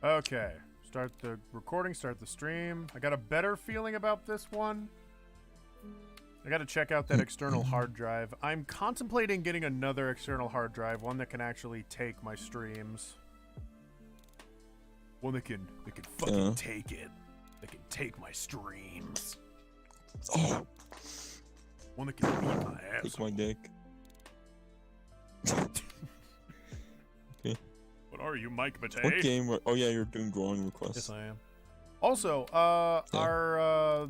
Okay. Start the recording, start the stream. I got a better feeling about this one. I gotta check out that external hard drive. I'm contemplating getting another external hard drive, one that can actually take my streams. One that can fucking take it. That can take my streams. Oh. One that can beat my ass. Take my dick. Okay. What are you, Mike Matei? What game? Oh yeah, you're doing drawing requests. Yes, I am. Also,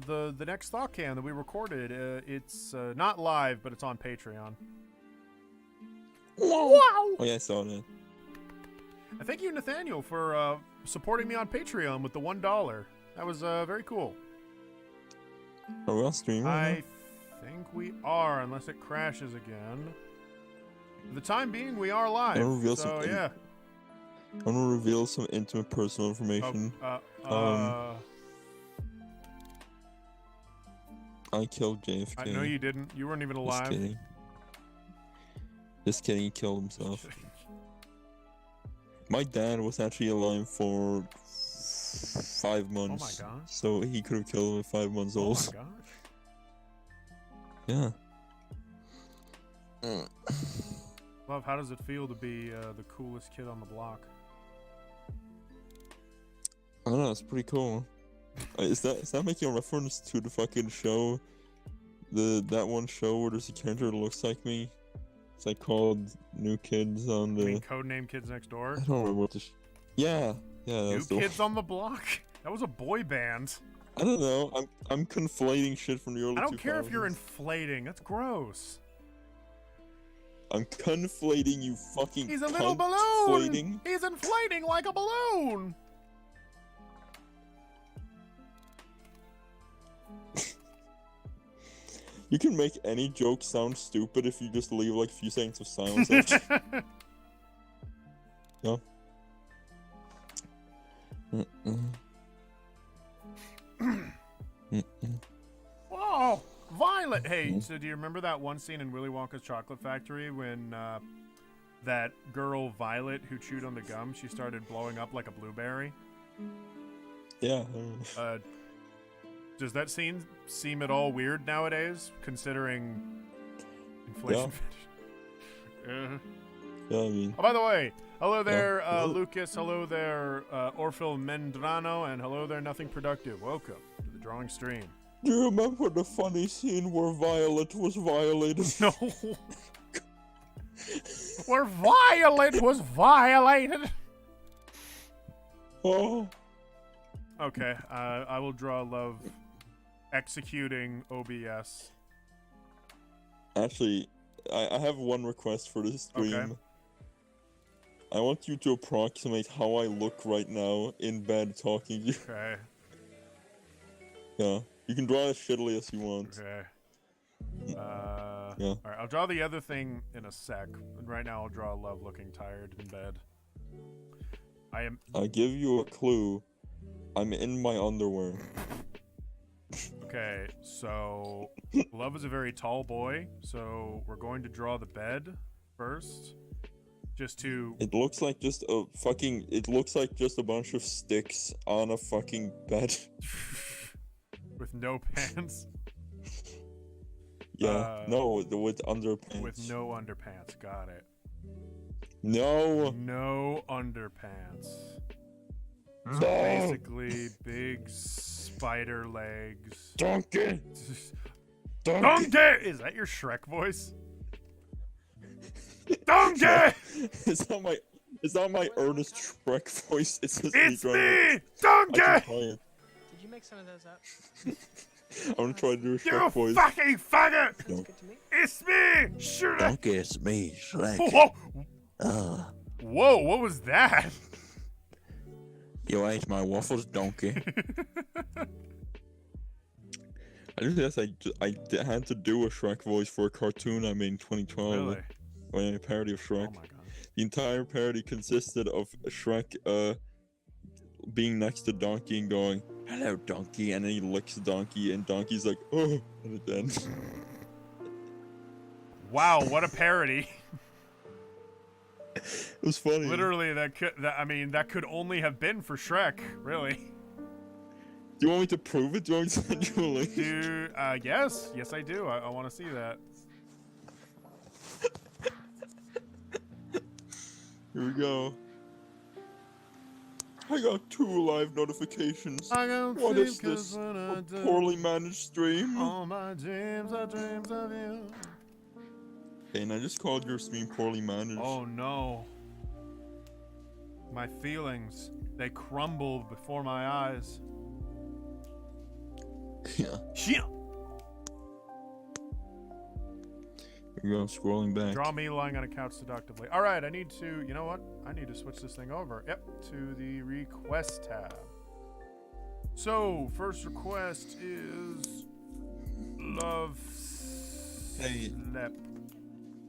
the next thought cam that we recorded, it's not live, but it's on Patreon. Wow! Oh yeah, I saw that. I thank you, Nathaniel, for supporting me on Patreon with the $1. That was very cool. Are we on stream right now? I think we are, unless it crashes again. For the time being, we are live. So yeah. I'm gonna reveal some intimate personal information. I killed JFK. I know you didn't. You weren't even alive. Just kidding. Just kidding. He killed himself. My dad was actually alive for 5 months. Oh my gosh. So he could have killed him at 5 months old. Oh my gosh. Yeah. Love, how does it feel to be the coolest kid on the block? I don't know, it's pretty cool. Is that making a reference to the fucking show? That one show where there's a character that looks like me? It's like called New Kids on the... You mean Codename Kids Next Door? I don't remember what the... Yeah, New that's the Kids on the Block? That was a boy band. I don't know, I'm conflating shit from the early 2000s. I don't care if you're inflating, that's gross. I'm conflating, you fucking He's a little balloon! He's inflating like a balloon! You can make any joke sound stupid if you just leave like a few seconds of silence after. No? Whoa! Violet! Hey, so do you remember that one scene in Willy Wonka's Chocolate Factory when that girl Violet who chewed on the gum, she started blowing up like a blueberry? Yeah. Does that scene seem at all weird nowadays, considering inflation? Yeah, I mean... Oh, by the way, hello there, Lucas. Hello there, Orfil Mendrano, and hello there, Nothing Productive. Welcome to the drawing stream. Do you remember the funny scene where Violet was violated? No. Where Violet was violated. Oh. Okay, I will draw love executing OBS. Actually, I have one request for this stream. Okay. I want you to approximate how I look right now in bed talking to you. Okay. Yeah. You can draw as shittily as you want. Okay. Yeah. Alright, I'll draw the other thing in a sec. Right now I'll draw love looking tired in bed. I'll give you a clue. I'm in my underwear. Okay, so Love is a very tall boy, so we're going to draw the bed first. Just to... It looks like just a fucking... It looks like just a bunch of sticks on a fucking bed. With no pants? Yeah, no, with underpants. With no underpants, got it. No! No underpants. So No! basically, big spider legs. Donkey! Donkey! Is that your Shrek voice? Donkey! It's not my earnest Shrek voice. It's just It's me! Donkey! Did you make some of those up? I'm gonna try to do a You Shrek voice. fucking faggot! No. Good to me. It's me! Shoot it! Donkey, it's me, Shrek. Whoa! Whoa, what was that? You ate my waffles, donkey. I just guess I had to do a Shrek voice for a cartoon I made in 2012. Really? When a parody of Shrek. Oh my god. The entire parody consisted of Shrek being next to Donkey and going, "Hello, Donkey," and then he licks Donkey, and Donkey's like, "Oh," and it ends. Wow, what a parody. It was funny. Literally, that could only have been for Shrek, really. Do you want me to prove it? Do you want me to send you a link? Dude, yes, I do. I want to see that. Here we go. I got 2 live notifications. I got What sleep is 'cause this? when I A do, poorly managed stream? all my dreams are dreams of you. Hey, and I just called your stream poorly managed. Oh no. My feelings, they crumbled before my eyes. Yeah. Shit. Here we go, scrolling back. Draw me lying on a couch seductively. All right, I need to, you know what? I need to switch this thing over. Yep, to the request tab. So, first request is Love Hey. Slep.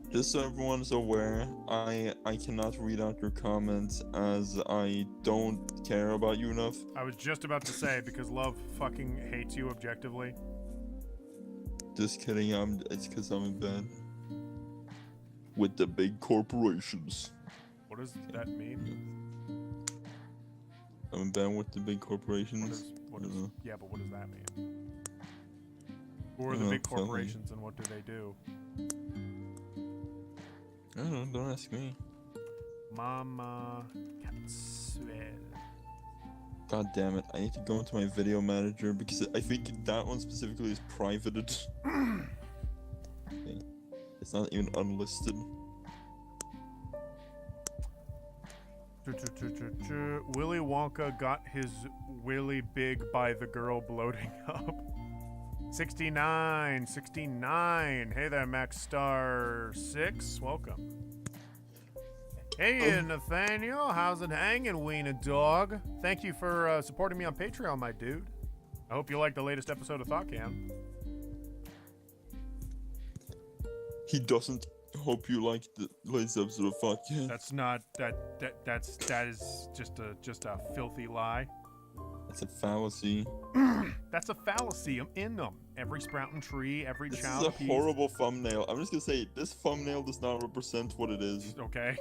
Just so everyone's aware, I cannot read out your comments as I don't care about you enough. I was just about to say, because Love fucking hates you objectively. Just kidding, it's because I'm in bed. With the big corporations. What does that mean? I'm in bed with the big corporations. What I is, don't know. yeah, but what does that mean? Who are the Oh, big funny. corporations and what do they do? I don't know, don't ask me. Mama Capswell. God damn it, I need to go into my video manager because I think that one specifically is privated. Okay. It's not even unlisted. Willy Wonka got his willy big by the girl bloating up. 69. Hey there, Max Star 6. Welcome. Hey, Nathaniel. How's it hanging, Wiener Dog? Thank you for supporting me on Patreon, my dude. I hope you like the latest episode of Thought Cam. He doesn't hope you like the latest episode of Fuck Yeah. That's not that is just a filthy lie. That's a fallacy. That's a fallacy. I'm in them. Every sprouting tree, every This child is a piece. horrible thumbnail. I'm just gonna say, this thumbnail does not represent what it is. Okay.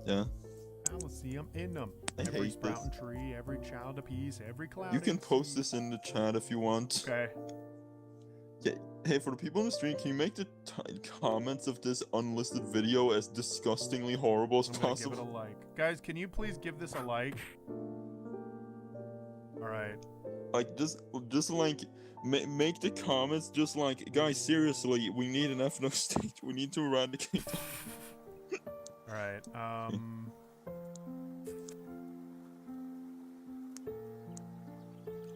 Yeah. Fallacy. I'm in them. I Every hate sprouting this. tree, every child a piece, every cloud. You can post this in the chat if you want. Okay. Yeah. Hey, for the people on the stream, can you make the comments of this unlisted video as disgustingly horrible as I'm gonna possible? give it a like. Guys, can you please give this a like? Alright. Like, just like, make the comments just like, guys, seriously, we need an ethno state. We need to eradicate. Alright,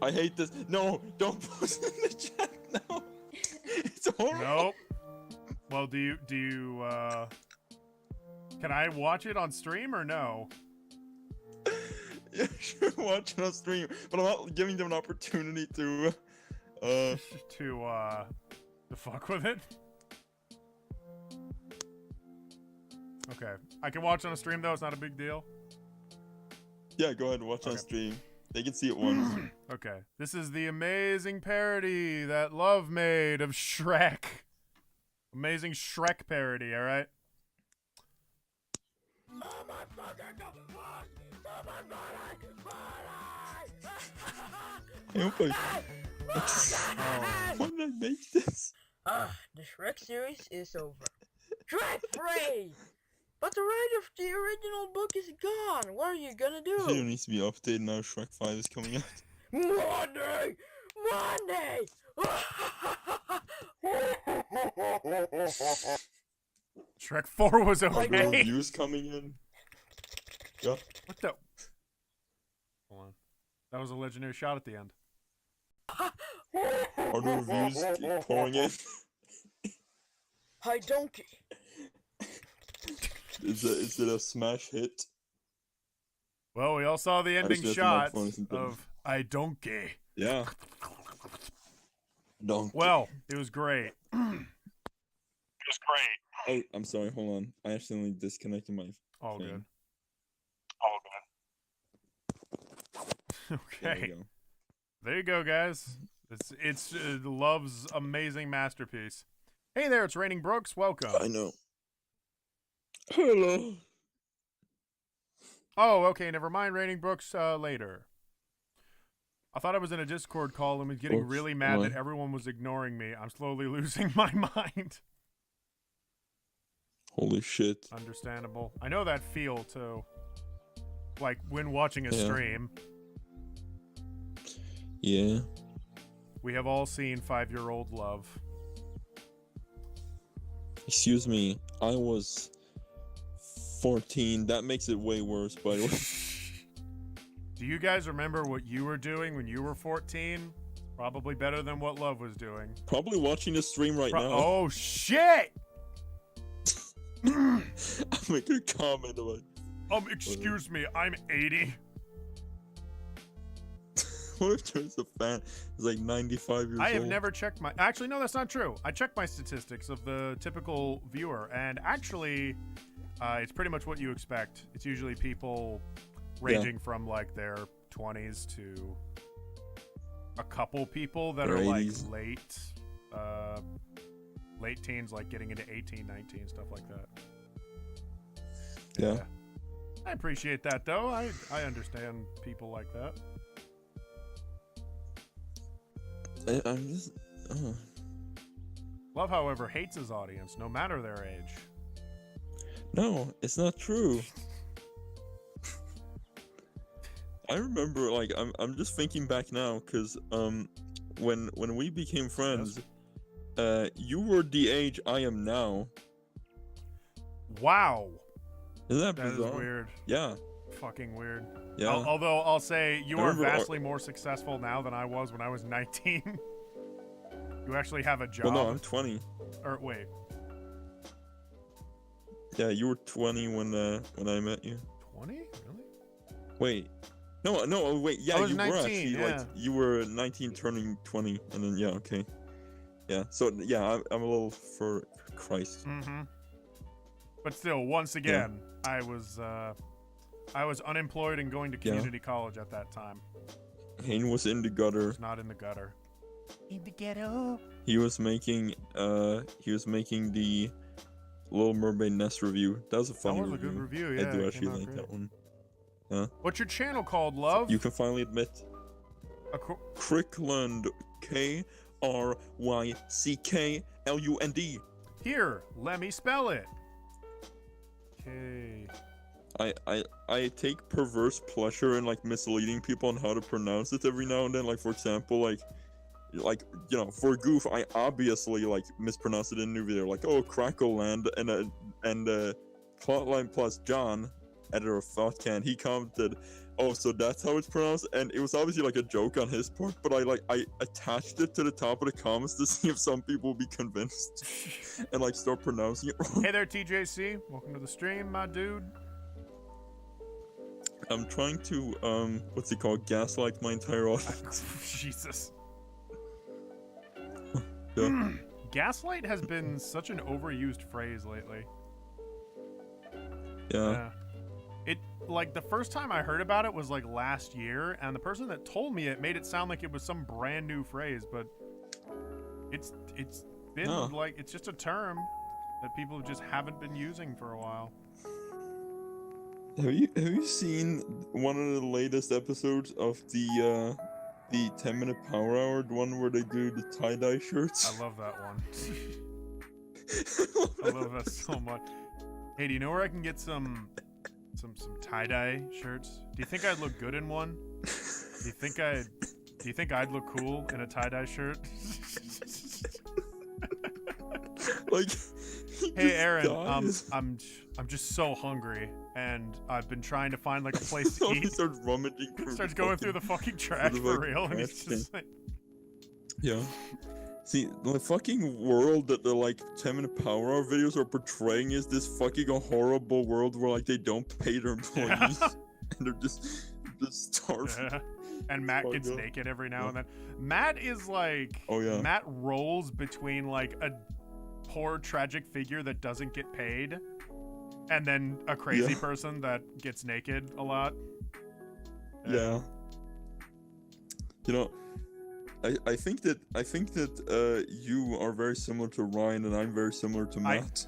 I hate this. No, don't post it in the chat now. It's horrible. Nope. Well, do you, can I watch it on stream or no? Yeah, sure, watch it on stream, but I'm not giving them an opportunity to, to fuck with it? Okay. I can watch on a stream though, it's not a big deal. Yeah, go ahead and watch on stream. They can see it once. Okay. This is the amazing parody that Love made of Shrek. Amazing Shrek parody, alright? I hope why did I make this? The Shrek series is over. Shrek 3! But the right of the original book is gone. What are you gonna Video do? needs to be updated now. Shrek 5 is coming out. Monday! Shrek 4 was Are the okay. reviews coming in? Yeah. What the? Hold on. That was a legendary shot at the end. Are the reviews pouring in? Hi, donkey. Is it a smash hit? Well, we all saw the ending just shot have the microphone of I Donkey. Yeah. Donkey. Well, it was great. Oh, I'm sorry. Hold on. I accidentally disconnected my. All thing. good. There we Okay. go. There you go, guys. It's Love's amazing masterpiece. Hey there, it's Raining Brooks. Welcome. I know. Hello. Oh, okay, never mind. Rating books later. I thought I was in a Discord call and was getting Books, really mad that why? everyone was ignoring me. I'm slowly losing my mind. Holy shit. Understandable. I know that feel too. Like when watching a Yeah. stream, Yeah. we have all seen 5-year-old love. Excuse me. I was 14. That makes it way worse, by the way. Do you guys remember what you were doing when you were 14? Probably better than what Love was doing. Probably watching the stream right now. Oh shit! I'm making a comment about. Excuse me, I'm 80. What if there's a fan who's like 95 years old? I have never checked my. Actually, no, that's not true. I checked my statistics of the typical viewer, and actually, it's pretty much what you expect. It's usually people ranging from like their 20s to a couple people that Their are like 80s. late teens, like getting into 18, 19, stuff like that. Yeah. I appreciate that, though. I understand people like that. I'm just. Love, however, hates his audience, no matter their age. No, it's not true. I remember, like, I'm just thinking back now, cause when we became friends, you were the age I am now. Wow. Isn't that That is bizarre? weird. Yeah. Fucking weird. Yeah. Although I'll say you I are remember vastly more successful now than I was when I was 19. You actually have a job. Well, no, I'm 20. Or wait, Yeah, you were 20 when I met you. 20? Really? Wait. No, wait. Yeah, I was you 19, were actually yeah. like you were 19 turning 20, and then yeah, okay. Yeah. So yeah, I'm a little for Christ. Mm-hmm. But still, once again, I was unemployed and going to community college at that time. Hayne was in the gutter. Was not in the gutter. In the ghetto. He was making the Little Mermaid Nest review. That was a That funny was a review. good review. Yeah, I do it actually came out like great. that one. Yeah. What's your channel called, Love? You can finally admit. Crickland. KRYCKLUND. Here, let me spell it. Okay. I take perverse pleasure in like misleading people on how to pronounce it every now and then. Like for example, like you know, for goof, I obviously like mispronounced it in a new video. Like Crackleland and Plotline Plus John, editor of ThoughtCan, he commented, "Oh, so that's how it's pronounced," and it was obviously like a joke on his part, but I attached it to the top of the comments to see if some people would be convinced and like start pronouncing it wrong. Hey there, TJC. Welcome to the stream, my dude. I'm trying to what's it called? Gaslight my entire audience. Jesus. Yeah. Gaslight has been such an overused phrase lately. Yeah. It like the first time I heard about it was like last year, and the person that told me it made it sound like it was some brand new phrase, but it's been like it's just a term that people just haven't been using for a while. Have you seen one of the latest episodes of the 10-minute power hour, the one where they do the tie-dye shirts? I love that one. I love that so much. Hey, do you know where I can get some tie-dye shirts? Do you think I'd look good in one? Do you think I'd look cool in a tie-dye shirt? Like, hey Aaron, I'm just so hungry, and I've been trying to find like a place to he eat. starts rummaging through Starts the going fucking- through the fucking trash the for fucking real, and trash he's just like, Yeah. See, the fucking world that the like 10-minute power hour videos are portraying is this fucking horrible world where like they don't pay their employees and they're just starving. yeah. And Matt Fuck gets up. naked every now and then. Matt is like, Oh yeah. Matt rolls between like a poor tragic figure that doesn't get paid, and then a crazy Yeah. person that gets naked a lot. Yeah. You know, I think that you are very similar to Ryan and I'm very similar to Matt.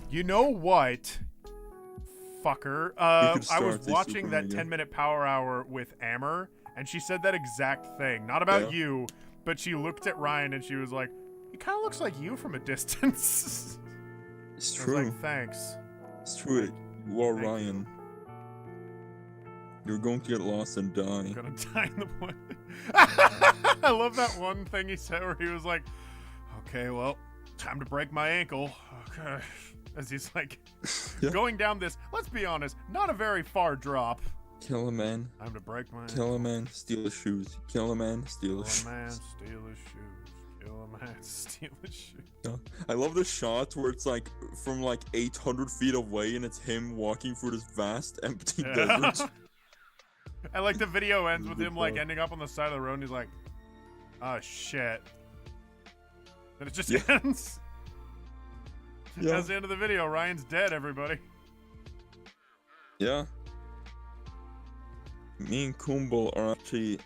You know what? fucker. could I was start a watching that Superman, 10-minute power hour with Amber, and she said that exact thing. Not about Yeah. you, but she looked at Ryan and she was like, "He kind of looks like you from a distance." It's I was true. like, "Thanks." It's true. You are Thank you. Ryan. You're going to get lost and die. I'm gonna die in the wood. I love that one thing he said where he was like, "Okay, well, time to break my ankle." Okay. As he's like Yeah. going down this, let's be honest, not a very far drop. Kill a man. Time to break my Kill a man. Steal his shoes. Kill a man. Kill Steal his a man, shoes. steal his shoes. Kill a man, steal his shoes. Yeah. I love the shot where it's like from like 800 feet away and it's him walking through this vast empty desert. And like the video ends with Good him like call. ending up on the side of the road and he's like, "Oh shit." Then it just Yeah. ends. Yeah. That's the end of the video. Ryan's dead, everybody. Yeah. Me and Kumble are actually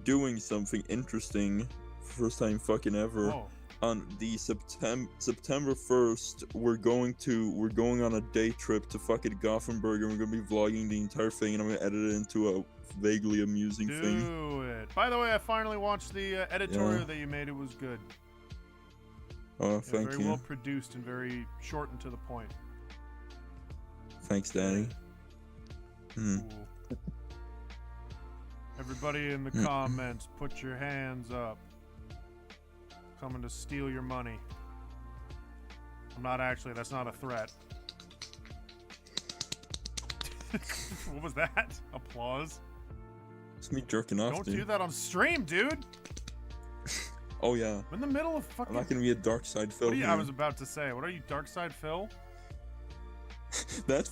doing something interesting. First time fucking ever. Oh. On the September 1st, we're going on a day trip to fucking Gothenburg, and we're gonna be vlogging the entire thing, and I'm gonna edit it into a vaguely amusing thing. Do it. By the way, I finally watched the editorial Yeah. that you made. It was good. Oh, Yeah, thank very you. well produced and very short and to the point. Thanks, Daddy. Hmm. Cool. Everybody in the Mm-mm. comments, put your hands up. Coming to steal your money. I'm not actually, that's not a threat. What was that? Applause? It's me jerking off, Don't dude. do that on stream, dude! Oh yeah. I'm in the middle of I'm fucking... not gonna be a dark side What Phil are you, here. I was about to say, what are you, Dark Side Phil? That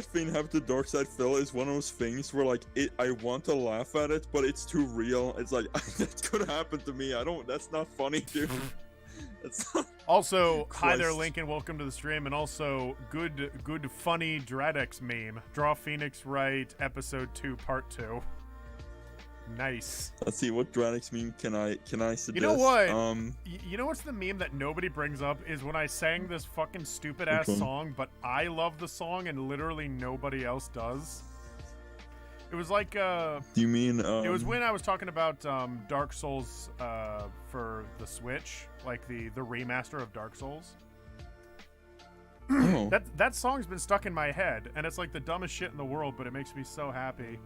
thing happened to Dark Side Phil is one of those things where like I want to laugh at it, but it's too real. It's like that could happen to me. That's not funny, dude. That's not... Also, hi there, Christ. Lincoln. Welcome to the stream, and also good, funny Dradex meme. Draw Phoenix Right, Episode 2, Part 2. Nice. Let's see, what Dradix meme can I suggest? You know what? Um, You know what's the meme that nobody brings up is when I sang this fucking stupid ass Which one? song, but I love the song and literally nobody else does. It was like do you mean it was when I was talking about Dark Souls for the Switch, like the remaster of Dark Souls. oh, That song's been stuck in my head, and it's like the dumbest shit in the world, but it makes me so happy.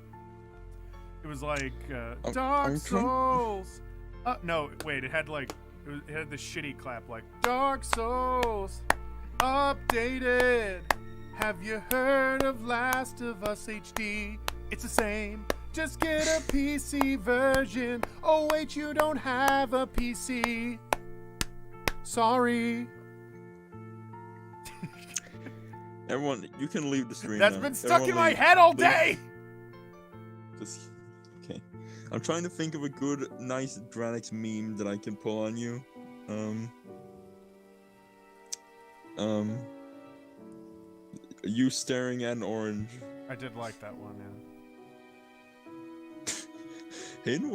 It was like Dark I'm trying- Souls. No, wait, it had like it had this shitty clap like Dark Souls updated. Have you heard of Last of Us HD? It's the same. Just get a PC version. Oh wait, you don't have a PC. Sorry. everyone, you can leave the stream. That's now. been stuck Everyone in my leave. head all Leave. day. Just, okay. I'm trying to think of a good, nice Dradix meme that I can pull on you. You staring at an orange. I did like that one, yeah. Hayden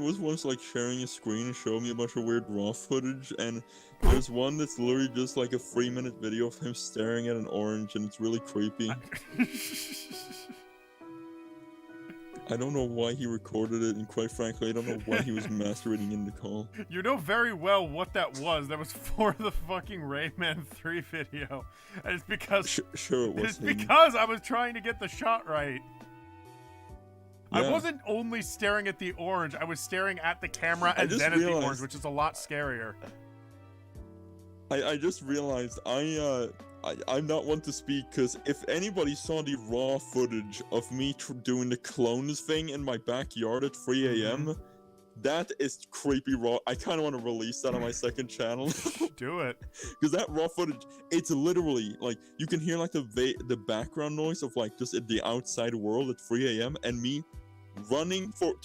was once like sharing a screen and showing me a bunch of weird raw footage, and there's one that's literally just like a 3-minute video of him staring at an orange, and it's really creepy. I don't know why he recorded it, and quite frankly, I don't know why he was masturbating in the call. You know very well what that was. That was for the fucking Rayman 3 video. And it's because Sure, it was it's him. because I was trying to get the shot right. I Yeah. wasn't only staring at the orange, I was staring at the camera I and just then at the orange, realized- which is a lot scarier. I just realized I'm not one to speak, because if anybody saw the raw footage of me doing the clones thing in my backyard at 3 a.m., that is creepy raw. I kind of want to release that on my second channel. Do it. Because that raw footage, it's literally like you can hear like the background noise of like just the outside world at 3 a.m. and me running towards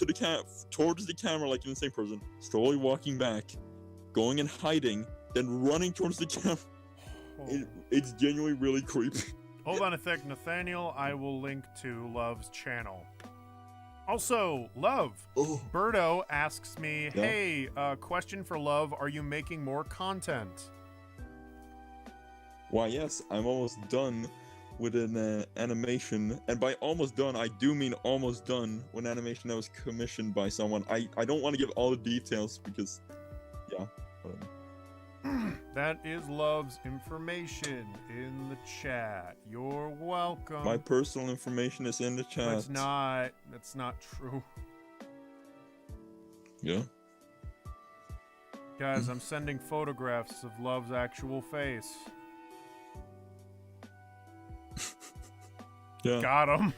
the camera like an insane person, slowly walking back, going and hiding, then running towards the camera. It's genuinely really creepy. Hold on a sec, Nathaniel. I will link to Love's channel. Also, Love, Oh. Birdo asks me, Yeah? hey, question for Love, are you making more content? Why, yes, I'm almost done with an animation, and by almost done, I do mean almost done, with animation that was commissioned by someone. I don't want to give all the details because, yeah. That is Love's information in the chat. You're welcome. My personal information is in the chat. That's not. That's not true. Yeah. Guys, I'm sending photographs of Love's actual face. Yeah. Got him.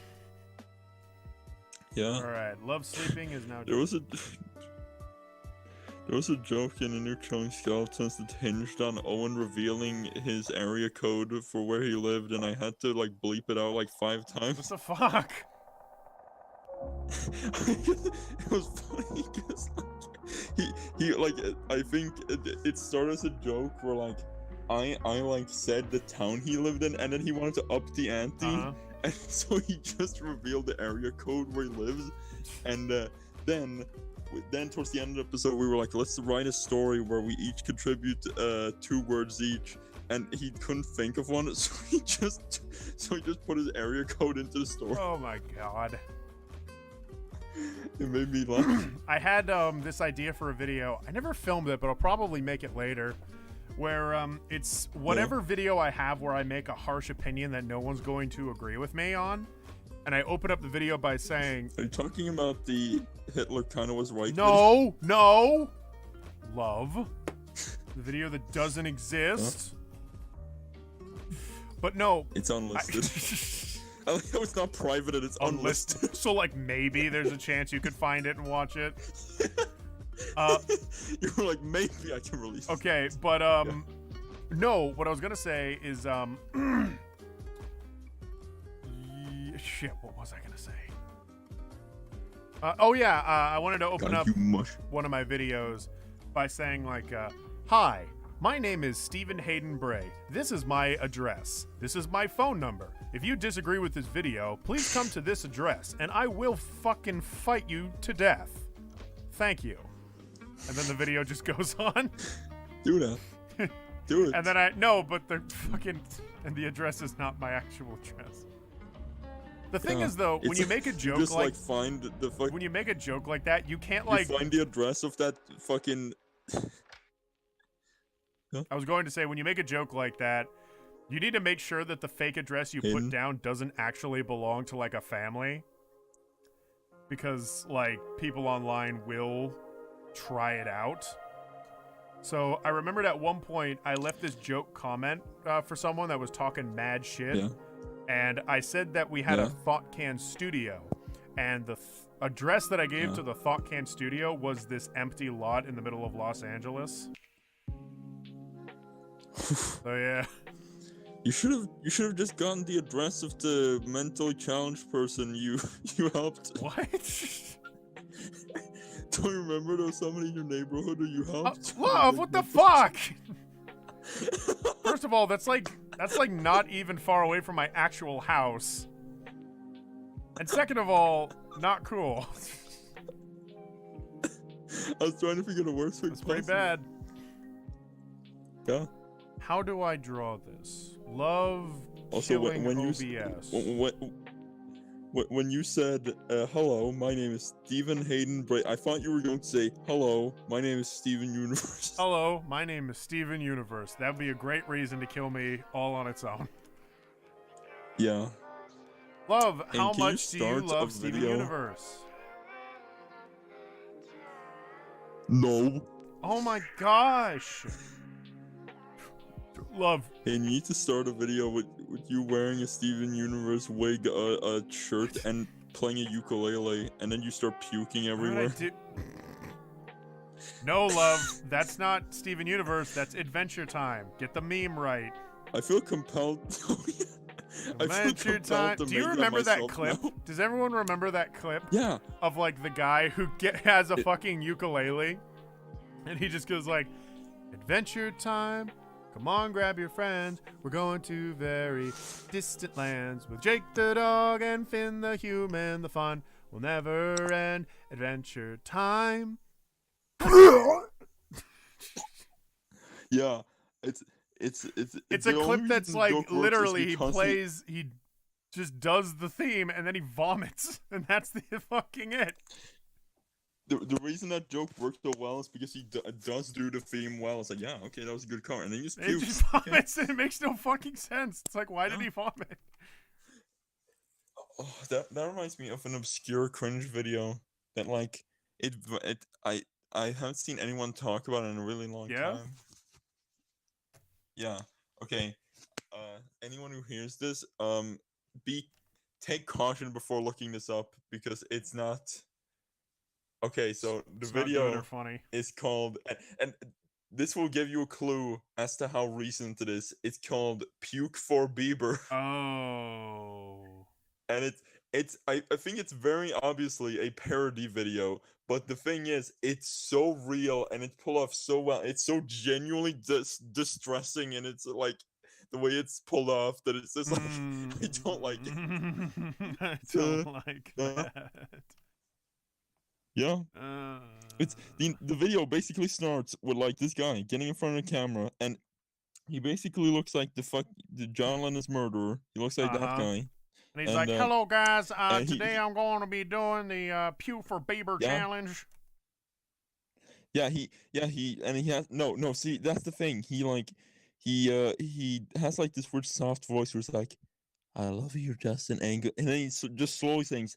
Yeah. All right. Love sleeping is now. There was a joke in the new Chilling Skeletons that hinged on Owen revealing his area code for where he lived, and I had to like bleep it out like 5 times. What the fuck? It was funny because he like, I think it started as a joke where like I like said the town he lived in, and then he wanted to up the ante, and so he just revealed the area code where he lives, and then towards the end of the episode we were like, let's write a story where we each contribute 2 words each, and he couldn't think of one, so he just put his area code into the story. Oh my god. It made me laugh. I had this idea for a video. I never filmed it, but I'll probably make it later. Where it's whatever video I have where I make a harsh opinion that no one's going to agree with me on, and I open up the video by saying, Are you talking about the Hitler kind of was right? No, no, Love. The video that doesn't exist. But no. It's unlisted. I like how it's not private and it's unlisted. So like maybe there's a chance you could find it and watch it. You were like, maybe I can release it. Okay, but no, what I was gonna say is shit, what was I gonna say? I wanted to open up one of my videos by saying like, hi, my name is Stephen Hayden Bray. This is my address. This is my phone number. If you disagree with this video, please come to this address and I will fucking fight you to death. Thank you. And then the video just goes on. Do that. Do it. And then but the fucking, and the address is not my actual address. The thing is though, when you make a joke just, like find the when you make a joke like that, you can't you find the address of that fucking. Huh? I was going to say, when you make a joke like that, you need to make sure that the fake address you put down doesn't actually belong to like a family. Because like people online will try it out. So I remembered at one point I left this joke comment for someone that was talking mad shit. Yeah. And I said that we had a Thought Can studio. And the address that I gave to the Thought Can studio was this empty lot in the middle of Los Angeles. So yeah. You should have just gotten the address of the mentally challenged person you helped. What? Don't you remember there was somebody in your neighborhood who you helped? Love, what the fuck? First of all, that's like not even far away from my actual house. And second of all, not cool. I was trying to figure the worst way. That's pretty bad. Yeah. How do I draw this? Love also, killing when OBS. When you said, hello, my name is Stephen Hayden Bray, I thought you were going to say, hello, my name is Steven Universe. Hello, my name is Steven Universe. That would be a great reason to kill me all on its own. Yeah. Love, how much do you love Steven Universe? No. Oh my gosh. Love. Hey, you need to start a video with you wearing a Steven Universe wig, a shirt, and playing a ukulele, and then you start puking everywhere. No, Love, that's not Steven Universe, that's Adventure Time. Get the meme right. I feel compelled. Adventure Time. Do you remember that clip? Now. Does everyone remember that clip? Yeah. Of like the guy who has a fucking ukulele, and he just goes like, Adventure Time. Come on, grab your friends. We're going to very distant lands with Jake the dog and Finn the human. The fun will never end. Adventure Time. Yeah, It's the a only clip reason that's the like joke works is literally because he just does the theme and then he vomits and that's the fucking it. the reason that joke works so well is because he does do the theme well. It's like, yeah, okay, that was a good car, and then he just It pukes. just vomits and it makes no fucking sense. It's like, why did he vomit? Oh, that reminds me of an obscure cringe video that like it I haven't seen anyone talk about it in a really long Yeah? time. Yeah. Okay. Anyone who hears this, take caution before looking this up because it's not. Okay, so the It's not good or video funny. is called, and this will give you a clue as to how recent it is. It's called Puke for Bieber. Oh. And I think it's very obviously a parody video, but the thing is it's so real and it's pulled off so well. It's so genuinely distressing, and it's like the way it's pulled off that it's just like I don't like it. I don't like that. Yeah. It's the video basically starts with like this guy getting in front of the camera, and he basically looks like the John Lennon's murderer. He looks like that guy. And he's like, "Hello guys, today he I'm going to be doing the Pew for Bieber challenge." Yeah, he has no. See, that's the thing. He has like this weird soft voice where it's like, "I love you, Justin," and then he just slowly sings,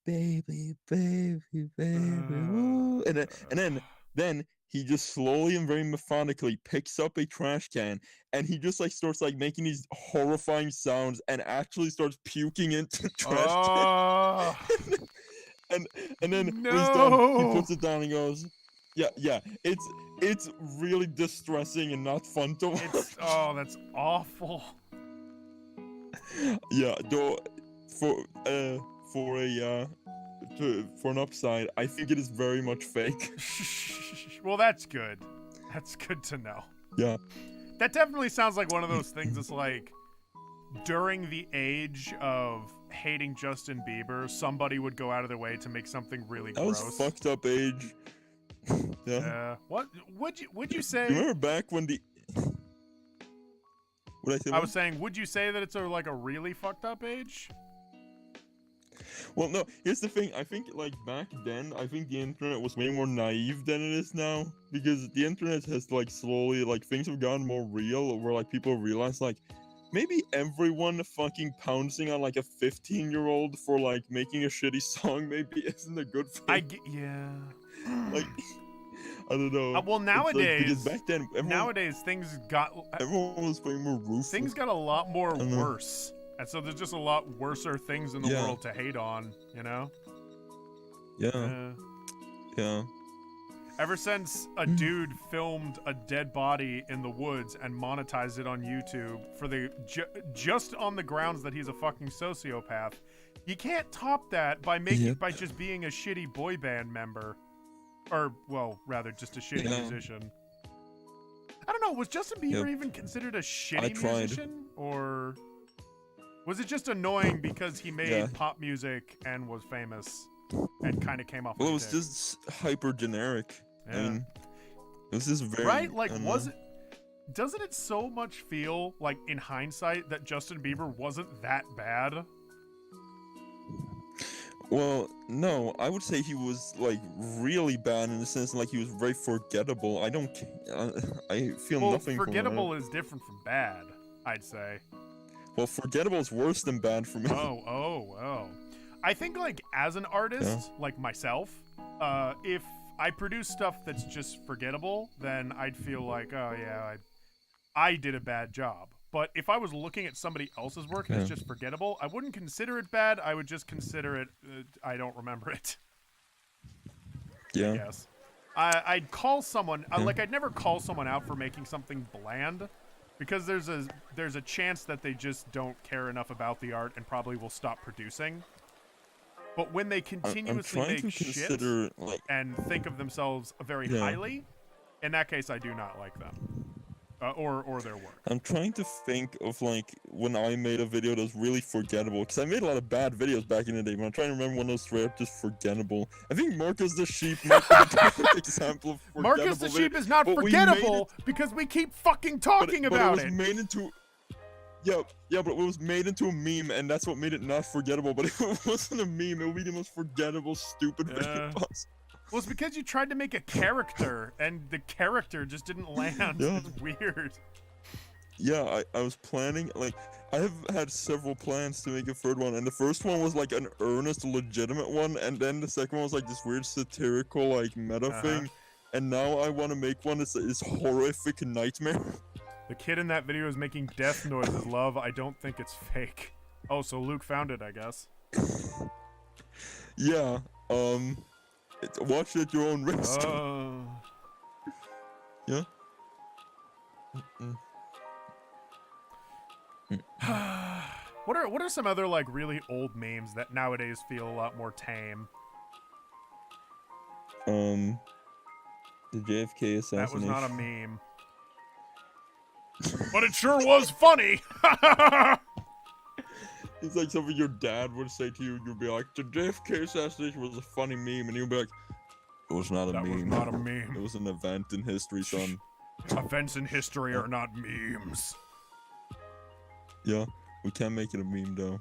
"Baby, baby, baby," ooh. and then he just slowly and very methodically picks up a trash can, and he just like starts like making these horrifying sounds and actually starts puking into the trash can. and then when he's done, he puts it down and goes, yeah, it's really distressing and not fun to watch. That's awful. Yeah, though for an upside, I think it is very much fake. Well, that's good. That's good to know. Yeah. That definitely sounds like one of those things that's like, during the age of hating Justin Bieber, somebody would go out of their way to make something really gross. That was fucked up age. Yeah. What would you say? You remember back when the... I was saying, would you say that it's like a really fucked up age? Well, no, here's the thing. I think, like, back then, I think the internet was way more naive than it is now. Because the internet has, like, slowly, like, things have gotten more real, where, like, people realize, like, maybe everyone fucking pouncing on, like, a 15-year-old for, like, making a shitty song maybe isn't a good thing. Yeah. Like, I don't know. Well, nowadays, because back then, things got... Everyone was way more ruthless. Things got a lot more worse. And so there's just a lot worser things in the world to hate on, you know? Yeah. Ever since a dude filmed a dead body in the woods and monetized it on YouTube for the just on the grounds that he's a fucking sociopath, you can't top that by by just being a shitty boy band member, or well, rather just a shitty musician. I don't know. Was Justin Bieber even considered a shitty musician, or was it just annoying because he made pop music and was famous and kind of came off? Well, it was just hyper generic. Yeah. I mean, it was just very... Right? Like, was it... Doesn't it so much feel like, in hindsight, that Justin Bieber wasn't that bad? Well, no, I would say he was, like, really bad in the sense, like, he was very forgettable. I feel nothing for him. Forgettable is different from bad, I'd say. Well, forgettable is worse than bad for me. Oh. I think, like, as an artist, like myself, if I produce stuff that's just forgettable, then I'd feel like, oh yeah, I did a bad job. But if I was looking at somebody else's work and it's just forgettable, I wouldn't consider it bad. I would just consider it, I don't remember it. Yeah. Yes. I'd call someone, like I'd never call someone out for making something bland, because there's a chance that they just don't care enough about the art and probably will stop producing. But when they continuously make shit like, and think of themselves very highly, in that case, I do not like them. or their work. I'm trying to think of like when I made a video that was really forgettable, because I made a lot of bad videos back in the day, but I'm trying to remember when those straight up just forgettable. I think Marcus the Sheep might be the perfect example of forgettable Marcus the video, Sheep is not but we made forgettable because we keep fucking talking about but it was made into yeah, but it was made into a meme, and that's what made it not forgettable. But if it wasn't a meme, it would be the most forgettable, stupid video possible. Well, it's because you tried to make a character, and the character just didn't land. Yeah. It's weird. Yeah, I was planning, like, I have had several plans to make a third one, and the first one was like an earnest, legitimate one, and then the second one was like this weird satirical, like, meta thing, and now I want to make one that's this horrific nightmare. The kid in that video is making death noises, love. I don't think it's fake. Oh, so Luke found it, I guess. Yeah, watch it at your own risk. Yeah? What are some other like really old memes that nowadays feel a lot more tame? The JFK assassination. That was not a meme. But it sure was funny! It's like something your dad would say to you. You'd be like, the JFK assassination was a funny meme, and you'd be like, it was not a That meme. was not a meme. It was an event in history, son. Events in history are not memes. Yeah, we can make it a meme, though.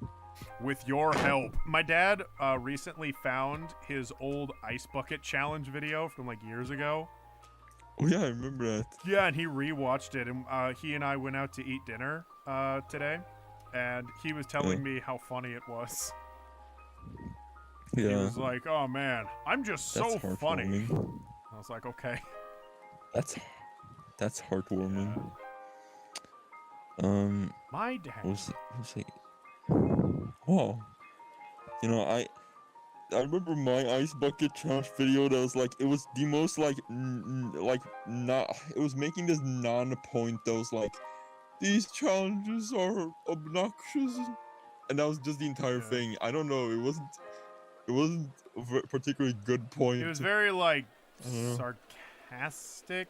With your help. My dad recently found his old ice bucket challenge video from like years ago. Oh yeah, I remember that. Yeah, and he rewatched it, and he and I went out to eat dinner today, and he was telling me how funny it was. Yeah. He was like, "Oh man, I'm just so funny." I was like, "Okay." That's heartwarming. My dad. Oh, you know, I remember my ice bucket challenge video that was like, it was the most like, it was making this non-point that was like, these challenges are obnoxious, and that was just the entire thing. I don't know, it wasn't a particularly good point. It was very like sarcastic,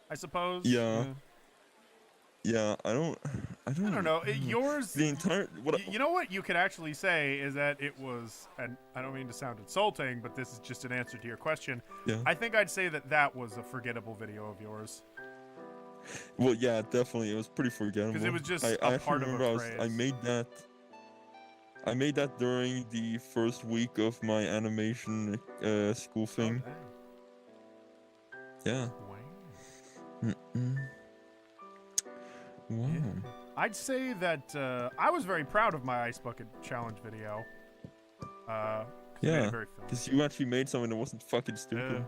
I suppose. Yeah. Yeah, I don't know. Yours. The entire. You know what you could actually say is that it was, and I don't mean to sound insulting, but this is just an answer to your question. Yeah. I think I'd say that was a forgettable video of yours. Well, yeah, definitely, it was pretty forgettable. Because it was just I a part of a phrase. I made that during the first week of my animation school thing. Okay. Yeah. Wow. Wow. Yeah. I'd say that I was very proud of my ice bucket challenge video. Yeah, because you actually made something that wasn't fucking stupid.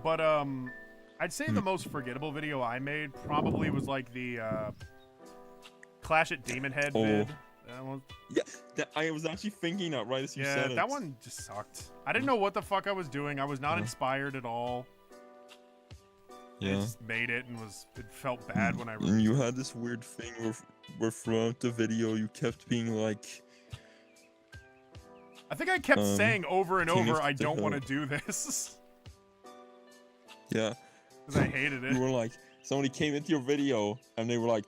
But I'd say the most forgettable video I made probably was like the Clash at Demon Head vid. Yeah, I was actually thinking that right as you said it. Yeah, that one just sucked. I didn't know what the fuck I was doing. I was not inspired at all. Yeah. I just made it and it felt bad when I And you had this weird thing where throughout the video you kept being like... I think I kept saying over and over, I don't want to do this. Yeah. Because I hated it. You were like, somebody came into your video and they were like,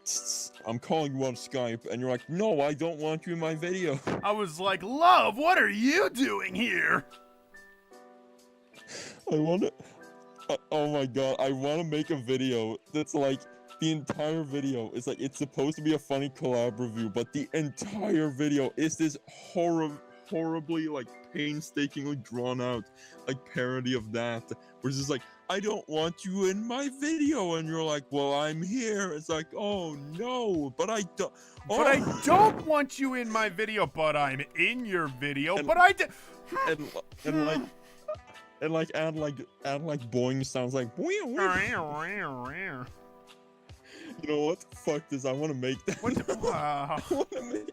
I'm calling you on Skype. And you're like, no, I don't want you in my video. I was like, love, what are you doing here? Oh my god, I want to make a video that's like, the entire video is like, it's supposed to be a funny collab review, but the entire video is this horribly, like, painstakingly drawn out, like, parody of that, where it's just like, I don't want you in my video, and you're like, well, I'm here. It's like, oh no, but I don't. Oh. But I don't want you in my video, but I'm in your video, but I did. And add boing sounds like boing. You know what? Fuck this. I want to make that. I want to make.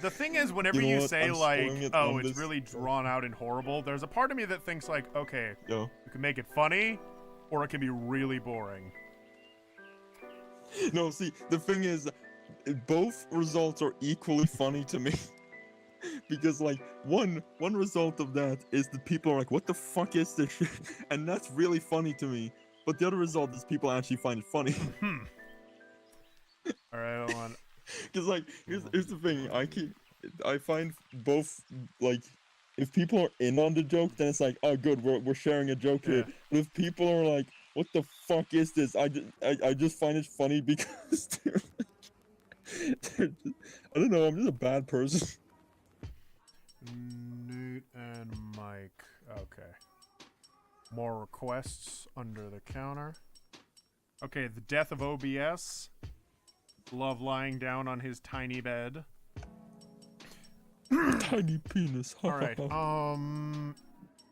The thing is, whenever you say like, oh, it's really drawn out and horrible, there's a part of me that thinks like, okay, you can make it funny, or it can be really boring. No, see, the thing is, both results are equally funny to me. Because like one result of that is that people are like, what the fuck is this shit? And that's really funny to me. but the other result is people actually find it funny. All right, hold on. Because like, here's the thing. I find both like, if people are in on the joke, then it's like, oh good, we're sharing a joke here. Yeah. But if people are like, what the fuck is this? I just find it funny because they're just, I don't know. I'm just a bad person. Newt and Mike. Okay. More requests under the counter. Okay, the death of OBS. Love lying down on his tiny bed. Tiny penis. All right.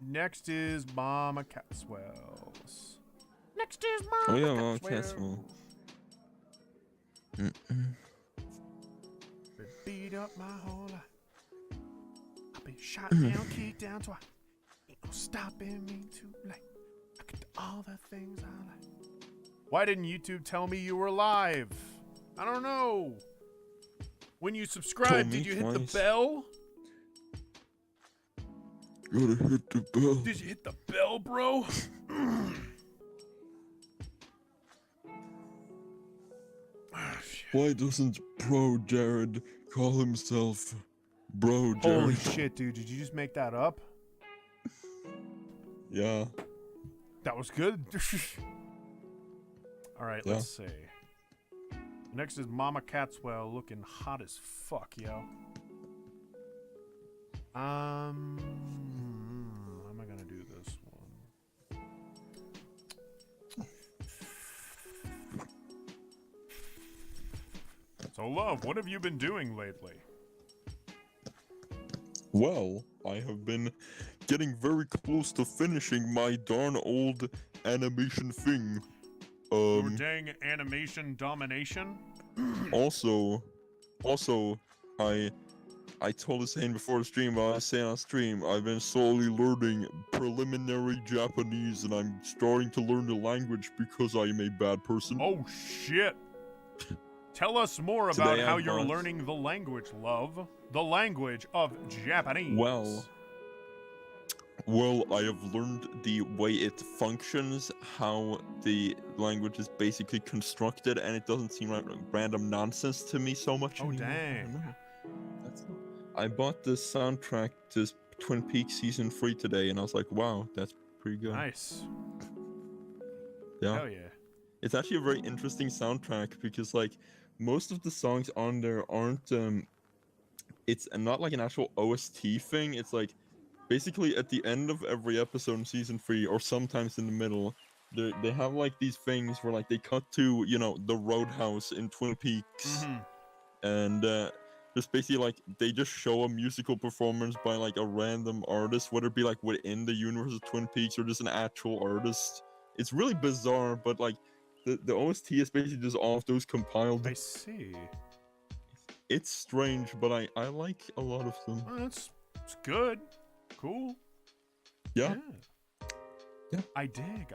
Next is Mama Catswell's. Next is Mama Oh yeah, Mama Catswell. Catswell. They beat up my whole life. I've been shot down, kicked down twice. Ain't no stopping me too late. I can do all the things I like. Why didn't YouTube tell me you were live? I don't know. When you subscribed, did you hit the bell? Gotta hit the bell. Did you hit the bell, bro? Why doesn't Bro Jared call himself Bro Jared? Holy shit, dude. Did you just make that up? Yeah. That was good. All right, Yeah. let's see. Next is Mama Catswell looking hot as fuck, yo. How am I gonna do this one? So, love, what have you been doing lately? Well, I have been getting very close to finishing my darn old animation thing. Your dang animation domination? Also, I told Hussein before the stream, but I say on stream, I've been slowly learning preliminary Japanese, and I'm starting to learn the language because I am a bad person. Oh shit! Tell us more about Today how I you're bought- learning the language, love. The language of Japanese. Well, I have learned the way it functions, how the language is basically constructed, and it doesn't seem like random nonsense to me so much Oh, anymore. dang. I bought the soundtrack to Twin Peaks Season 3 today, and I was like, wow, that's pretty good. Nice. Yeah. Hell yeah. It's actually a very interesting soundtrack because, like, most of the songs on there aren't, it's not like an actual OST thing. It's like, basically at the end of every episode in Season 3, or sometimes in the middle, they have, like, these things where, like, they cut to, you know, the Roadhouse in Twin Peaks, and, just basically, like, they just show a musical performance by, like, a random artist, whether it be, like, within the universe of Twin Peaks or just an actual artist. It's really bizarre, but, like, the OST is basically just all of those compiled. I see. It's strange, but I like a lot of them. Well, it's good. Cool. Yeah. Yeah. I dig.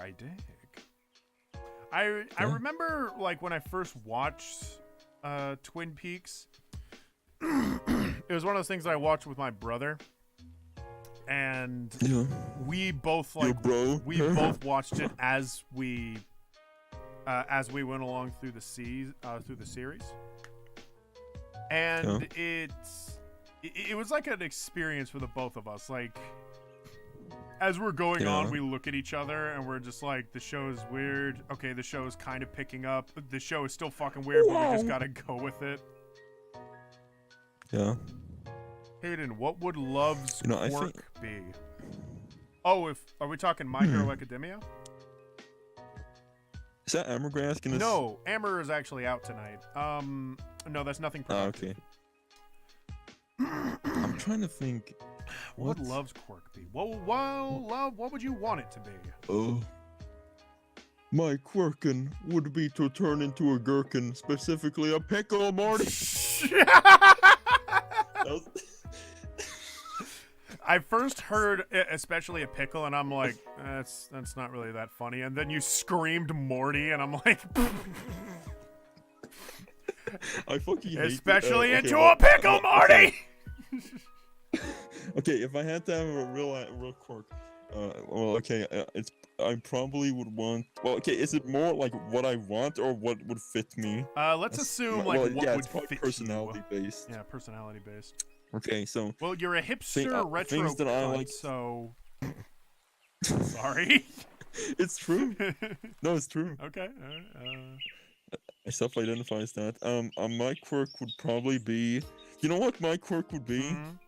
I remember, like, when I first watched Twin Peaks, it was one of those things that I watched with my brother, and Yeah. we both Yo, bro. we both watched it as we went along through the series, and it was like an experience for the both of us. Like, as we're going on, we look at each other and we're just like, the show is weird. Okay, the show is kind of picking up. The show is still fucking weird, but we just gotta go with it. Yeah. Hayden, what would Love's You know, I quirk be? Oh, are we talking My Hero Academia? Is that Ambergray asking us? No, Amber is actually out tonight. No, that's nothing productive. Okay. I'm trying to think. What would Love's quirk be? Well, Love, what would you want it to be? My quirkin would be to turn into a gherkin, specifically a pickle, Marty. I first heard especially a pickle, and I'm like, that's not really that funny. And then you screamed Morty, and I'm like, I fucking hate especially okay, into a pickle, Morty. Okay, if I had to have a real quirk, Well, okay. I probably would want. Well, okay. Is it more like what I want or what would fit me? Let's assume like well, what yeah, would it's probably fit personality you. based. Yeah, personality based. Okay, so Well, you're a hipster retro things that I cunt, like. so sorry. It's true. No, it's true. Okay. I self-identify as that. My quirk would probably be. You know what my quirk would be? Mhm.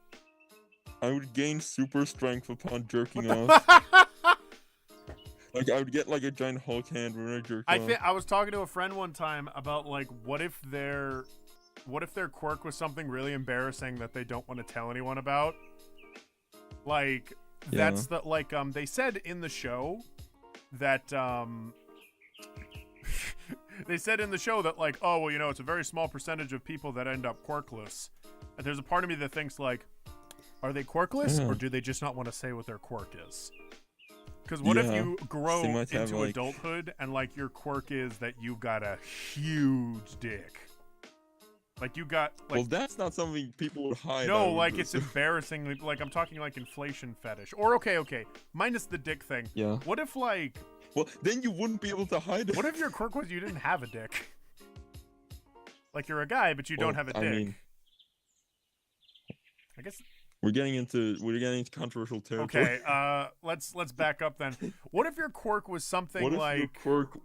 I would gain super strength upon jerking What off. the- Like I would get like a giant Hulk hand when I jerk off. I was talking to a friend one time about like what if their quirk was something really embarrassing that they don't want to tell anyone about. Like that's the like they said in the show that they said in the show that like, oh well, you know, it's a very small percentage of people that end up quirkless. And there's a part of me that thinks like, are they quirkless or do they just not want to say what their quirk is? Because what if you grow into adulthood and like your quirk is that you've got a huge dick? Like you got like. Well, that's not something people would hide. No, like it's embarrassing. Like I'm talking like inflation fetish. Or okay, minus the dick thing. Yeah. What if like? Well, then you wouldn't be able to hide it. What if your quirk was you didn't have a dick? Like you're a guy, but you don't have a dick. I mean, I guess. We're getting into controversial territory. Okay, let's back up then. What if your quirk was something What if like your quirk?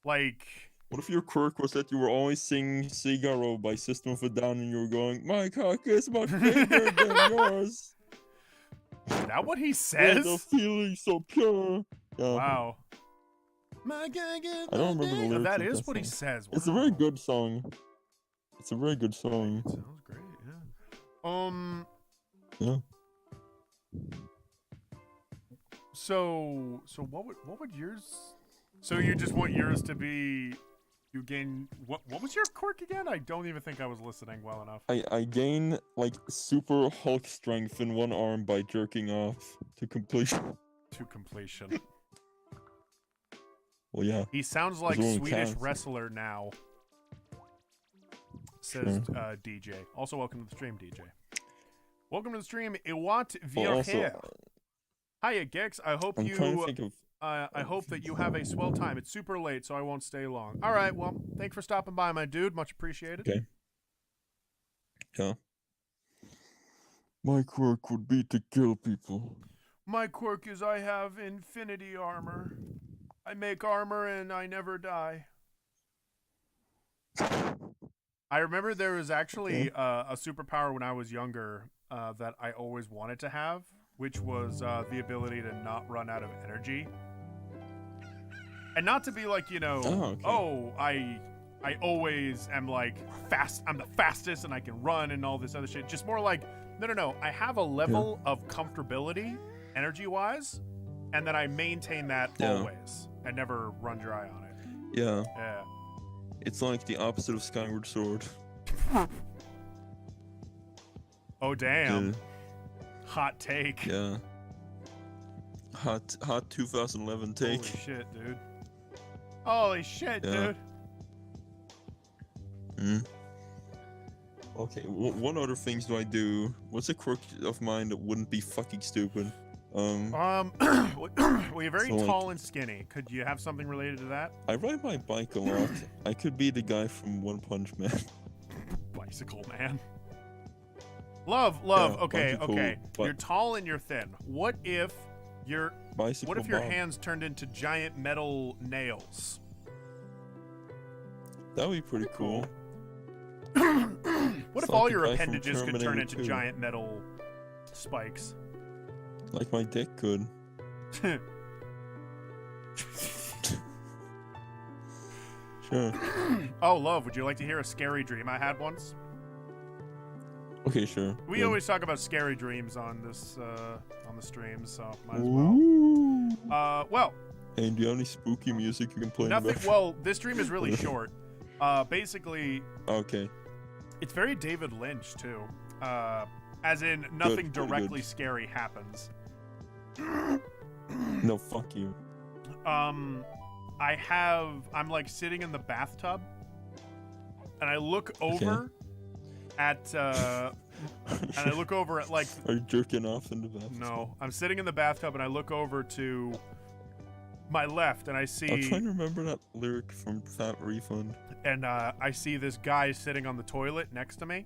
Like. What if your quirk was that you were always singing "Cigaro" by System of a Down, and you were going, "My cock is much bigger than yours." Is that what he says? The feeling so pure. Yeah. Wow. I don't remember the lyrics. That of is that what he song. says. Wow. It's a very good song. It's a very good song. Sounds great. Yeah. Yeah. So what would yours? So you just want yours to be? You gain what? What was your quirk again? I don't even think I was listening well enough. I gain like super Hulk strength in one arm by jerking off to completion. To completion. Well, yeah. He sounds like Swedish wrestler now. Says DJ. Also, welcome to the stream, DJ. Welcome to the stream, Iwat Vierher. Hiya, Gex. I hope I hope that you have a swell time. It's super late, so I won't stay long. All right, well, thanks for stopping by, my dude. Much appreciated. Okay. Yeah. My quirk would be to kill people. My quirk is I have infinity armor. I make armor and I never die. I remember there was actually a superpower when I was younger that I always wanted to have, which was the ability to not run out of energy. And not to be like, you know, I always am like fast, I'm the fastest and I can run and all this other shit. Just more like, no. I have a level of comfortability, energy-wise, and then I maintain that always and never run dry on it. Yeah. Yeah. It's like the opposite of Skyward Sword. Oh, damn. Yeah. Hot take. Yeah. Hot 2011 take. Holy shit, dude. Holy shit, dude. Okay, what other things do I do? What's a quirk of mine that wouldn't be fucking stupid? Well, you're very tall and skinny. Could you have something related to that? I ride my bike a lot. I could be the guy from One Punch Man. Bicycle Man. Love. Yeah, okay. You're tall and you're thin. What if your hands turned into giant metal nails? That would be pretty cool. What if all your appendages could turn into giant metal spikes? Like my dick could. Sure. Oh, love, would you like to hear a scary dream I had once? Okay, sure. We always talk about scary dreams on this on the streams, so might as well. Well. Hey, do you have any spooky music you can play? Nothing. Well, this stream is really short. Basically. Okay. It's very David Lynch too. As in, nothing directly scary happens. No, fuck you. I'm like sitting in the bathtub, and I look over at And I look over at like. Are you jerking off in the bathtub? No, I'm sitting in the bathtub and I look over to my left and I see. I'm trying to remember that lyric from Fat Refund. And I see this guy sitting on the toilet next to me.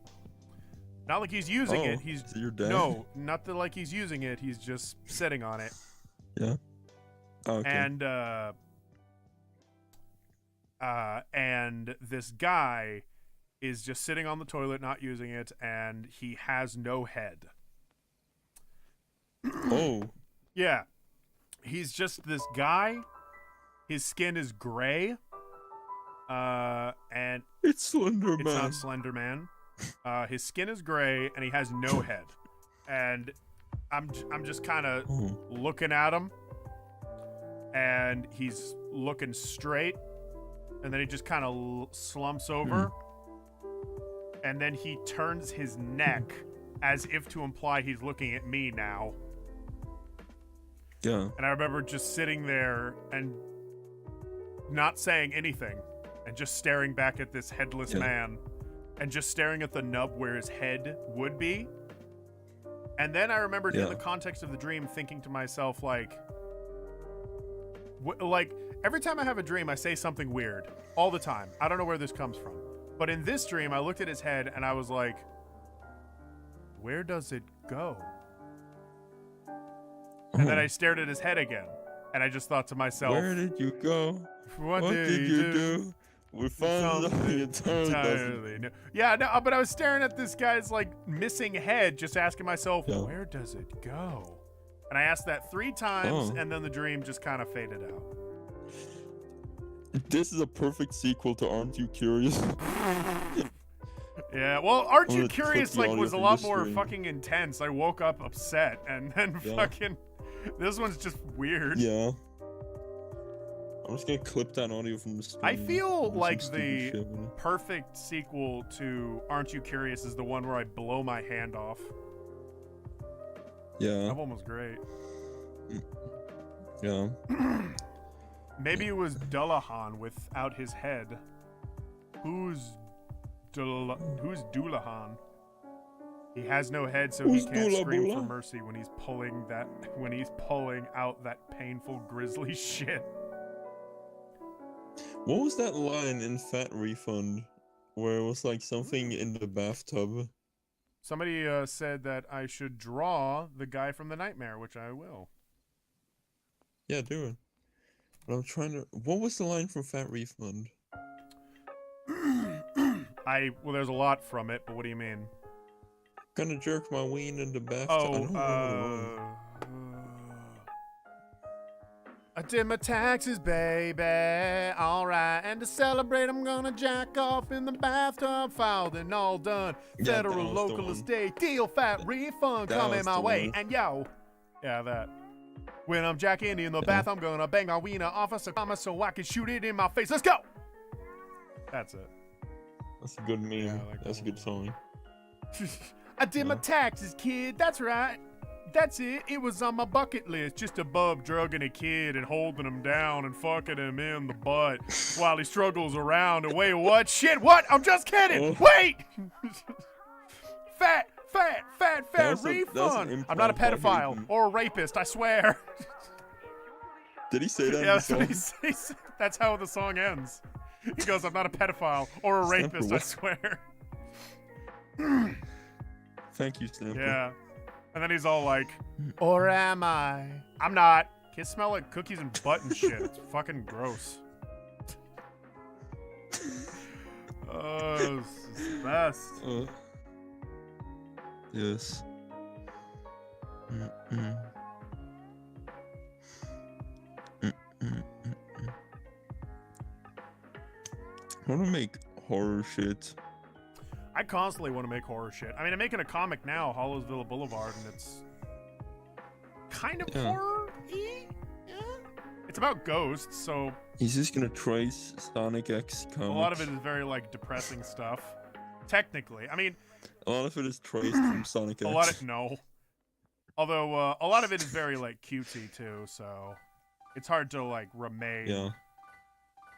Not like he's using it. He's is it your dad? No, not that like he's using it. He's just sitting on it. Yeah. Oh, okay. And this guy is just sitting on the toilet, not using it, and he has no head. Oh. Yeah. He's just this guy. His skin is gray. And It's Slenderman. it's not Slenderman. His skin is gray, and he has no head. And I'm just kind of looking at him, and he's looking straight, and then he just kind of slumps over, and then he turns his neck as if to imply he's looking at me now. Yeah. And I remember just sitting there and not saying anything, and just staring back at this headless man, and just staring at the nub where his head would be. And then I remembered in the context of the dream thinking to myself, like every time I have a dream, I say something weird all the time. I don't know where this comes from. But in this dream, I looked at his head and I was like, where does it go? And then I stared at his head again, and I just thought to myself, where did you go? What did you do? We found something entirely new. Yeah, no, but I was staring at this guy's like missing head, just asking myself, where does it go? And I asked that 3 times, and then the dream just kind of faded out. This is a perfect sequel to Aren't You Curious? Yeah, well, Aren't You clip Curious the like audio was a from lot this more stream. fucking intense. I woke up upset, and then fucking this one's just weird. Yeah. I'm just gonna clip that audio from the stream. I feel Do like some stupid the shit with it. perfect sequel to Aren't You Curious is the one where I blow my hand off. Yeah. That one was great. Yeah. Maybe it was Dullahan without his head. Who's Dullahan? He has no head, so Who's he can't Dula scream Bula? for mercy when he's pulling out that painful grisly shit. What was that line in Fat Refund where it was like something in the bathtub? Somebody said that I should draw the guy from the nightmare, which I will. Yeah, do it. But I'm trying to. What was the line from Fat Refund? Well, there's a lot from it, but what do you mean? Gonna jerk my ween in the bathtub. I Oh, don't remember I did my taxes, baby. Alright, and to celebrate, I'm gonna jack off in the bathtub. Filed and all done. Yeah, Federal, that was the local, one. estate, deal, fat refund That coming was my the way. one. And yo, yeah, that. When I'm jacking in the bath, I'm gonna bang my wiener off a comma so I can shoot it in my face. Let's go! That's it. That's a good meme. Yeah, I like That's a that good song. I did my taxes, kid. That's right. That's it. It was on my bucket list. Just above drugging a kid and holding him down and fucking him in the butt while he struggles around. And wait, what? Shit, what? I'm just kidding. Wait! Fat That's an refund. I'm not a improv by pedophile Hayden. or a rapist, I swear. Did he say that Yeah, in that's, the what song? he says. That's how the song ends. He goes, I'm not a pedophile or a Stamper, rapist, I what? swear. Thank you, Stamper. Yeah. And then he's all like, or am I? I'm not. Kids smell like cookies and butt and shit. It's fucking gross. Oh, this is the best. Yes. I want to make horror shit. I constantly want to make horror shit. I mean, I'm making a comic now, Hollowsville Boulevard, and it's kind of horror-y. Yeah. It's about ghosts, so He's just gonna trace Sonic X comics. a lot of it is very, like, depressing stuff. Technically. I mean, A lot of it is traced from Sonic X. a lot of... No. Although, a lot of it is very, like, cutesy, too, so it's hard to, like, remain Yeah.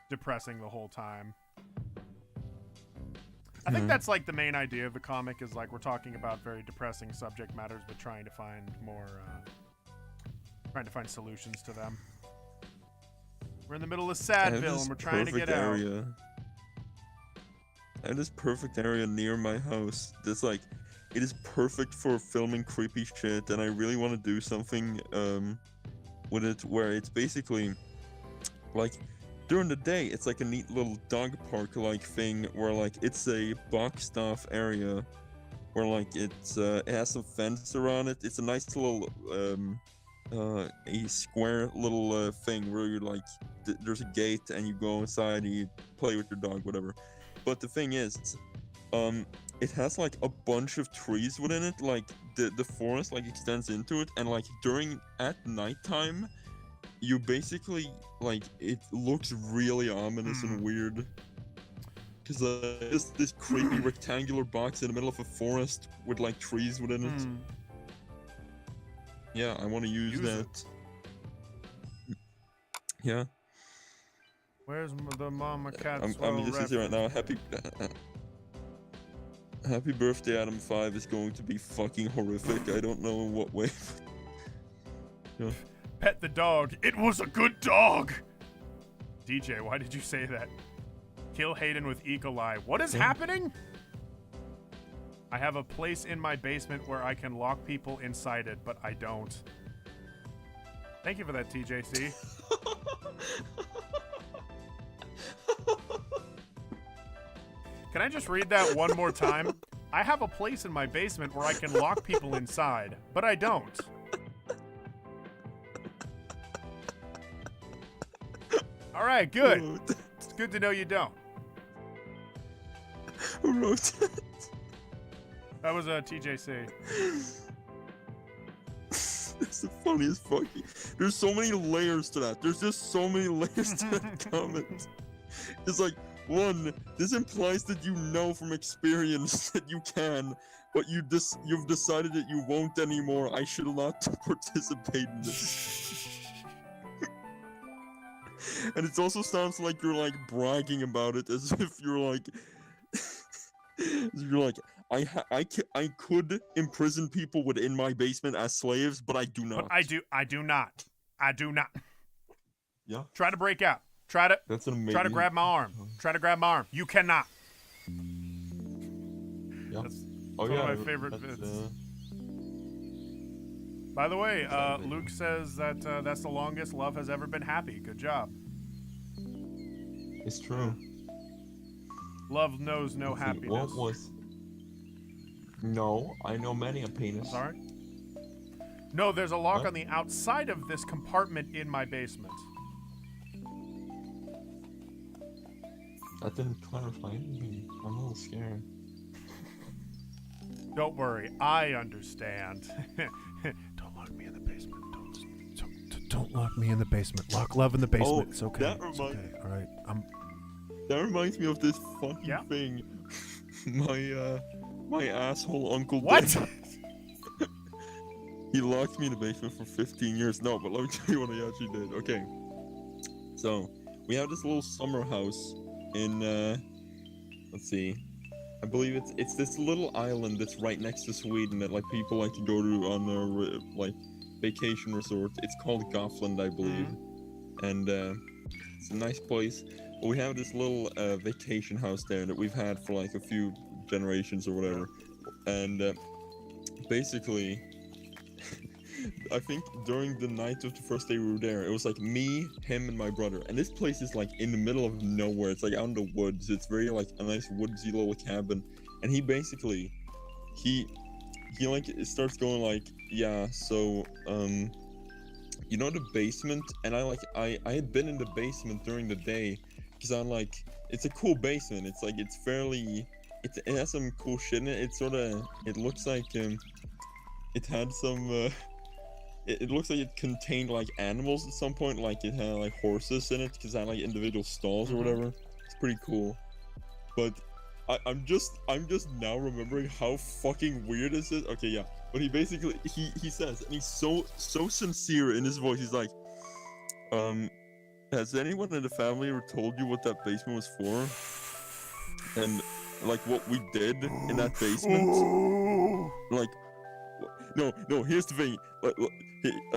depressing the whole time. I think that's like the main idea of the comic is like we're talking about very depressing subject matters, but trying to find more, trying to find solutions to them. We're in the middle of Sadville and we're trying to get out. I have this perfect area near my house that's like, it is perfect for filming creepy shit, and I really want to do something with it where it's basically like during the day it's like a neat little dog park like thing where like it's a boxed off area where like it's it has some fence around it. It's a nice little a square little thing where you're like there's a gate and you go inside and you play with your dog, whatever. But the thing is, it has like a bunch of trees within it, like the forest like extends into it, and like at nighttime you basically like it looks really ominous and weird because this creepy rectangular box in the middle of a forest with like trees within it. Yeah, I want to use that. Yeah. Where's the mama cat? I'm just sitting right now. Happy birthday, Adam 5 is going to be fucking horrific. I don't know in what way. Yeah. Pet the dog. It was a good dog. DJ, why did you say that? Kill Hayden with E. coli. What is happening? I have a place in my basement where I can lock people inside it, but I don't. Thank you for that, TJC. Can I just read that one more time? I have a place in my basement where I can lock people inside, but I don't. All right, good. It's good to know you don't. Who wrote that? That was a TJC. It's the funniest fucking. There's so many layers to that. There's just so many layers to that comment. It's like, one, this implies that you know from experience that you can, but you've decided that you won't anymore. I should not participate in this. And it also sounds like you're like bragging about it, as if you're like, I could imprison people within my basement as slaves, but I do not. But I do not. I do not. Yeah. Try to break out. Try to grab my arm. Try to grab my arm. You cannot. Yeah. That's one of my favorite bits. By the way, Luke says that that's the longest love has ever been happy. Good job. It's true. Love knows no happiness. What was? No, I know many a penis. Sorry? No, there's a lock on the outside of this compartment in my basement. That didn't clarify anything. I'm a little scared. Don't worry, I understand. Don't lock me in the basement. Don't lock me in the basement. Lock love in the basement. It's okay. It's okay. All right. That reminds me of this funny thing. My asshole uncle. What? He locked me in the basement for 15 years. No, but let me tell you what I actually did. Okay. So we have this little summer house in let's see. I believe it's this little island that's right next to Sweden that like people like to go to on their like vacation resort. It's called Gothland, I believe. And it's a nice place. But we have this little vacation house there that we've had for like a few generations or whatever. And basically I think during the night of the first day we were there, it was like me, him, and my brother. And this place is like in the middle of nowhere. It's like out in the woods. It's very like a nice woodsy little cabin. And he basically, he like starts going like, yeah, so you know the basement? And I had been in the basement during the day because I'm like, it's a cool basement. It's like it has some cool shit in it. It looks like it had some. It looks like it contained like animals at some point, like it had like horses in it because it had like individual stalls or whatever. It's pretty cool. But I'm just now remembering how fucking weird this is. Okay, yeah. But he basically he says, and he's so sincere in his voice. He's like, has anyone in the family ever told you what that basement was for? And like what we did in that basement. Ooh. Like, no. Here's the thing.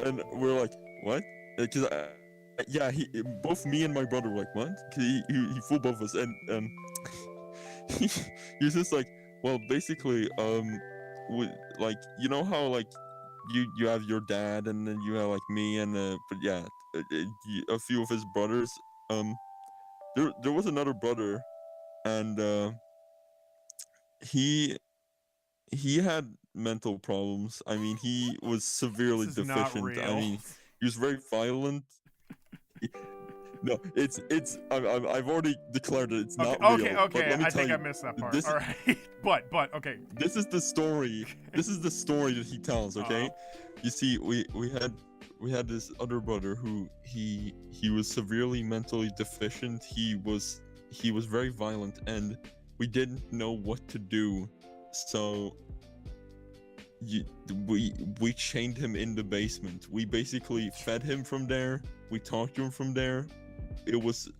And we're like, what? Because yeah, both me and my brother were like, what? Cause he fooled both of us, and he, he's just like, well, basically, like, you know how like you have your dad, and then you have like me, and but yeah, a few of his brothers. There was another brother, and he he had mental problems. I mean, he was severely This is not deficient. I real. mean, he was very violent. No, I've already declared it. It's not real. But Okay. let me I tell think you, I missed that part. this, All right, but okay. this is the story. This is the story that he tells. Okay, you see, we had this other brother who he was severely mentally deficient. He was very violent, and we didn't know what to do. So we chained him in the basement. We basically fed him from there. We talked to him from there. It was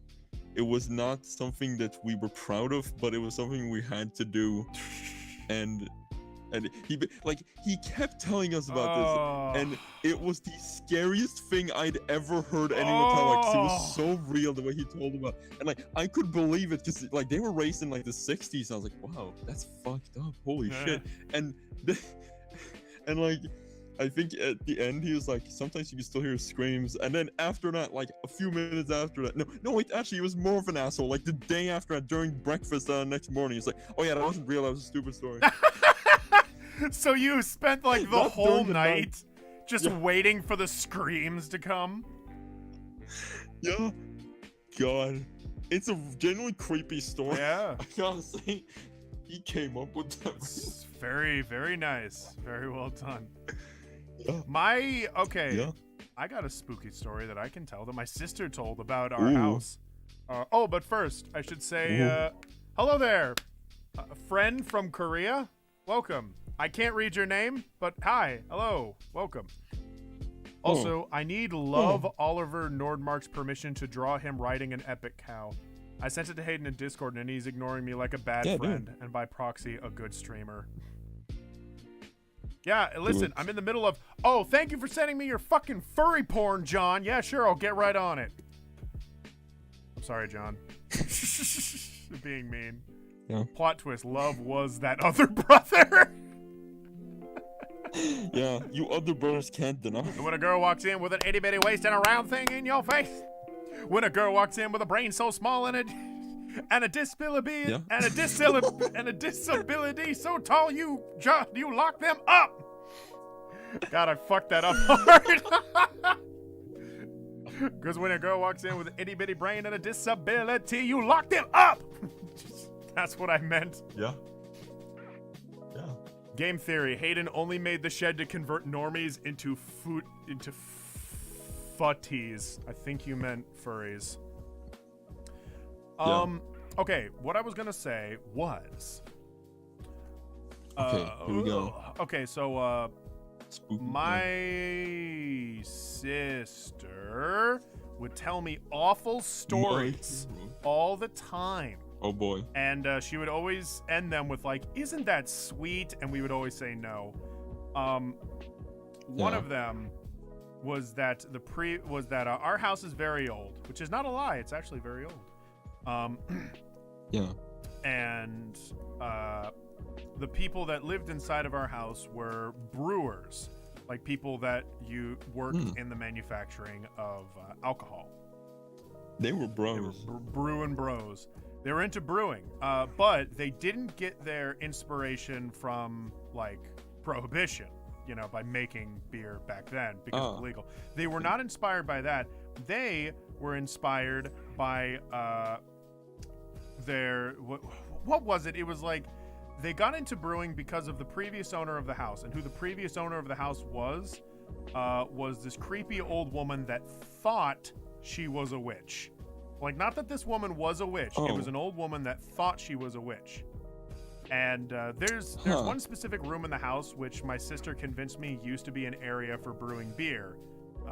not something that we were proud of, but it was something we had to do. And he kept telling us about this, and it was the scariest thing I'd ever heard anyone tell. Like, 'cause it was so real the way he told about, and like I could believe it because like they were raised in like the '60s. I was like, wow, that's fucked up. Holy shit. And and like I think at the end he was like, sometimes you can still hear screams, and then after that, like a few minutes after that, no wait, actually he was more of an asshole. Like the day after that, during breakfast next morning, he's like, oh yeah, that wasn't real, that was a stupid story. So you spent like the Not whole during the night just Yeah. waiting for the screams to come? Yeah, God, it's a genuinely creepy story. Yeah. I gotta say, he came up with that. It's very, very nice. Very well done. Yeah. Okay. Yeah. I got a spooky story that I can tell that my sister told about our Ooh. house. But first, I should say, hello there. A friend from Korea? Welcome. I can't read your name, but hi. Hello. Welcome. Also, I need Love Oliver Nordmark's permission to draw him riding an epic cow. I sent it to Hayden in Discord, and he's ignoring me like a bad friend, and by proxy, a good streamer. Yeah, listen, I'm in the middle of... Oh, thank you for sending me your fucking furry porn, John. Yeah, sure, I'll get right on it. I'm sorry, John. Being mean. Yeah. Plot twist, Love was that other brother. Yeah, you other brothers can't deny. When a girl walks in with an itty-bitty waist and a round thing in your face. When a girl walks in with a brain so small and a disability and a disability so tall you lock them up. God, I fucked that up hard. Because when a girl walks in with an itty-bitty brain and a disability, you lock them up. That's what I meant. Yeah. Yeah. Game theory. Hayden only made the shed to convert normies into futties. I think you meant furries. Okay, what I was gonna say was... Okay, here we go. Okay, so, Spooky. my sister would tell me awful stories all the time. Oh boy. And she would always end them with like, "Isn't that sweet?" And we would always say no. One of them was that our house is very old, which is not a lie. It's actually very old. Yeah. And the people that lived inside of our house were brewers, like people that worked in the manufacturing of alcohol. They were bros. They were brewing bros. They were into brewing, but they didn't get their inspiration from, like, Prohibition, by making beer back then, because it was illegal. They were not inspired by that. They were inspired by what was it? It was like, they got into brewing because of the previous owner of the house, and who the previous owner of the house was this creepy old woman that thought she was a witch. Like, not that this woman was a witch. It was an old woman that thought she was a witch. And there's one specific room in the house which my sister convinced me used to be an area for brewing beer,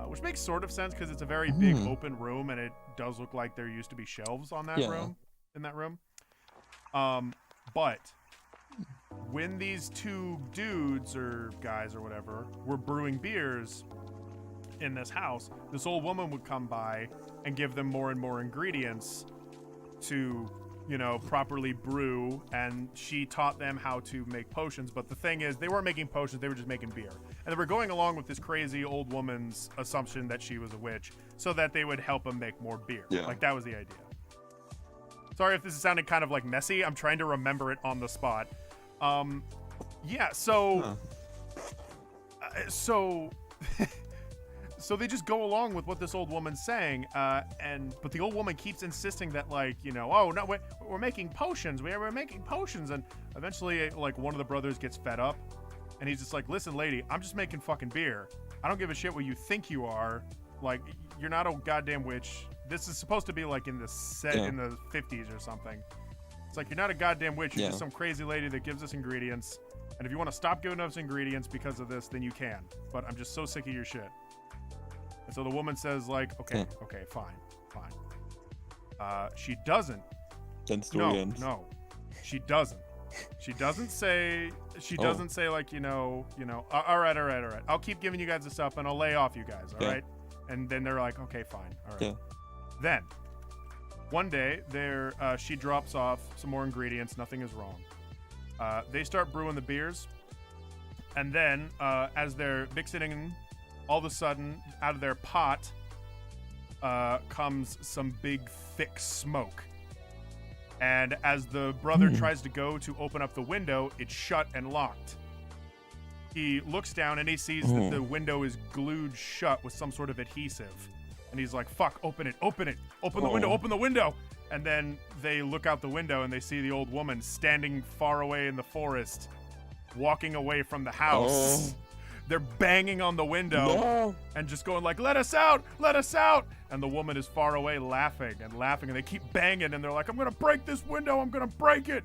which makes sort of sense because it's a very big open room, and it does look like there used to be shelves on that room, in that room. But when these two dudes or guys or whatever were brewing beers in this house, this old woman would come by and give them more and more ingredients to, you know, properly brew, and she taught them how to make potions. But the thing is, they weren't making potions, they were just making beer. And they were going along with this crazy old woman's assumption that she was a witch so that they would help them make more beer. Yeah. Like, that was the idea. Sorry if this is sounding kind of like messy. I'm trying to remember it on the spot. Yeah, so... So they just go along with what this old woman's saying, but the old woman keeps insisting that, like, you know, oh no, we're making potions, we're making potions, and eventually, like, one of the brothers gets fed up, and he's just like, listen, lady, I'm just making fucking beer. I don't give a shit what you think you are. Like, you're not a goddamn witch. This is supposed to be like in the in the 50s or something. It's like, you're not a goddamn witch. You're just some crazy lady that gives us ingredients, and if you want to stop giving us ingredients because of this, then you can. But I'm just so sick of your shit. And so the woman says, like, okay, fine. She doesn't. Then story ends. No, she doesn't. She doesn't say, like, you know, all right. I'll keep giving you guys this up and I'll lay off you guys, all right? And then they're like, okay, fine, all right. Yeah. Then, one day, she drops off some more ingredients. Nothing is wrong. They start brewing the beers. And then, as they're mixing, all of a sudden, out of their pot comes some big, thick smoke. And as the brother tries to go to open up the window, it's shut and locked. He looks down and he sees that the window is glued shut with some sort of adhesive. And he's like, fuck, open it. Open the window. And then they look out the window and they see the old woman standing far away in the forest, walking away from the house. They're banging on the window and just going like, let us out. And the woman is far away laughing. And they keep banging and they're like, I'm going to break this window. I'm going to break it.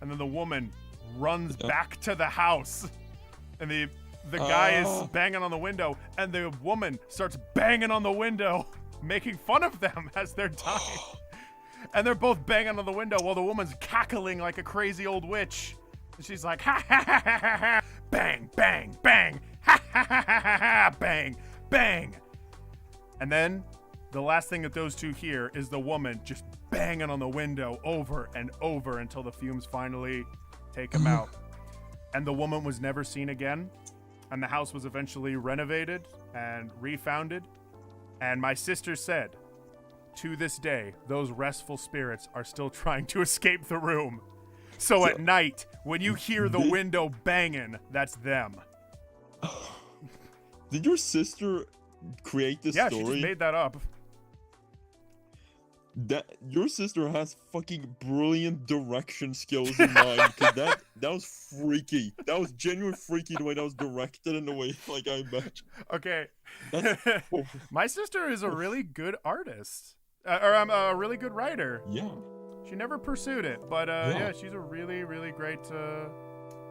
And then the woman runs back to the house. And the guy is banging on the window and the woman starts banging on the window, making fun of them as they're dying. And they're both banging on the window while the woman's cackling like a crazy old witch. And she's like, ha ha ha ha ha ha, bang, bang, bang, ha ha ha ha ha, bang, bang. And then the last thing that those two hear is the woman just banging on the window over and over until the fumes finally take them out. And the woman was never seen again. And the house was eventually renovated and refounded. And my sister said, to this day, those restful spirits are still trying to escape the room. So at night, when you hear the window banging, that's them. Did your sister create this story? Yeah, she just made that up. That your sister has fucking brilliant direction skills in mind, because that was freaky. That was genuinely freaky the way that was directed in the way like I imagine. Okay. My sister is a really good artist. Or I'm a really good writer. Yeah. She never pursued it, but yeah, she's a really, really great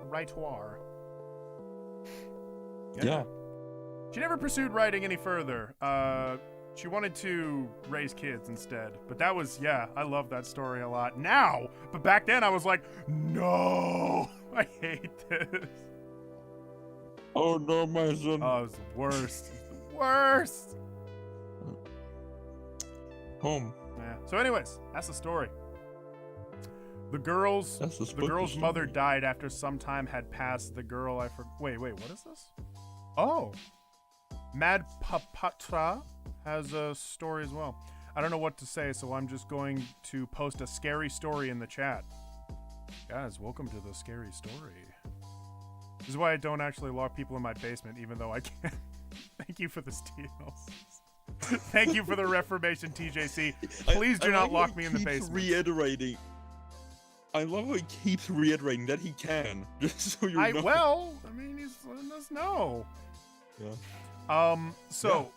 writer. Yeah. She never pursued writing any further. She wanted to raise kids instead. But that was, I love that story a lot now. But back then I was like, no, I hate this. Oh no, my son. Oh, it was the worst. It was the worst. Home. Yeah. So anyways, that's the story. The girl's mother died after some time had passed. The girl, wait, what is this? Oh. Mad Papatra has a story as well. I don't know what to say, so I'm just going to post a scary story in the chat. Guys, welcome to the scary story. This is why I don't actually lock people in my basement, even though I can. Thank you for the steals. Thank you for the reformation, TJC. Please do not lock me in the basement. Reiterating. I love how he keeps reiterating that he can. Just so you know. Well, I mean, he's letting us know. Yeah.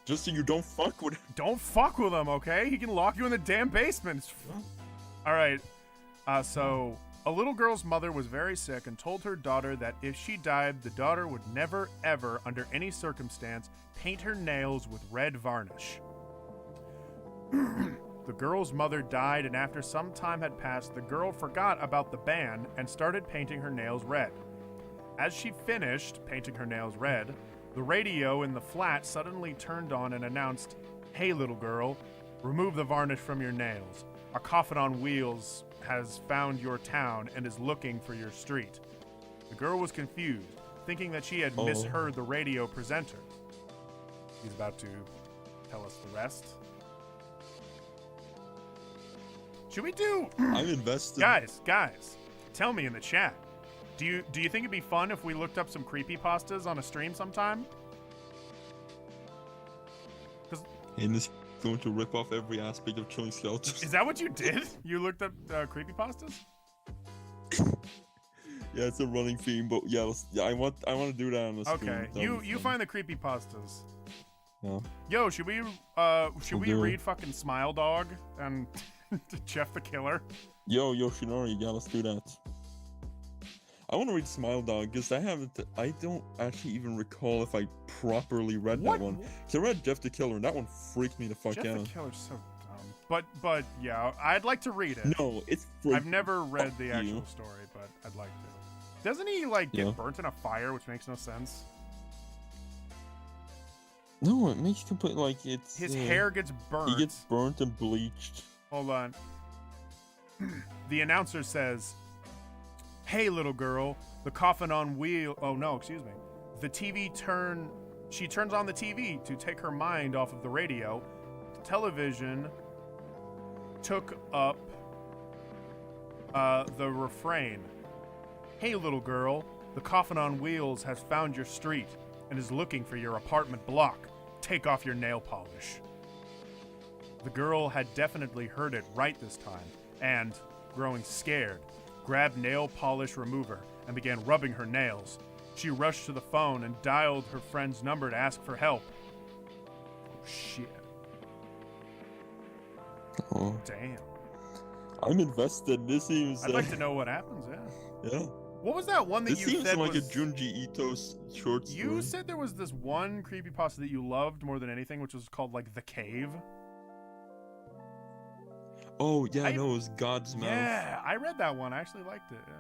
Just so you don't fuck with him. Don't fuck with him, okay? He can lock you in the damn basement. All right. So a little girl's mother was very sick and told her daughter that if she died, the daughter would never, ever, under any circumstance, paint her nails with red varnish. The girl's mother died, and after some time had passed, the girl forgot about the ban and started painting her nails red. As she finished painting her nails red, the radio in the flat suddenly turned on and announced, "Hey, little girl, remove the varnish from your nails. A coffin on wheels has found your town and is looking for your street." The girl was confused, thinking that she had misheard the radio presenter. He's about to tell us the rest. Should we do... I'm invested. Guys, tell me in the chat. Do you think it'd be fun if we looked up some creepypastas on a stream sometime? And this going to rip off every aspect of Killing Skeletons. Is that what you did? You looked up creepypastas? Yeah, it's a running theme, but yeah, I want to do that on the stream. Okay, you find the creepypastas. Yeah. Yo, should we read fucking Smile Dog and Jeff the Killer? Yo, Yoshinori, yeah, let's do that. I want to read Smile Dog because I don't actually even recall if I properly read that one. So I read Jeff the Killer and that one freaked me the fuck out. Jeff the Killer's so dumb. But yeah, I'd like to read it. No, it's I've never read the actual story, but I'd like to. Doesn't he get burnt in a fire, which makes no sense? No, it makes complete it's his hair gets burnt. He gets burnt and bleached. Hold on. The announcer says, "Hey, little girl, the coffin on wheel." Oh no, excuse me. She turns on the TV to take her mind off of the radio. The television took up the refrain. "Hey, little girl, the coffin on wheels has found your street and is looking for your apartment block. Take off your nail polish." The girl had definitely heard it right this time, and, growing scared, grabbed nail polish remover and began rubbing her nails. She rushed to the phone and dialed her friend's number to ask for help. Oh, shit. Oh. Damn. I'm invested. This seems... I'd like to know what happens, yeah. Yeah. What was that one that this you seems said like was... a Junji Ito's short story. You said there was this one creepypasta that you loved more than anything, which was called, The Cave. Oh, yeah, no, it was God's Mouth. Yeah, I read that one. I actually liked it, yeah.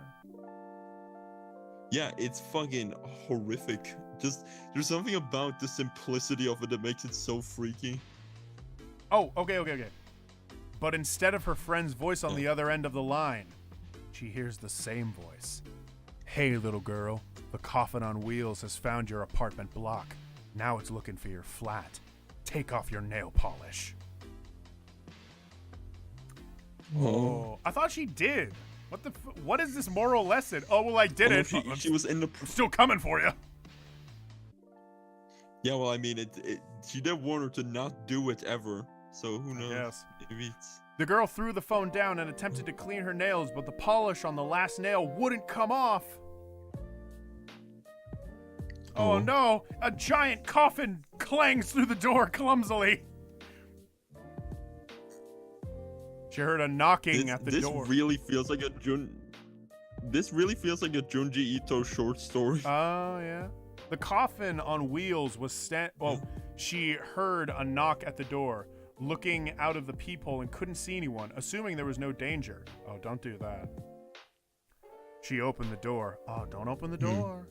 Yeah, it's fucking horrific. Just, there's something about the simplicity of it that makes it so freaky. Oh, okay. But instead of her friend's voice on the other end of the line, she hears the same voice. "Hey, little girl, the coffin on wheels has found your apartment block. Now it's looking for your flat. Take off your nail polish." Oh, I thought she did. What is this moral lesson? Oh, well, I did it. She was in the... I'm still coming for you. Yeah, well, I mean, she did warn her to not do it ever. So who knows? Yes. Maybe it's... The girl threw the phone down and attempted to clean her nails, but the polish on the last nail wouldn't come off. Oh no! A giant coffin clangs through the door clumsily. She heard a knocking at the door. This really feels like a Junji Ito short story. Oh, yeah. The coffin on wheels was she heard a knock at the door, looking out of the peephole and couldn't see anyone, assuming there was no danger. Oh, don't do that. She opened the door. Oh, don't open the door.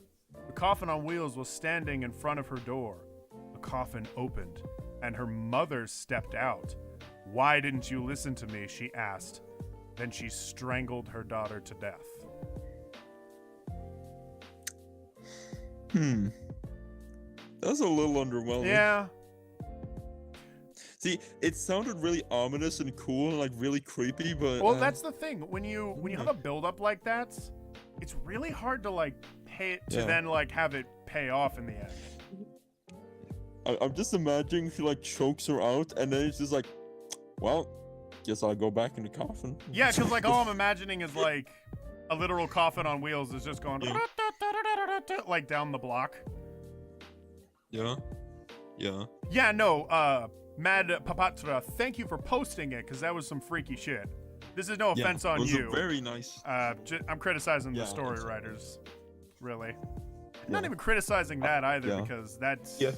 The coffin on wheels was standing in front of her door. The coffin opened, and her mother stepped out. "Why didn't you listen to me?" she asked. Then she strangled her daughter to death. That's a little underwhelming. Yeah. See, it sounded really ominous and cool and really creepy, but... Well, that's the thing. When you have a build-up like that, it's really hard to pay it to then have it pay off in the end. I'm just imagining she chokes her out, and then it's just well, guess I'll go back in the coffin. Yeah, because all I'm imagining is a literal coffin on wheels is just going down the block. Yeah. Yeah, no, Mad Papatra, thank you for posting it, because that was some freaky shit. This is no offense on you. Very nice. I'm criticizing the story writers, really. Not even criticizing that either, because that's... Yeah,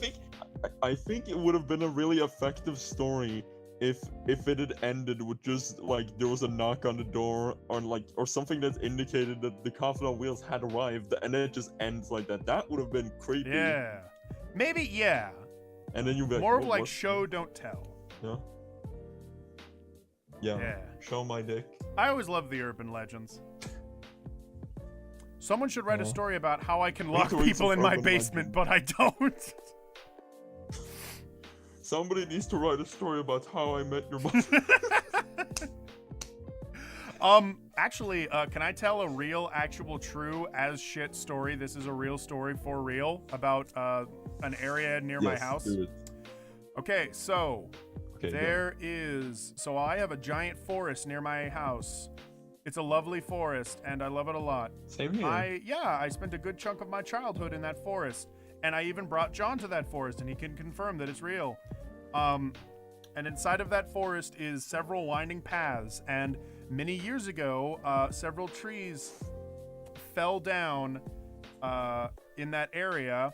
I think it would have been a really effective story if it had ended with just like there was a knock on the door or something that indicated that the Coffin on Wheels had arrived, and then it just ends like that. That would have been creepy. Yeah. Maybe, yeah. And then you'd be like, more of "What- like what?" show, don't tell. Yeah. Yeah. Yeah. Show my dick. I always love the urban legends. Someone should write a Yeah. story about how I can We lock need to read people some in my urban basement, but I don't. Somebody needs to write a story about how I met your mother. Actually, can I tell a real, actual, true, as shit story? This is a real story for real about an area near my Yes, house. do it. Okay, so Okay, go. there is. So I have a giant forest near my house. It's a lovely forest, and I love it a lot. Same here. I spent a good chunk of my childhood in that forest, and I even brought John to that forest, and he can confirm that it's real. And inside of that forest is several winding paths, and many years ago, several trees fell down in that area.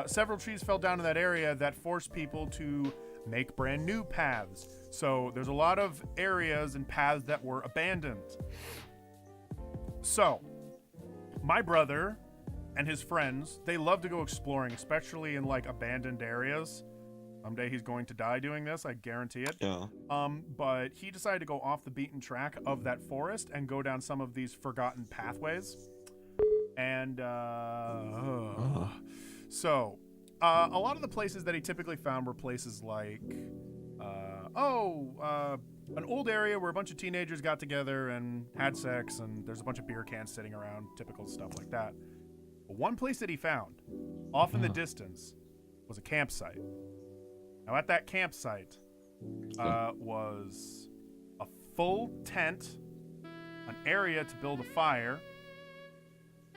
Several trees fell down in that area that forced people to make brand new paths. So there's a lot of areas and paths that were abandoned. So my brother and his friends, they love to go exploring, especially in like abandoned areas. Someday he's going to die doing this, I guarantee it. Yeah. But he decided to go off the beaten track of that forest and go down some of these forgotten pathways. And so a lot of the places that he typically found were places like an old area where a bunch of teenagers got together and had sex, and there's a bunch of beer cans sitting around, typical stuff like that. But one place that he found, off in the distance, was a campsite. Now at that campsite was a full tent, an area to build a fire,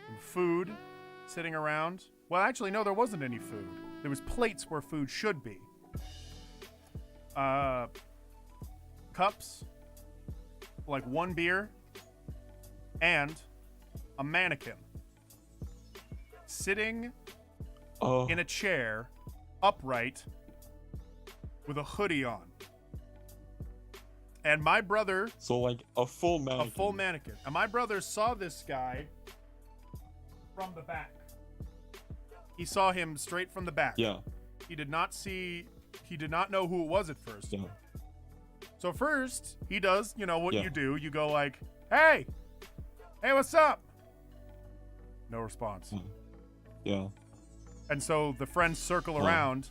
some food sitting around. Well, actually, no, there wasn't any food. There was plates where food should be. Cups, like one beer, and a mannequin sitting Oh. in a chair, upright, with a hoodie on. And my brother, So like a full mannequin. And my brother saw this guy from the back. He saw him straight from the back. Yeah. He did not know who it was at first. Yeah. So first, he does, what Yeah. you do. You go like, hey, what's up? No response. Yeah. And so the friends circle around,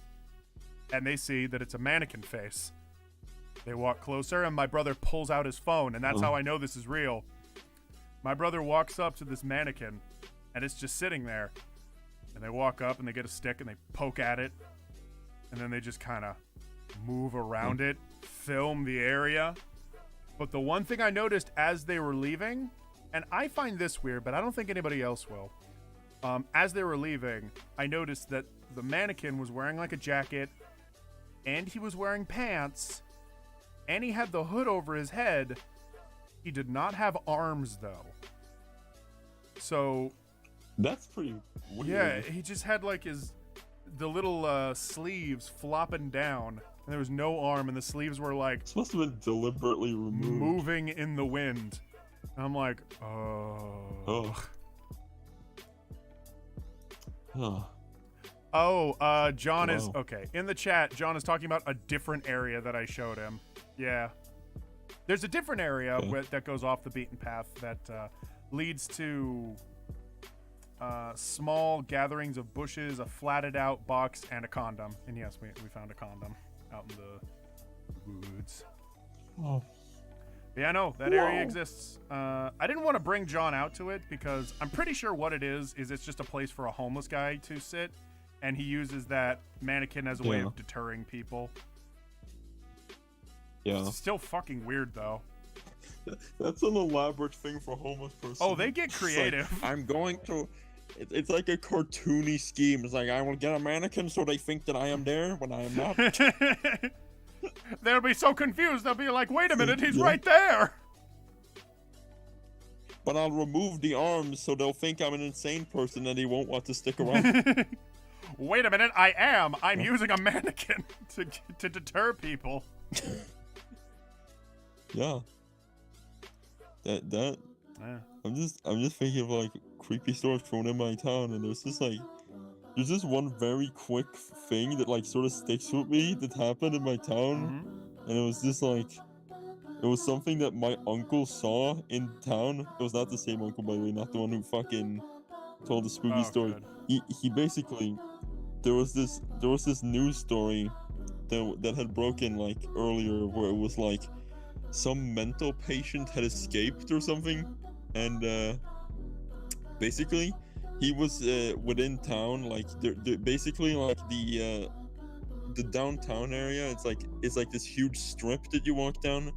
and they see that it's a mannequin face. They walk closer, and my brother pulls out his phone, and that's how I know this is real. My brother walks up to this mannequin, and it's just sitting there. And they walk up, and they get a stick, and they poke at it. And then they just kind of move around it, film the area. But the one thing I noticed as they were leaving, and I find this weird, but I don't think anybody else will. As they were leaving, I noticed that the mannequin was wearing like a jacket, and he was wearing pants, and he had the hood over his head. He did not have arms, though. So, That's pretty weird. yeah, he just had like the little sleeves flopping down, and there was no arm, and the sleeves were like This must have been deliberately removed. moving in the wind. And I'm like, oh. Oh. Huh. Oh, John is Wow. okay. In the chat, John is talking about a different area that I showed him. Yeah. There's a different area Okay. that goes off the beaten path that leads to small gatherings of bushes, a flatted out box, and a condom. And yes, we found a condom out in the woods. Oh. But yeah, no, that area Whoa. exists. I didn't want to bring John out to it because I'm pretty sure what it is it's just a place for a homeless guy to sit, and he uses that mannequin as a way Yeah. of deterring people. Yeah. It's still fucking weird though. That's an elaborate thing for a homeless person. Oh, they get It's like, creative. I'm going to. It's like a cartoony scheme. It's like I will get a mannequin so they think that I am there when I am not. They'll be so confused. They'll be like, "Wait a minute, he's Yeah. right there." But I'll remove the arms so they'll think I'm an insane person and they won't want to stick around. Wait a minute, I'm using a mannequin to deter people. Yeah. That Yeah. I'm just thinking of like creepy stories thrown in my town, and there's this one very quick thing that like sort of sticks with me that happened in my town, and it was just like it was something that my uncle saw in town. It was not the same uncle, by the way, not the one who fucking told the spooky Oh, story. good. He basically there was this news story that had broken like earlier where it was like some mental patient had escaped or something, and basically he was within town, like basically like the downtown area. It's like this huge strip that you walk down,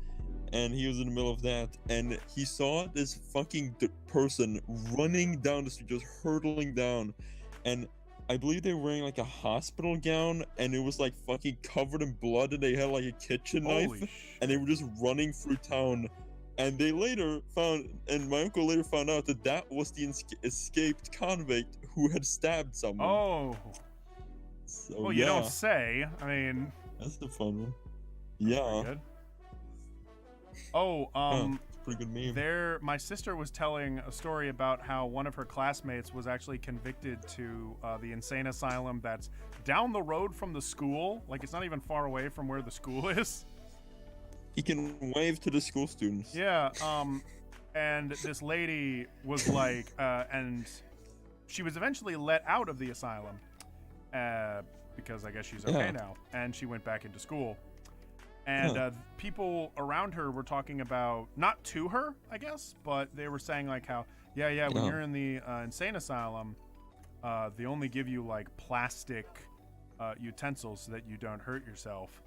and he was in the middle of that, and he saw this fucking person running down the street, just hurtling down, and I believe they were wearing like a hospital gown, and it was like fucking covered in blood, and they had like a kitchen knife, and they were just running through town. And they later found, and my uncle later found out that was the escaped convict who had stabbed someone. Oh. So, Well, you don't say. I mean. That's the fun one. Yeah. Good. Oh, it's a pretty good meme. my sister was telling a story about how one of her classmates was actually convicted to the insane asylum that's down the road from the school. Like, it's not even far away from where the school is. He can wave to the school students. Yeah, and this lady was like, and she was eventually let out of the asylum, because I guess she's okay now, and she went back into school. And people around her were talking about, not to her, I guess, but they were saying like how, when you're in the insane asylum, they only give you like plastic utensils so that you don't hurt yourself.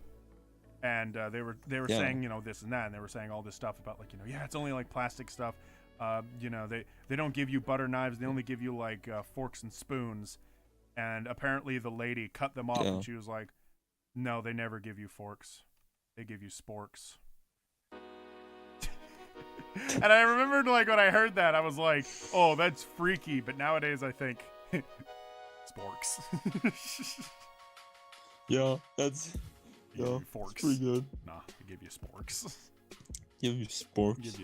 And they were saying, you know, this and that, and they were saying all this stuff about like, you know, it's only like plastic stuff. You know, they don't give you butter knives. They only give you like forks and spoons. And apparently the lady cut them off, and she was like, no, they never give you forks. They give you sporks. And I remembered like when I heard that, I was like, oh, that's freaky. But nowadays I think, sporks. Yeah, that's... Yeah, forks. Pretty good. Nah, they give you sporks. Give you sporks.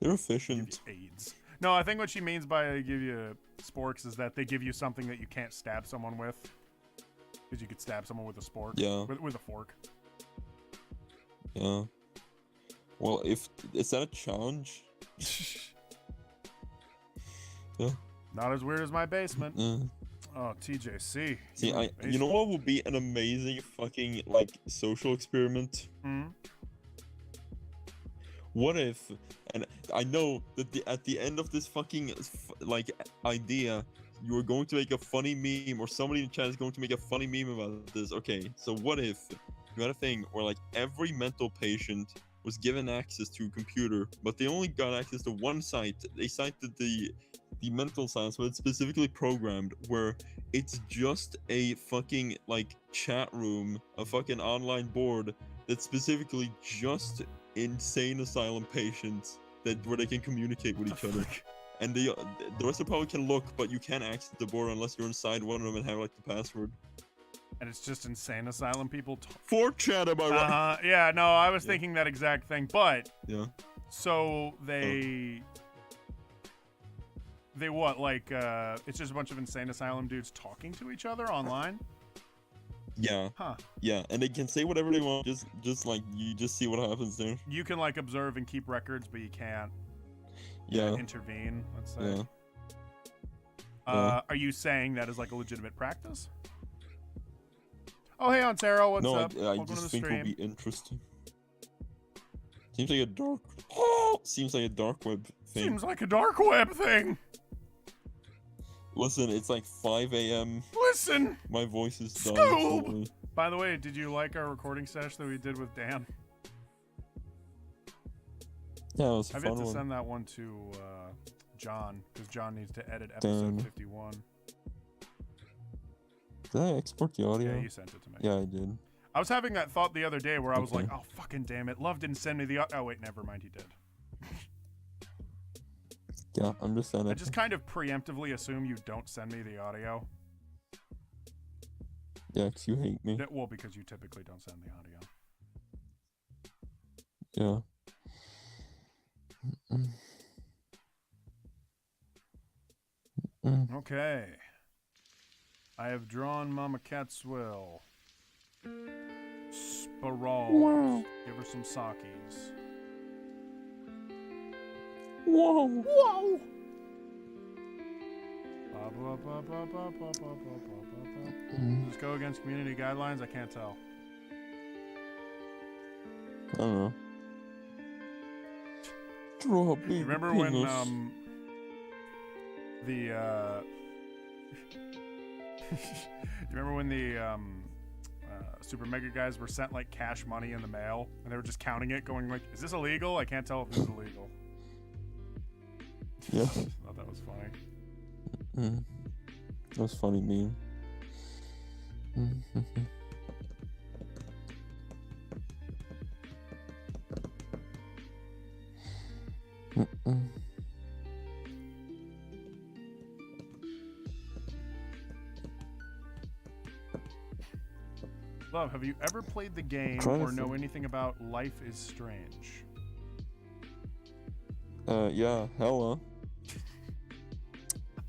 They're efficient. Give you AIDS. No, I think what she means by give you sporks is that they give you something that you can't stab someone with. Because you could stab someone with a spork. Yeah. With a fork. Yeah. Well, is that a challenge? Yeah. Not as weird as my basement. Oh, TJC. See, you know what would be an amazing fucking, like, social experiment? What if, and I know that at the end of this fucking, like, idea, you are going to make a funny meme, or somebody in chat is going to make a funny meme about this. Okay, so what if you had a thing where, like, every mental patient was given access to a computer, but they only got access to one site. They cited the mental science, but it's specifically programmed where it's just a fucking like chat room, a fucking online board that's specifically just insane asylum patients where they can communicate with each other. And the rest of the public can look, but you can't access the board unless you're inside one of them and have like the password. And it's just insane asylum people. 4chan, am I right? Yeah, no, I was thinking that exact thing, but so they what, like it's just a bunch of insane asylum dudes talking to each other online? Yeah. Huh. Yeah, and they can say whatever they want, just like you just see what happens there. You can like observe and keep records, but you can't intervene, let's say. Are you saying that is like a legitimate practice? Oh, hey, Ontero, what's up? No, I just think it would be interesting. Seems like a dark web thing. Seems like a dark web thing. Listen, it's like 5 a.m. Listen! My voice is dying. By the way, did you like our recording session that we did with Dan? Yeah, it was a I've fun yet to one. send that one to John, because John needs to edit episode 51. Did I export the audio? Yeah, you sent it to me. Yeah, I did. I was having that thought the other day where I was like, oh, fucking damn it. Love didn't send me the... Oh, wait, never mind, he did. Yeah, I'm just saying I just kind of preemptively assume you don't send me the audio. Yeah, 'cause you hate me. Well, because you typically don't send the audio. Yeah. Okay. I have drawn Mama Catswell. Sparrows. Wow. Give her some sakis. Whoa. Whoa! Does this go against community guidelines? I can't tell. I don't know. Draw a big Remember penis. when you remember when the Super Mega guys were sent like cash money in the mail and they were just counting it, going like, "Is this illegal? I can't tell if this is illegal." Yeah. I thought that was funny. That was funny, meme. Love, have you ever played the game or know anything about Life is Strange? Yeah, hella.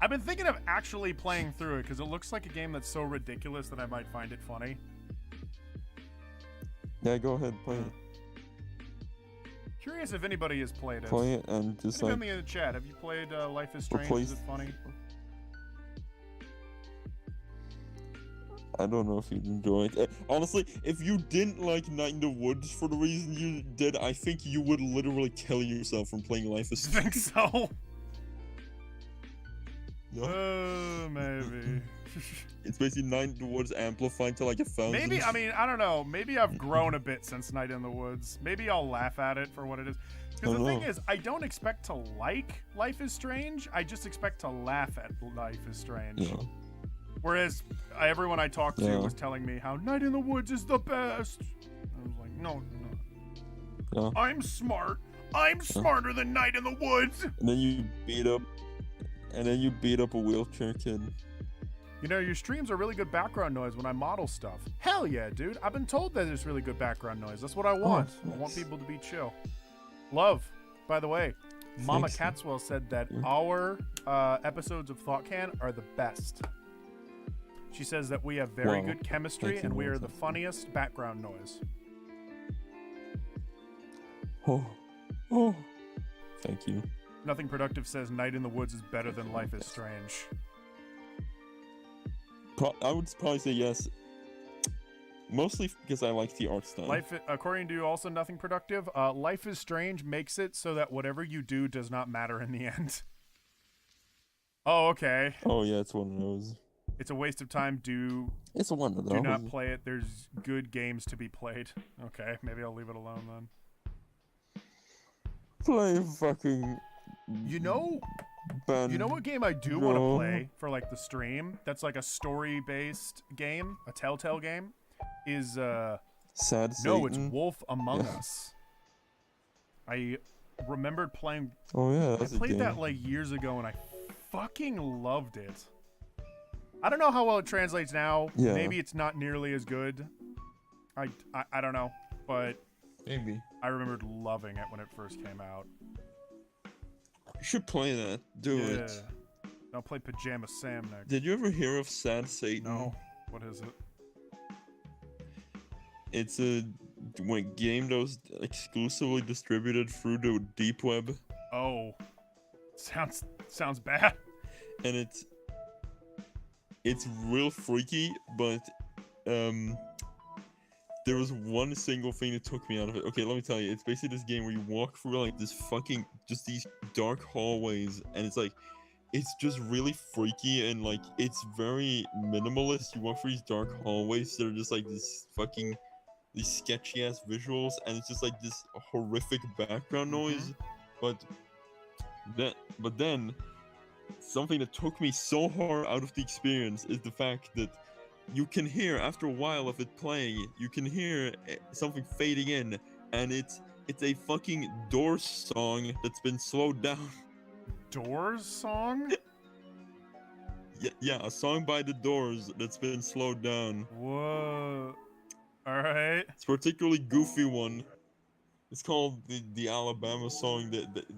I've been thinking of actually playing through it because it looks like a game that's so ridiculous that I might find it funny. Yeah, go ahead, play it. Curious if anybody has played it. Play it and just like... me in the chat. Have you played Life is Strange? Replace... Is it funny? I don't know if you'd enjoy it. Honestly, if you didn't like Night in the Woods for the reason you did, I think you would literally kill yourself from playing Life is Strange. Think so? No. Maybe. It's basically Night in the Woods amplified to like 1,000. Maybe, I mean, I don't know. Maybe I've grown a bit since Night in the Woods. Maybe I'll laugh at it for what it is. Because the thing is, I don't expect to like Life is Strange. I just expect to laugh at Life is Strange. Yeah. Whereas everyone I talked to was telling me how Night in the Woods is the best. I was like, no. Yeah. I'm smart. I'm smarter than Night in the Woods. And then you beat up a wheelchair kid. You know, your streams are really good background noise when I model stuff. Hell yeah, dude. I've been told that there's really good background noise. That's what I want. Nice. I want people to be chill. Love, by the way, Mama Catswell said that our episodes of Thought Can are the best. She says that we have very good chemistry and we are the funniest background noise. Oh. Thank you. Nothing Productive says Night in the Woods is better than Life is Strange. I would probably say yes. Mostly because I like the art style. According to also Nothing Productive, Life is Strange makes it so that whatever you do does not matter in the end. Oh, okay. Oh yeah, it's one of those. It's a waste of time. It's one of those. Do not play it. There's good games to be played. Okay, maybe I'll leave it alone then. Play fucking... You know what game I do want to play for like the stream? That's like a story-based game, a Telltale game. Is Sad Satan? No, it's Wolf Among Us. I remembered playing. Oh yeah, I played that like years ago and I fucking loved it. I don't know how well it translates now. Yeah. Maybe it's not nearly as good. I don't know, but maybe. I remembered loving it when it first came out. You should play that. Do it. I'll play Pajama Sam next. Did you ever hear of Sad Satan? No. What is it? It's a game that was exclusively distributed through the deep web. Oh. Sounds bad. And it's real freaky, but there was one single thing that took me out of it. Okay, let me tell you. It's basically this game where you walk through like this fucking just these dark hallways, and it's just really freaky and like it's very minimalist. You walk through these dark hallways that are just like these sketchy ass visuals, and it's just like this horrific background noise. But then something that took me so hard out of the experience is the fact that you can hear, after a while of it playing, you can hear something fading in, and it's a fucking Doors song that's been slowed down. Doors song? yeah, a song by the Doors that's been slowed down. Whoa. All right. It's a particularly goofy one. It's called the Alabama song.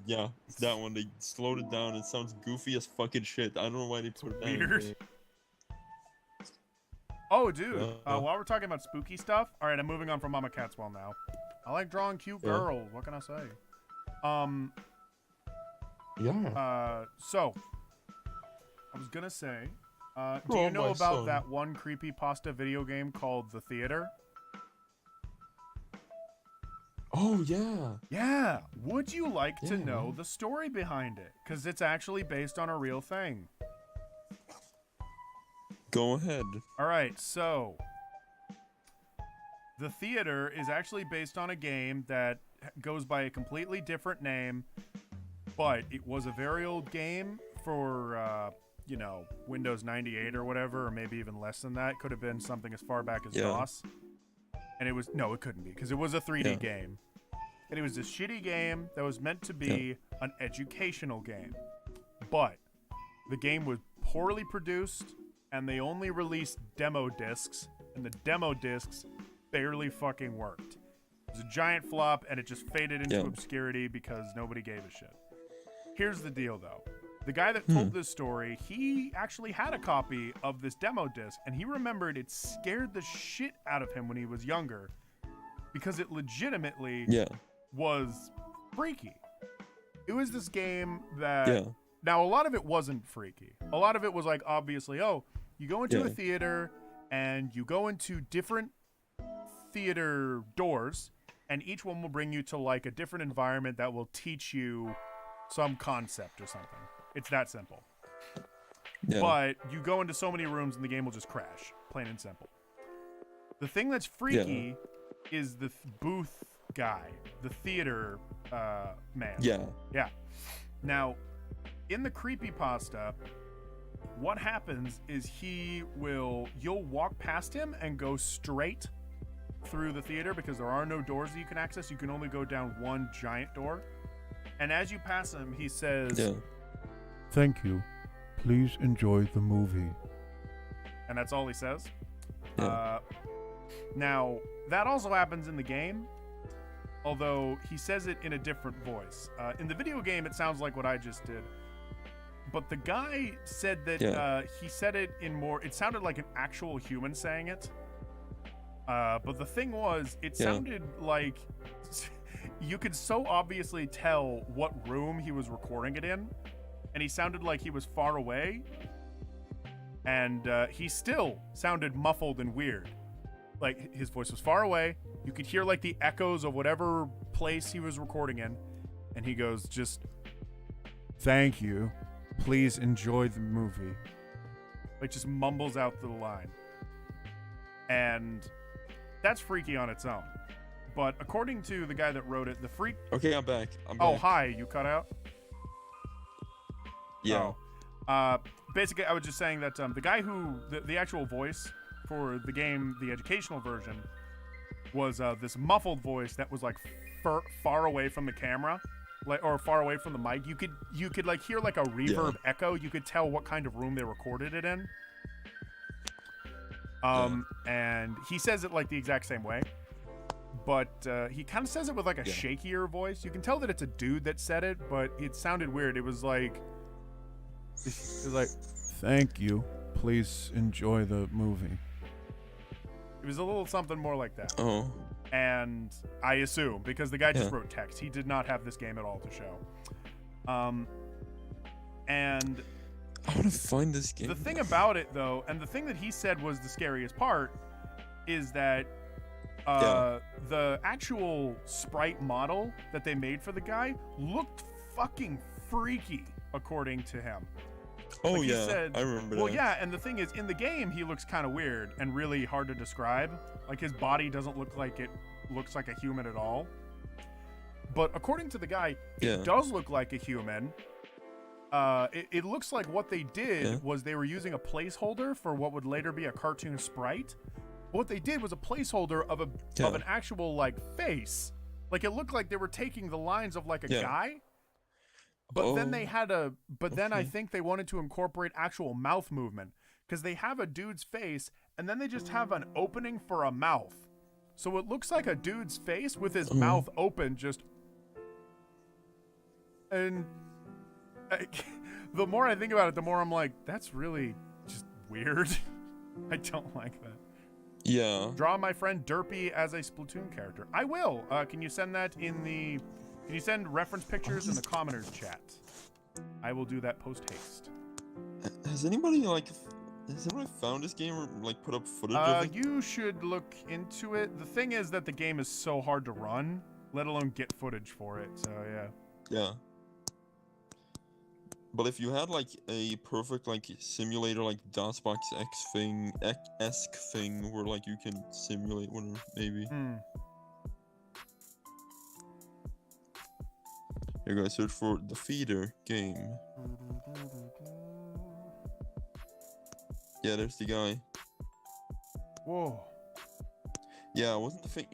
Yeah, it's that one. They slowed it down. It sounds goofy as fucking shit. I don't know why they put it down. Weird. Oh, dude. Uh, While we're talking about spooky stuff, all right, I'm moving on from Mama Catswell now. I like drawing cute Yeah. girls. What can I say? Yeah. So I was gonna say, do Oh, you know my about son. that one creepypasta video game called The Theater? Oh yeah. Yeah. Would you like to Yeah. know the story behind it? Because it's actually based on a real thing. Go ahead. All right, so The Theater is actually based on a game that goes by a completely different name, but it was a very old game for, Windows 98 or whatever, or maybe even less than that. Could have been something as far back as Yeah. DOS. And it couldn't be, because it was a 3D Yeah. game. And it was a shitty game that was meant to be an educational game. But the game was poorly produced, and they only released demo discs, and the demo discs barely fucking worked. It was a giant flop, and it just faded into obscurity because nobody gave a shit. Here's the deal, though. The guy that told this story, he actually had a copy of this demo disc, and he remembered it scared the shit out of him when he was younger because it legitimately was freaky. It was this game that... Now, a lot of it wasn't freaky. A lot of it was like, obviously, you go into a theater, and you go into different theater doors, and each one will bring you to, like, a different environment that will teach you some concept or something. It's that simple. Yeah. But you go into so many rooms and the game will just crash. Plain and simple. The thing that's freaky is the booth guy. The theater man. Yeah. Yeah. Now, in the creepypasta, what happens is you'll walk past him and go straight through the theater because there are no doors that you can access. You can only go down one giant door. And as you pass him, he says, "Thank you. Please enjoy the movie." And that's all he says. Yeah. Now, that also happens in the game, although he says it in a different voice. In the video game, it sounds like what I just did. But the guy said that he said it in more... It sounded like an actual human saying it. But the thing was, it sounded like... You could so obviously tell what room he was recording it in. And he sounded like he was far away. And he still sounded muffled and weird. Like, his voice was far away. You could hear, like, the echoes of whatever place he was recording in. And he goes, just, "Thank you. Please enjoy the movie." Like, just mumbles out the line. And that's freaky on its own. But according to the guy that wrote it, the freak... Okay, I'm back. Oh, hi. You cut out? Yeah. Oh. Basically, I was just saying that the guy who... The actual voice for the game, the educational version, was this muffled voice that was, like, far away from the camera. Or far away from the mic. You could like hear like a reverb echo. You could tell what kind of room they recorded it in. And he says it like the exact same way, but he kind of says it with like a shakier voice. You can tell that it's a dude that said it, but it sounded weird. It was like, "Thank you. Please enjoy the movie." It was a little something more like that. Oh. And I assume, because the guy just wrote text, he did not have this game at all to show. And I want to find this game. the thing about it, though, and the thing that he said was the scariest part, is that the actual sprite model that they made for the guy looked fucking freaky, according to him. Oh, Like, he yeah. said, I remember well, that. yeah, and the thing is, in the game, he looks kind of weird and really hard to describe. Like, his body doesn't look like it looks like a human at all. But according to the guy, it does look like a human. It looks like what they did was they were using a placeholder for what would later be a cartoon sprite. What they did was a placeholder of an actual, like, face. Like, it looked like they were taking the lines of, like, a guy, But then they had a. But then I okay. think they wanted to incorporate actual mouth movement because they have a dude's face and then they just have an opening for a mouth, so it looks like a dude's face with his mouth open, just. And the more I think about it, the more I'm like, that's really just weird. I don't like that. Yeah. Draw my friend Derpy as a Splatoon character. I will. Can you send that in the... Can you send reference pictures in the commenters chat? I will do that post haste. Has anybody found this game or like put up footage of it? You should look into it. The thing is that the game is so hard to run, let alone get footage for it. So yeah. Yeah. But if you had like a perfect like simulator like DOSBox esque thing where like you can simulate one, maybe. Here, guys, search for the Feeder game. Yeah, there's the guy. Whoa. Yeah, wasn't the thing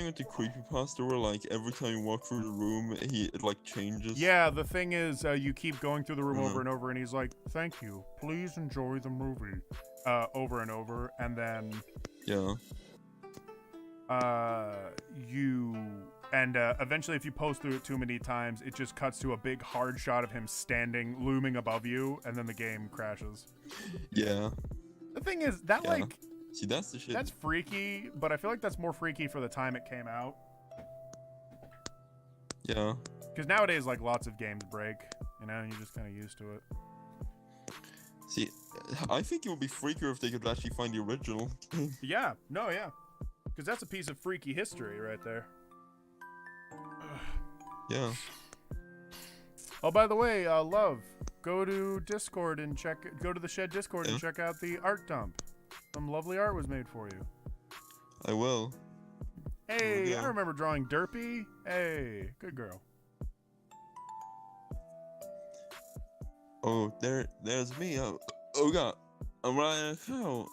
with the creepypasta where like every time you walk through the room, it like changes? Yeah, the thing is, you keep going through the room over and over, and he's like, "Thank you, please enjoy the movie," over and over, and then Yeah. Eventually, if you post through it too many times, it just cuts to a big hard shot of him standing, looming above you, and then the game crashes. Yeah. The thing is, that like. See, that's the shit. That's freaky, but I feel like that's more freaky for the time it came out. Yeah. Because nowadays, like, lots of games break, you know, and you're just kind of used to it. See, I think it would be freakier if they could actually find the original. Yeah, no, yeah. Because that's a piece of freaky history right there. Yeah. Oh, by the way, Love, go to Discord and go to the Shed Discord and check out the art dump. Some lovely art was made for you. I will. Hey, I remember drawing Derpy. Hey, good girl. Oh, there's me. Oh god. I'm right now.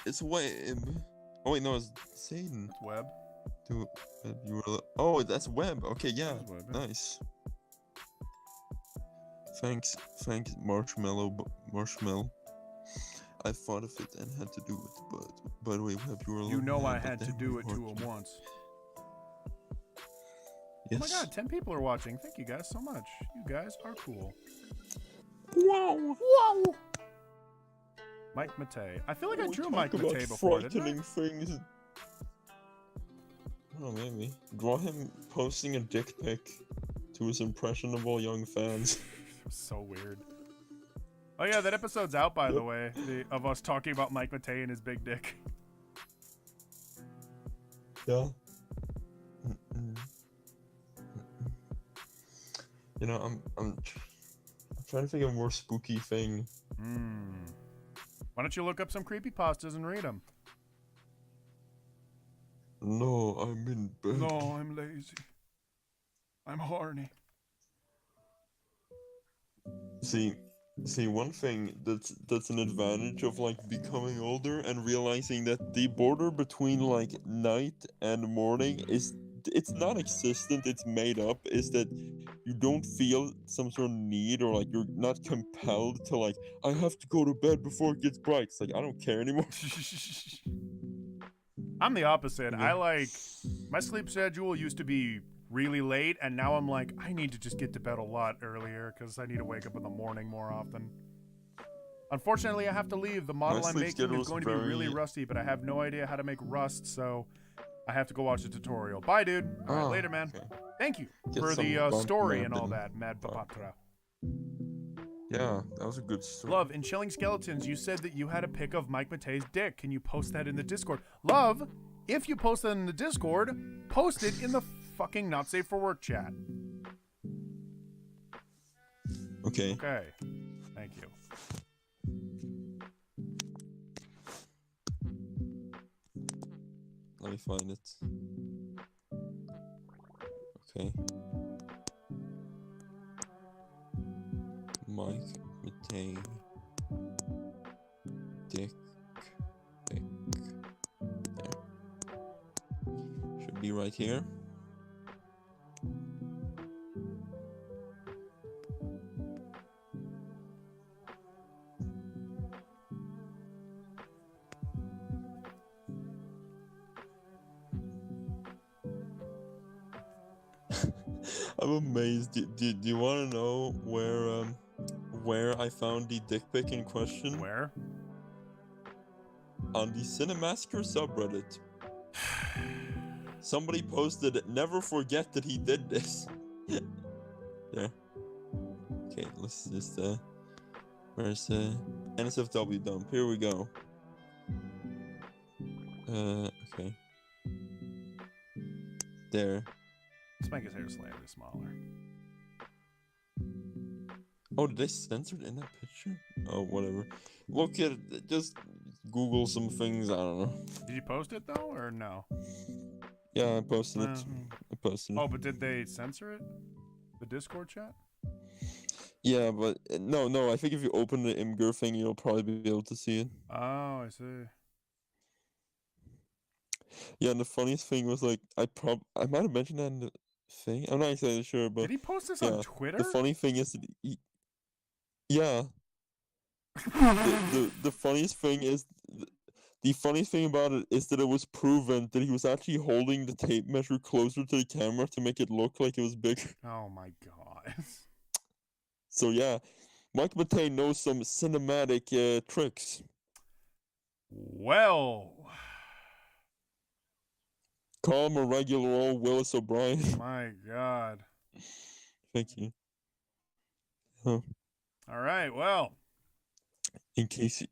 It's Web. Oh wait, no, it's Satan. It's Web. Oh, that's Web. Okay, yeah. Web, yeah. Nice. Thanks, Marshmallow. I thought of it and had to do it, but by the way, Web, you were alone. You know I had to do it to him once. Yes. Oh my god, 10 people are watching. Thank you guys so much. You guys are cool. Wow. Mike Matei. I feel like I drew Talk Mike about Matei before, didn't I? frightening things. Oh, maybe. Draw him posting a dick pic to his impressionable young fans. So weird. Oh yeah, that episode's out, by the way, of us talking about Mike Matei and his big dick. Yeah. You know, I'm trying to think of a more spooky thing. Why don't you look up some creepypastas and read them? No, I'm in bed. No, I'm lazy. I'm horny. See, one thing that's an advantage of like becoming older and realizing that the border between like night and morning it's not existent, it's made up, is that you don't feel some sort of need or like you're not compelled to like, I have to go to bed before it gets bright. It's like, I don't care anymore. I'm the opposite. I like, my sleep schedule used to be really late, and now I'm like, I need to just get to bed a lot earlier because I need to wake up in the morning more often. Unfortunately, I have to leave. The model I'm making is going to be really rusty, but I have no idea how to make rust, so I have to go watch the tutorial. Bye, dude. All right, later, man. Okay. Thank you Get for some the bump story and map all in. that, Mad Papatra. Yeah, that was a good story. Love, in Chilling Skeletons, you said that you had a pic of Mike Matei's dick. Can you post that in the Discord? Love, if you post that in the Discord, post it in the fucking Not Safe for Work chat. Okay. Okay. Thank you. Let me find it. Okay. Mike Matei. Dick pic. There. Should be right here. I'm amazed. Do you want to know where I found the dick pic in question? Where? On the Cinemassacre subreddit. Somebody posted, "Never forget that he did this." There. Okay, let's just where's NSFW dump? Here we go. Okay. There. Let's make his hair slightly smaller. Oh, did they censor it in that picture? Oh, whatever. Look at it. Just Google some things. I don't know. Did you post it though, or no? Yeah, I posted it. I posted it. Oh, but did they censor it? The Discord chat? Yeah, but no. I think if you open the Imgur thing, you'll probably be able to see it. Oh, I see. Yeah, and the funniest thing was like I might have mentioned that in the thing. I'm not exactly sure, but Did he post this yeah, on Twitter? the funny thing is that yeah. The funniest thing is the funniest thing about it is that it was proven that he was actually holding the tape measure closer to the camera to make it look like it was bigger. Oh my god. So yeah, Mike Matei knows some cinematic tricks. Well, Call him a regular old Willis O'Brien. my god. Thank you. Huh. All right, well. In case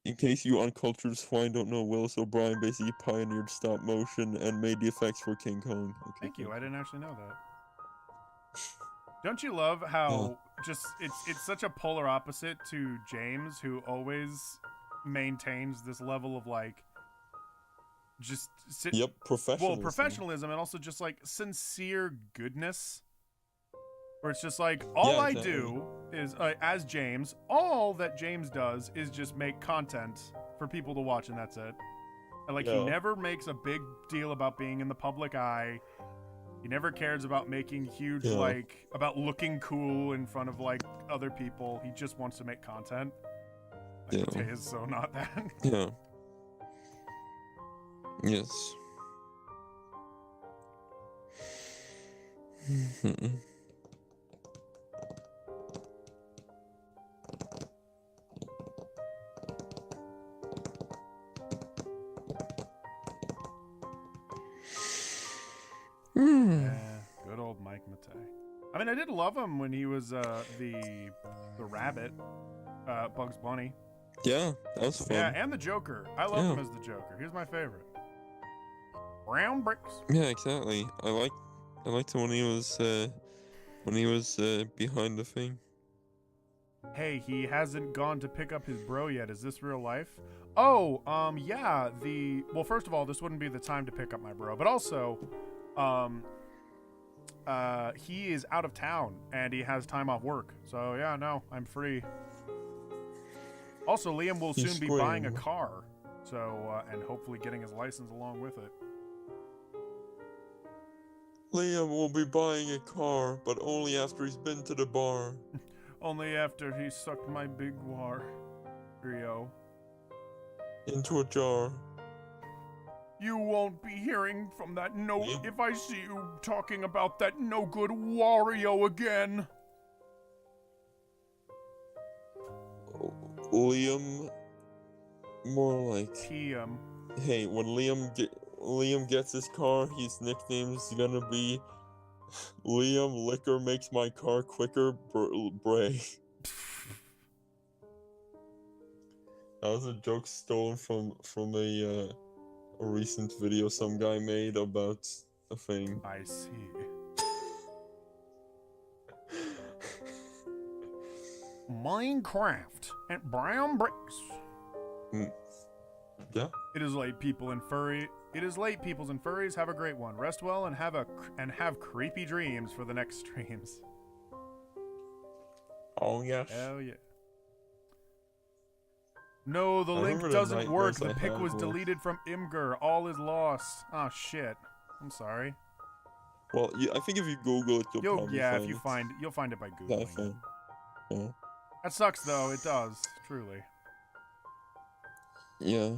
you uncultured swine don't know, Willis O'Brien basically pioneered stop motion and made the effects for King Kong. Okay, Thank you. I didn't actually know that. Don't you love how just it's such a polar opposite to James, who always maintains this level of like just professionalism. Well, professionalism and also just like sincere goodness. Where it's just like all I do is as James, all that James does is just make content for people to watch, and that's it. And like he never makes a big deal about being in the public eye. He never cares about making huge like about looking cool in front of like other people. He just wants to make content. Like Tay is so not that. Yeah. Yes. Yeah, good old Mike Matei. I mean, I did love him when he was the rabbit, Bugs Bunny. Yeah, that was fun. Yeah, and the Joker. I love him as the Joker. He's my favorite. Brown bricks. Yeah, exactly. I liked him when he was behind the thing. Hey, he hasn't gone to pick up his bro yet. Is this real life? Oh, yeah. Well, first of all, this wouldn't be the time to pick up my bro, but also, he is out of town and he has time off work. So yeah, no, I'm free. Also, Liam will soon be buying a car, so and hopefully getting his license along with it. Liam will be buying a car, but only after he's been to the bar. Only after he sucked my big Rio into a jar. You won't be hearing from that if I see you talking about that no good Wario again. Liam, more like TM. Hey, when Liam gets his car, his nickname's gonna be Liam Liquor Makes My Car Quicker Bray. That was a joke stolen from a recent video some guy made about a thing. I see. Minecraft and brown bricks. Yeah. It is late, people and furry. It is late, peoples and furries. Have a great one. Rest well and have creepy dreams for the next streams. Oh yes. Hell yeah. No, the link doesn't work. The pic was deleted from Imgur. All is lost. Oh shit. I'm sorry. Well, I think if you Google it, you'll probably find it. You'll find it by Googling it. Yeah. That sucks though. It does, truly. Yeah.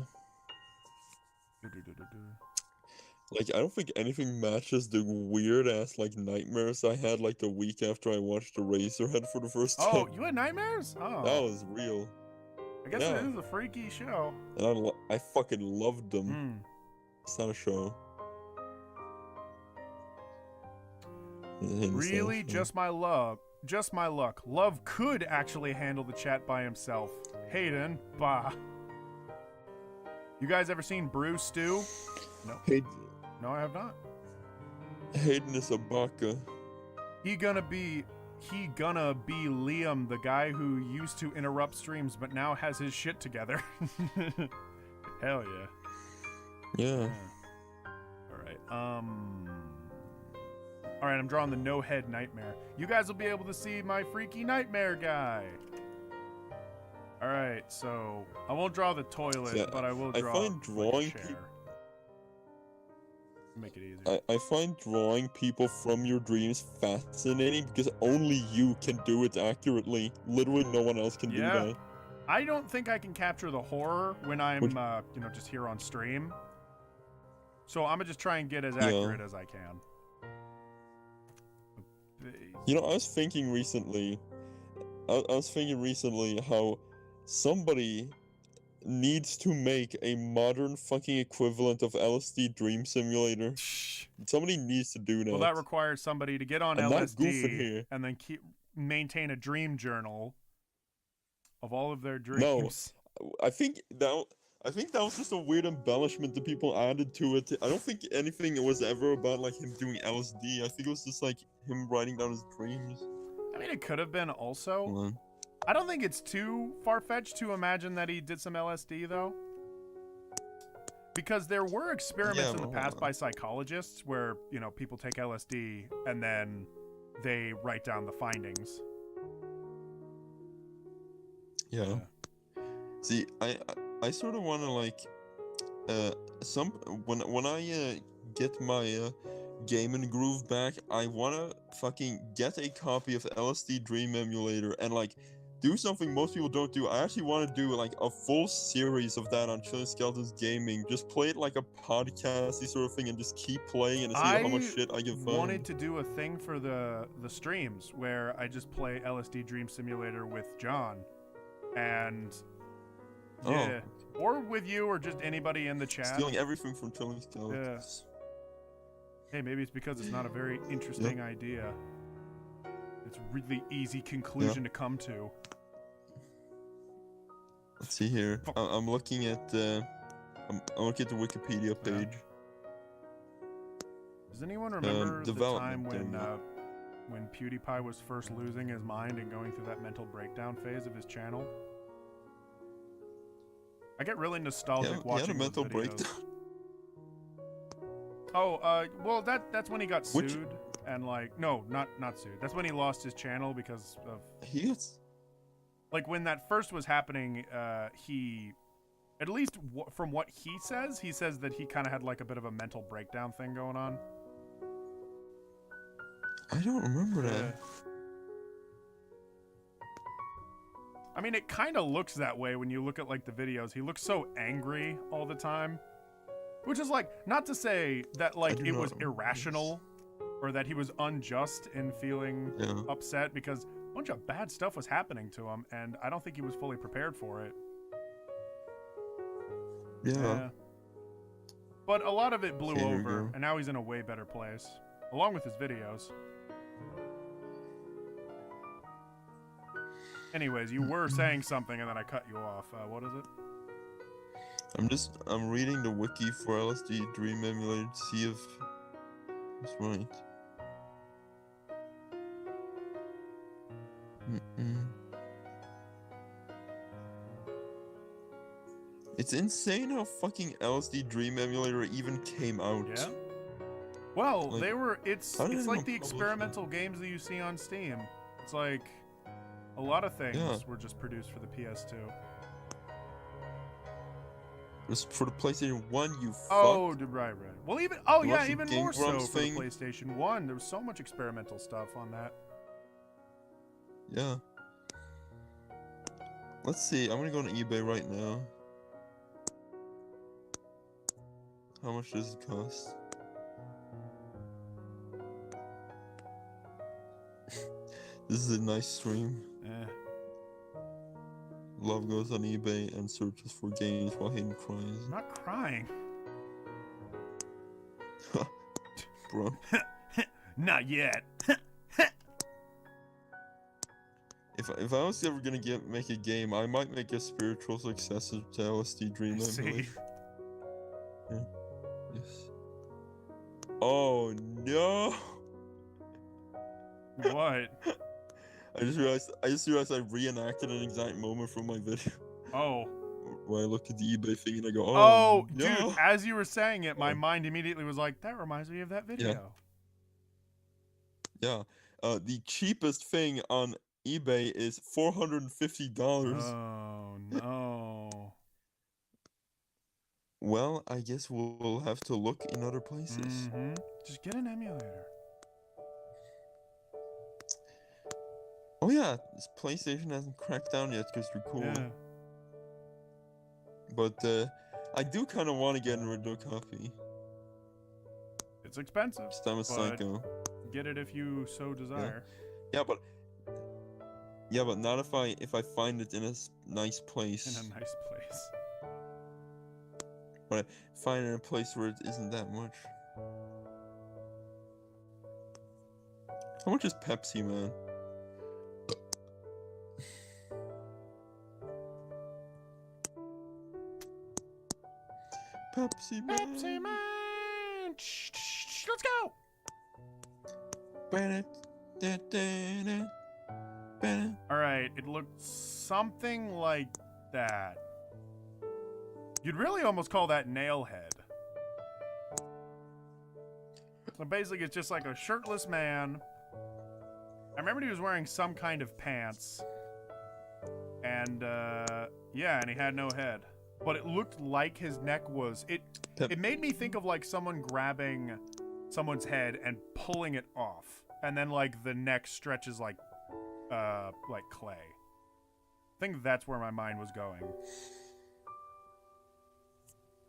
Like, I don't think anything matches the weird ass like nightmares I had like the week after I watched the Razorhead for the first Oh, time. you had nightmares? That Oh, was real. I guess Yeah. it is a freaky show. And I fucking loved them. Hmm. It's not a show. It's not a Really, show. just my luck. Just my luck. Love could actually handle the chat by himself. Hayden, bah. You guys ever seen Brew Stew? No. No, I have not. Hayden is a baka. He gonna be Liam, the guy who used to interrupt streams but now has his shit together. Hell yeah. Yeah. Alright, I'm drawing the no head nightmare. You guys will be able to see my freaky nightmare guy. Alright, so I won't draw the toilet, Yeah, but I will I draw find like, a drawing chair. Make it easier. I find drawing people from your dreams fascinating because only you can do it accurately. Literally no one else can do Yeah. that. I don't think I can capture the horror when I'm, just here on stream. So I'm gonna just try and get as accurate as I can. You know, I was thinking recently how somebody needs to make a modern fucking equivalent of LSD Dream Simulator. Somebody needs to do that. Well, that requires somebody to get on I'm not goofing LSD here. and then maintain a dream journal of all of their dreams. No, I think that was just a weird embellishment that people added to it. I don't think anything was ever about like him doing LSD. I think it was just like him writing down his dreams. I mean, it could have been also. Hold on. I don't think it's too far-fetched to imagine that he did some LSD, though. Because there were experiments in the past by psychologists where, people take LSD and then they write down the findings. Yeah. See, I sort of want to like, when I get my gaming groove back, I want to fucking get a copy of LSD Dream Emulator and like do something most people don't do. I actually want to do like a full series of that on Chilling Skeletons Gaming. Just play it like a podcasty sort of thing and just keep playing and see how much shit I can find. I wanted to do a thing for the streams where I just play LSD Dream Simulator with John. And yeah, or with you or just anybody in the chat. Stealing everything from Chilling Skeletons. Yeah. Hey, maybe it's because it's not a very interesting idea. It's a really easy conclusion to come to. Let's see here. I'm looking at I'm looking at the Wikipedia page. Does anyone remember the time when PewDiePie was first losing his mind and going through that mental breakdown phase of his channel? I get really nostalgic watching he had a mental those videos. breakdown. Oh, well, that's when he got sued and like, no, not sued. That's when he lost his channel because of. Like when that first was happening, he, at least from what he says that he kind of had like a bit of a mental breakdown thing going on. I don't remember that. I mean, it kind of looks that way when you look at like the videos. He looks so angry all the time, which is like not to say that like it was irrational or that he was unjust in feeling upset, because a bunch of bad stuff was happening to him, and I don't think he was fully prepared for it. Yeah. But a lot of it blew over, and now he's in a way better place, along with his videos. Anyways, you were saying something and then I cut you off. What is it? I'm reading the wiki for LSD Dream Emulator to see if it's right. It's insane how fucking LSD Dream Emulator even came out. Yeah. Well, like, it's like the experimental games that you see on Steam. It's like a lot of things were just produced for the PS2. Just for the PlayStation 1, you right. Well, even even more so for the PlayStation 1. There was so much experimental stuff on that. Yeah. Let's see. I'm gonna go on eBay right now. How much does it cost? This is a nice stream. Eh. Love goes on eBay and searches for games while Hayden cries. I'm not crying. Bro. Not yet. If I was ever gonna make a game, I might make a spiritual successor to LSD Dream See. Emulator. Yeah. Yes. Oh no! What? I just realized I reenacted an exact moment from my video. Oh. Where I looked at the eBay thing and I go, Oh, no. dude, as you were saying it, my mind immediately was like, that reminds me of that video. Yeah. The cheapest thing on eBay is $450. Oh, no. Well, I guess we'll have to look in other places. Mm-hmm. Just get an emulator. Oh yeah, this PlayStation hasn't cracked down yet because they're cool. Yeah. But I do kind of want to get a regular copy. It's expensive. I'm a psycho. Get it if you so desire. Yeah, but not if I find it in a nice place. In a nice place. But I find it in a place where it isn't that much. How much is Pepsi, man? Pepsi Man. Pepsi Man! Shh, shh, shh, let's go! Alright, it looked something like that. You'd really almost call that Nailhead. So basically it's just like a shirtless man. I remember he was wearing some kind of pants. And, yeah, and he had no head. But it looked like his neck was... It made me think of, like, someone grabbing someone's head and pulling it off. And then, like, the neck stretches like clay. I think that's where my mind was going.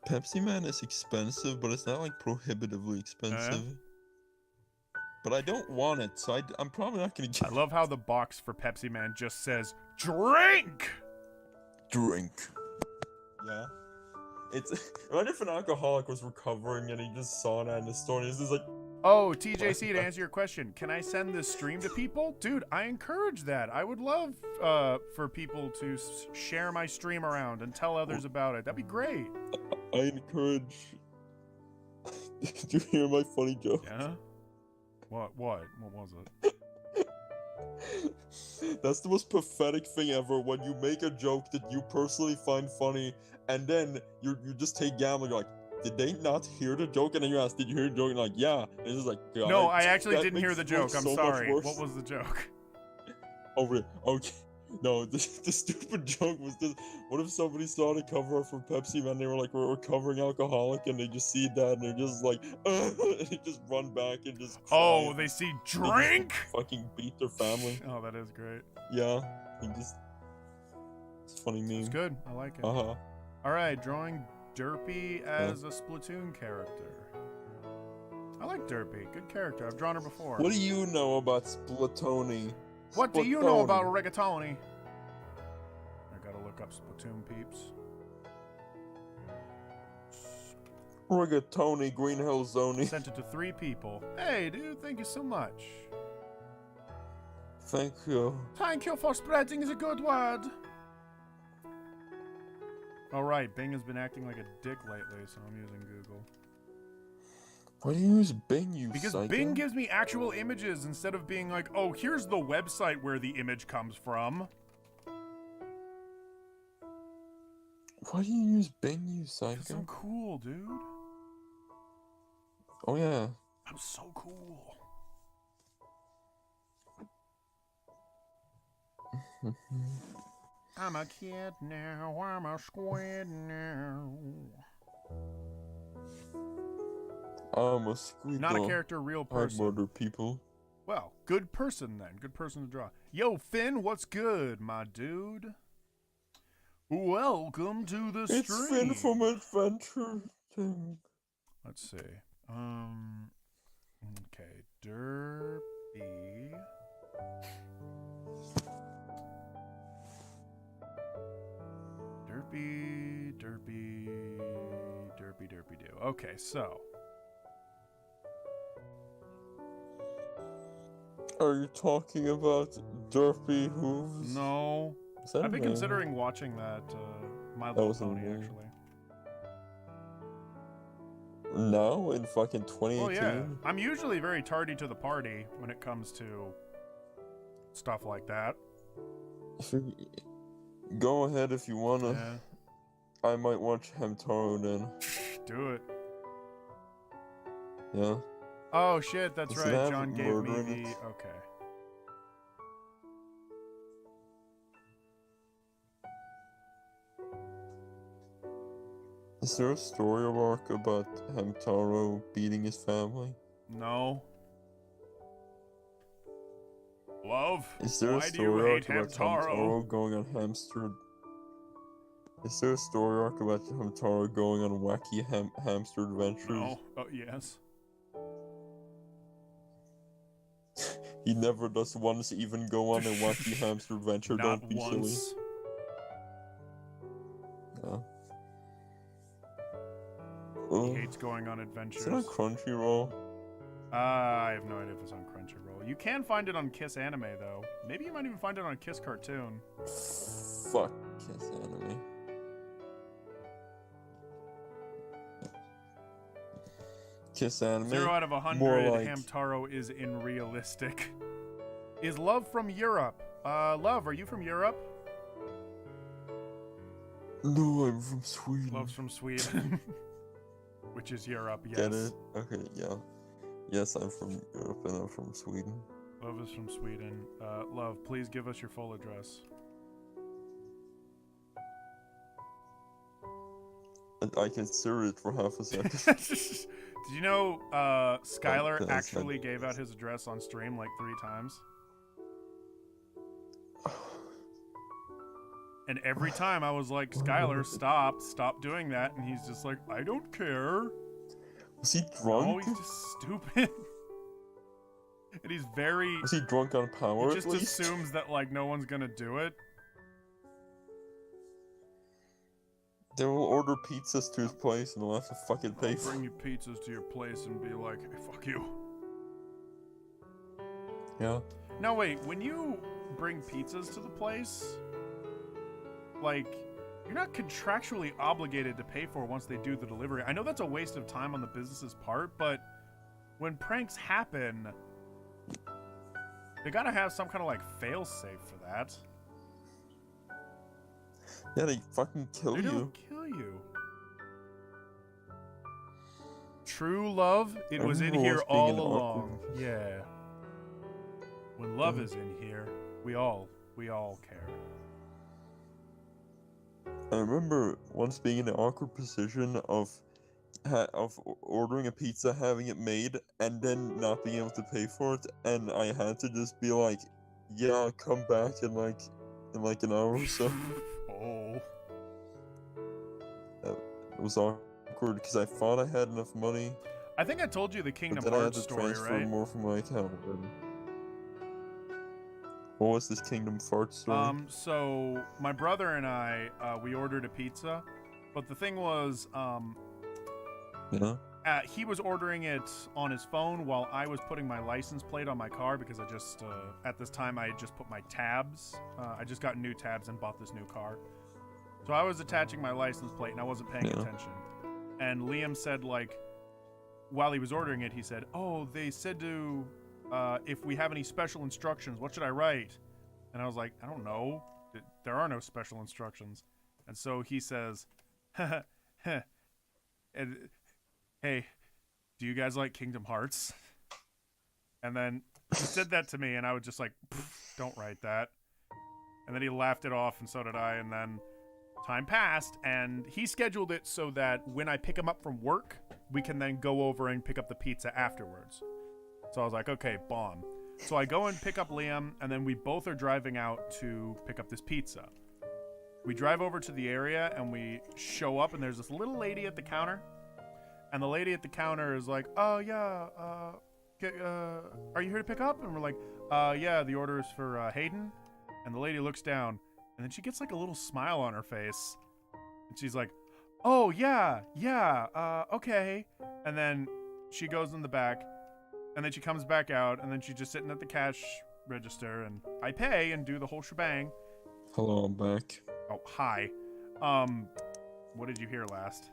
Pepsi Man is expensive, but it's not, like, prohibitively expensive. But I don't want it, so I'm probably not gonna get I love how the box for Pepsi Man just says, DRINK! Drink. Yeah. It's imagine if an alcoholic was recovering and he just saw that in the store and he's just like, oh, TJC, to answer your question, can I send this stream to people? Dude, I encourage that. I would love for people to share my stream around and tell others about it. That'd be great. I encourage. Did you hear my funny joke? Yeah? What was it? That's the most pathetic thing ever, when you make a joke that you personally find funny and then you just take gambling, you're like, did they not hear the joke? And then you ask, did you hear the joke? And like, yeah. And it's just like, God, No, I actually that didn't hear makes the it joke. look I'm so much sorry. worse. What was the joke? Over it. Okay. No, the stupid joke was this. What if somebody saw the cover for Pepsi Man? They were like, we're recovering alcoholic, and they just see that, and they're just like, and they just run back and just cry. Oh, they see drink? Fucking beat their family. Oh, that is great. Yeah. It's a funny meme. It's good. I like it. Uh-huh. Alright, drawing Derpy as a Splatoon character. I like Derpy. Good character. I've drawn her before. What do you know about Splatoni? What do you know about rigatoni? I gotta look up Splatoon peeps. Rigatoni, Green Hill Zoni. Sent it to 3 people. Hey, dude, thank you so much. Thank you. Thank you for spreading the good word. Alright, Bing has been acting like a dick lately, so I'm using Google. Why do you use Bing, you Because psycho? Bing gives me actual images instead of being like, oh, here's the website where the image comes from. Why do you use Bing, you psycho? Because I'm cool, dude. Oh, yeah. I'm so cool. I'm a kid now, I'm a squid now. I'm a squeak. Not a character, real I person. murder people. Well, good person then. Good person to draw. Yo, Finn, what's good, my dude? Welcome to the stream. It's Finn from Adventure Thing. Let's see. Okay, Derpy. Derpy, derpy, derpy, derpy do. Okay, so. Are you talking about Derpy Hooves? No. Is that I've been a name? considering watching that My That Little was a Pony, name. actually. Now in fucking 2018? Well, yeah. I'm usually very tardy to the party when it comes to stuff like that. Go ahead if you wanna. Yeah. I might watch Hamtaro then. Do it. Yeah. Oh, shit, that's Does it right. have John gave murder me in the... it? Okay. Is there a story arc about Hamtaro beating his family? No. Love, Is there why a do you story hate arc about Hamtaro? Hamtaro going on hamster? Is there a story arc about Hamtaro going on wacky hamster adventures? No. Oh, yes. He never does once even go on a wacky hamster adventure. Not Don't be once. silly. Yeah. He hates going on adventures. Is it on Crunchyroll? I have no idea if it's on Crunchyroll. You can find it on Kiss Anime, though. Maybe you might even find it on Kiss Cartoon. Fuck Kiss Anime. Kiss Anime? 0 out of 100, More like... Hamtaro is unrealistic. Is Love from Europe? Love, are you from Europe? No, I'm from Sweden. Love's from Sweden. Which is Europe, yes. Get it? Okay, yeah. Yes, I'm from Europe and I'm from Sweden. Love is from Sweden. Love, please give us your full address. I considered it for half a second. Did you know Skylar That- actually gave out his address on stream like 3 times? And every time I was like, Skylar, stop doing that. And he's just like, I don't care. Was he No, drunk? he's just stupid. And he's very... Was he drunk on power He just at least? assumes that, like, no one's gonna do it. They will order pizzas to his place and they'll have to fucking pay I'll for bring it. you pizzas to your place and be like, hey, fuck you. Yeah. No, wait, when you bring pizzas to the place, like, you're not contractually obligated to pay for it once they do the delivery. I know that's a waste of time on the business's part, but when pranks happen, they gotta have some kind of, like, fail-safe for that. Yeah, they fucking kill They you. don't kill you. True love, it was in Everyone here was being all an along. awkward- Yeah. When love Yeah. is in here, we all care. I remember once being in the awkward position of ordering a pizza, having it made, and then not being able to pay for it, and I had to just be like, "Yeah, I'll come back in like an hour or so." Oh. It was awkward because I thought I had enough money, I think I told you the but Kingdom then I had Hearts to story, transfer right? more from my account. And... What was this Kingdom Hearts story? So my brother and I, we ordered a pizza, but the thing was, Yeah. he was ordering it on his phone while I was putting my license plate on my car because I just, at this time, I had just put my tabs. I just got new tabs and bought this new car. So I was attaching my license plate and I wasn't paying Yeah. attention. And Liam said, like, while he was ordering it, he said, "Oh, they said to, if we have any special instructions, what should I write?" And I was like, "I don't know. There are no special instructions." And so he says, and, "Hey, do you guys like Kingdom Hearts?" And then he said that to me, and I was just like, "Don't write that." And then he laughed it off, and so did I. And then time passed, and he scheduled it so that when I pick him up from work, we can then go over and pick up the pizza afterwards. So I was like, okay, bomb. So I go and pick up Liam, and then we both are driving out to pick up this pizza. We drive over to the area, and we show up, and there's this little lady at the counter. And the lady at the counter is like, "Oh, yeah, are you here to pick up?" And we're like, "Yeah, the order is for Hayden." And the lady looks down, and then she gets like a little smile on her face. And she's like, oh, yeah, okay. And then she goes in the back, and then she comes back out, and then she's just sitting at the cash register, and I pay and do the whole shebang. Hello, I'm back. Oh, hi. What did you hear last?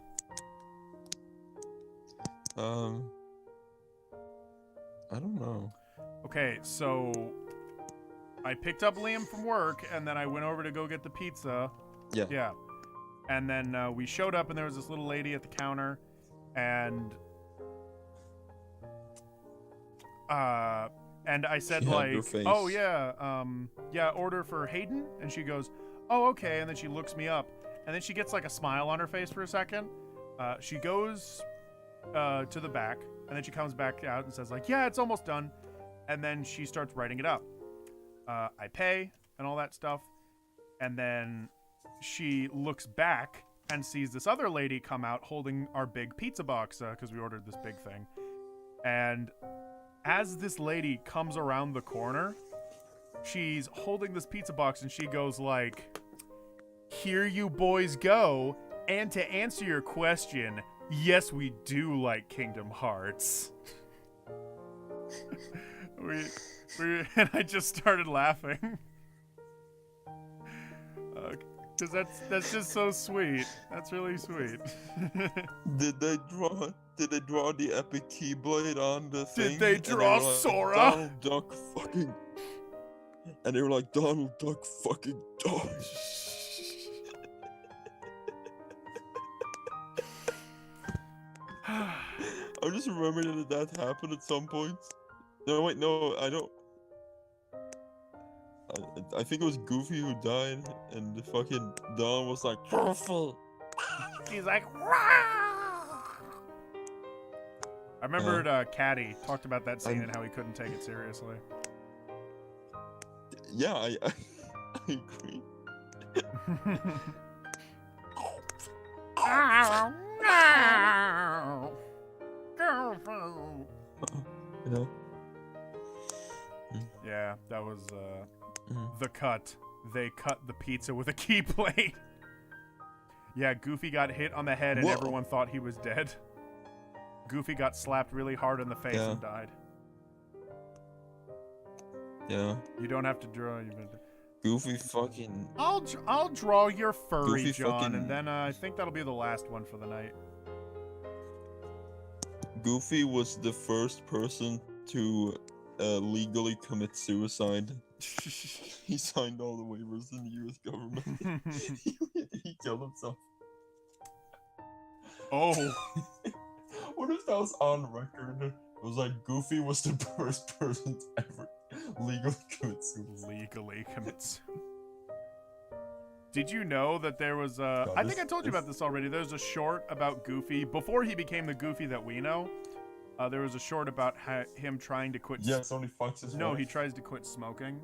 I don't know. Okay, so I picked up Liam from work, and then I went over to go get the pizza. Yeah. Yeah. And then we showed up, and there was this little lady at the counter, and I said, She had your like, face. oh, yeah, order for Hayden? And she goes, oh, okay. And then she looks me up, and then she gets, like, a smile on her face for a second. She goes to the back, and then she comes back out and says, like, yeah, it's almost done. And then she starts writing it up. I pay and all that stuff. And then she looks back and sees this other lady come out holding our big pizza box, because we ordered this big thing. And as this lady comes around the corner, she's holding this pizza box, and she goes like, here you boys go. And to answer your question, yes, we do like Kingdom Hearts. And I just started laughing. Because that's just so sweet. That's really sweet. Did they draw the epic keyblade on the thing? Did they draw like, Sora? Donald Duck fucking. And they were like, Donald Duck fucking dog. I'm just remembering that happened at some point. No, wait, no, I don't. I think it was Goofy who died, and the fucking Don was like, Goofy. He's like, Wah! I remembered Caddy talked about that scene and how he couldn't take it seriously. Yeah, I agree. You know? Yeah, that was the cut. They cut the pizza with a keyblade. Yeah, Goofy got hit on the head and Whoa. everyone thought he was dead. Goofy got slapped really hard in the face and died. Yeah. You don't have to draw. Goofy fucking. I'll draw your furry, Goofy John, fucking- and then I think that'll be the last one for the night. Goofy was the first person to legally commit suicide. He signed all the waivers in the U.S. government. He killed himself. Oh. What if that was on record? It was like Goofy was the first person to ever legally commit suicide. Legally commits. Did you know that there was I think I told you about this already. There's a short about Goofy before he became the Goofy that we know. There was a short about him trying to quit. Yeah, Sony fucks his No, wife. he tries to quit smoking.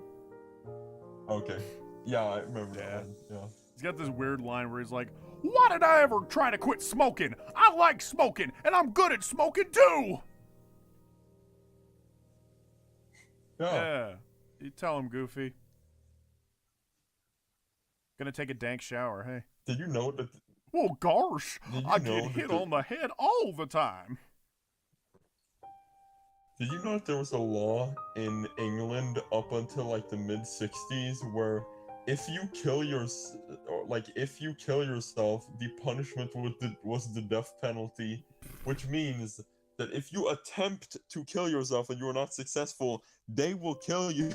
Okay. Yeah, I remember Yeah. that one. Yeah. He's got this weird line where he's like, "Why did I ever try to quit smoking? I like smoking, and I'm good at smoking too." Yeah. You tell him, Goofy. Gonna take a dank shower, hey. Did you know that? Oh gosh, Did you I know get that hit the- on the head all the time. Did you know that there was a law in England up until like the mid '60s where if you kill yourself, the punishment was the death penalty, which means that if you attempt to kill yourself and you are not successful, they will kill you.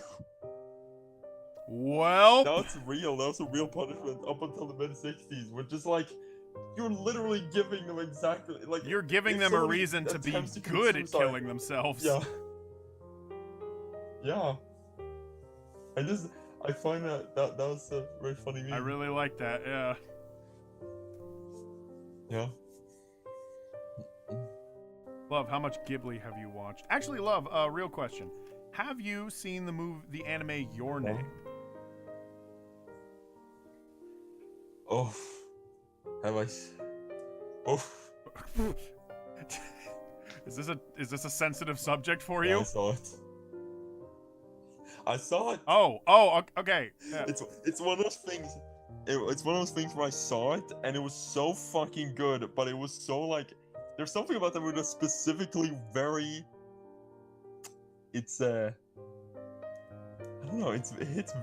Well, That's real. That was a real punishment up until the mid '60s, which is like you're literally giving them exactly like you're giving if them a somebody reason to be attempts to commit good at suicide- killing themselves. Yeah. Yeah. I find that was a very funny meme. I really like that, yeah. Yeah. Love, how much Ghibli have you watched? Actually, Love, real question. Have you seen the anime Your No. Name? Oh. Have I? Oh. Is this a sensitive subject for Yeah, you? I saw it. I saw it. Oh, okay. Yeah. It's one of those things. it's one of those things where I saw it and it was so fucking good, but it was so like, there's something about that where it's specifically very, it's I don't know, it's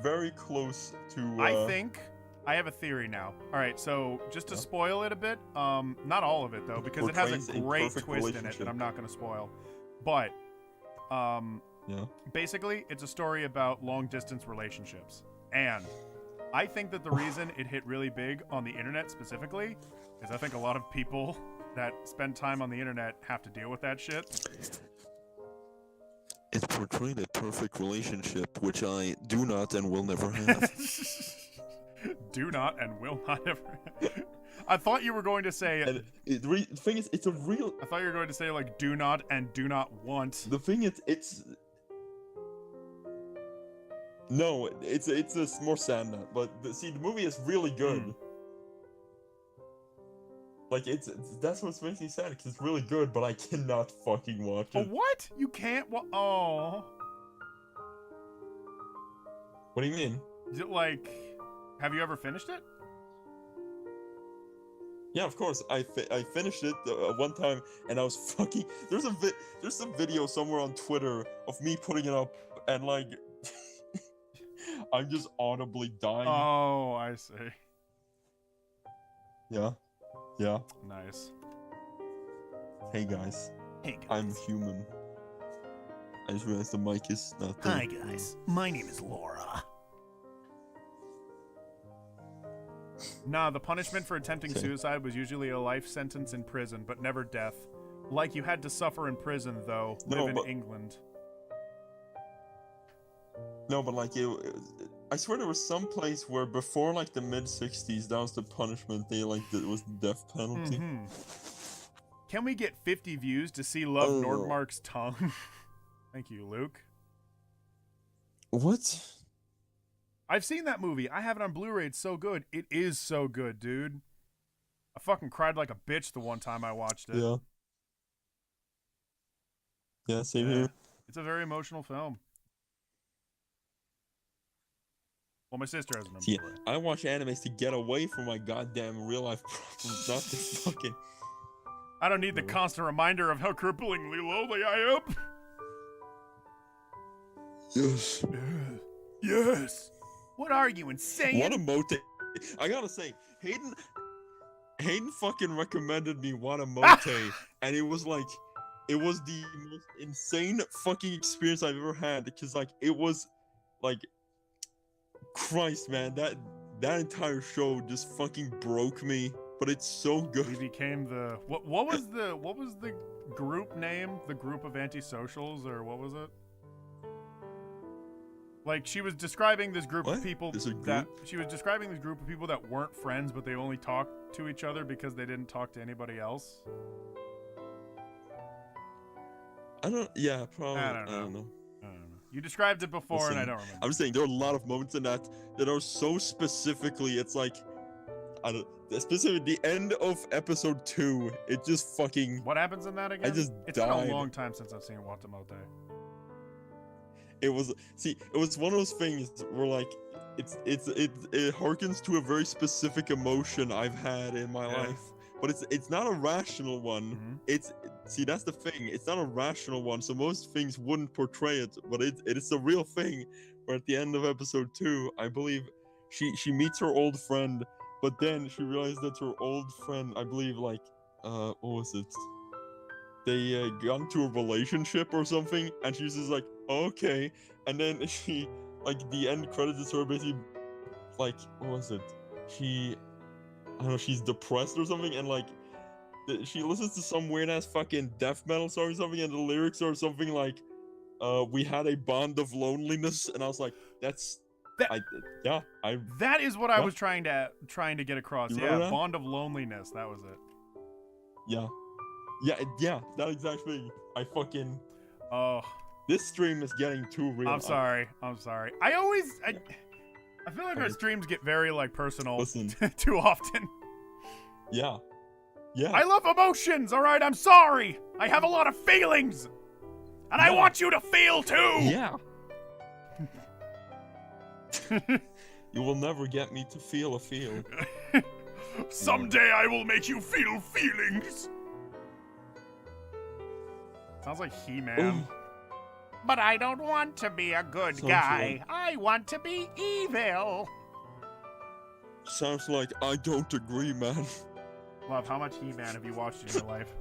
very close to. I think I have a theory now. All right, so just to spoil it a bit, not all of it though, because it has portrays a a great perfect twist in it relationship. that I'm not going to spoil. But Yeah. basically, it's a story about long distance relationships, and I think that the reason it hit really big on the internet specifically is I think a lot of people that spend time on the internet have to deal with that shit. It portrayed a perfect relationship, which I do not and will never have. Do not and will not ever. I thought you were going to say. And the thing is, it's a real. I thought you were going to say like do not and do not want. The thing is, it's. No, it's a more sad than that. But see, the movie is really good. Like that's what makes me sad because it's really good, but I cannot fucking watch Oh, it. what? You can't? Oh. What do you mean? Is it like? Have you ever finished it? Yeah, of course. I finished it one time, and I was fucking. There's some video somewhere on Twitter of me putting it up, and like, I'm just audibly dying. Oh, I see. Yeah, yeah. Nice. Hey guys, Hey guys. I'm human. I just realized the mic is not there. Hi guys. My name is Laura. Nah, the punishment for attempting Okay. suicide was usually a life sentence in prison, but never death. Like you had to suffer in prison, though. No, Live in but- England. No, but like I swear there was some place where before like the mid '60s, that was the punishment. They like it was the death penalty. Mhm. Can we get 50 views to see Love Oh. Nordmark's tongue? Thank you, Luke. What? I've seen that movie. I have it on Blu-ray. It's so good. It is so good, dude. I fucking cried like a bitch the one time I watched it. Yeah. Yeah, same Yeah. here. It's a very emotional film. Well, my sister has it on See, Blu-ray. I watch animes to get away from my goddamn real life problems, not to fucking. I don't need the constant reminder of how cripplingly lonely I am. Yes. Yes. What are you, insane? What a mote. I gotta say, Hayden fucking recommended me What a Mote, and it was like, it was the most insane fucking experience I've ever had, because like, it was like, Christ, man, that entire show just fucking broke me, but it's so We good. became the what was the group name? The group of antisocials, or what was it? Like she was describing this group of What? people There's a that she was describing this group of people that weren't friends, but they only talked to each other because they didn't talk to anybody else. Yeah, probably, I don't know. know. I don't know. You described it before, and I Listen, don't remember. I'm just saying there are a lot of moments in that are so specifically, it's like, I don't, specifically the end of episode 2, it just fucking, What happens in that again? just It's been died. a long time since I've seen Watamote. it was one of those things where like, it harkens to a very specific emotion I've had in my Yeah. life, but it's not a rational one. Mhm. See, that's the thing, it's not a rational one, so most things wouldn't portray it, but it is a real thing, where at the end of episode 2, I believe, she meets her old friend, but then she realized that her old friend, I believe, like, what was it? They got into a relationship or something, and she's just like, oh, okay, and then she, like, the end credits is her basically, like, what was it? I don't know, she's depressed or something, and like, she listens to some weird ass fucking death metal song or something, and the lyrics are something like, we had a bond of loneliness, and I was like, that That is what I What? was trying to get across. You Yeah, remember that? bond of loneliness. That was it. yeah, that exact thing. I fucking, Oh, this stream is getting too real. I'm sorry. I feel like our streams get very like personal Listen. too often. Yeah. I love emotions. All right, I'm sorry. I have a lot of feelings, and I Yeah. want you to feel too. Yeah. You will never get me to feel a feel. Someday I will make you feel feelings. Sounds like He-Man. But I don't want to be a good Sounds guy. I want to be evil. Sounds like I don't agree, man. Love, how much He-Man have you watched in your life?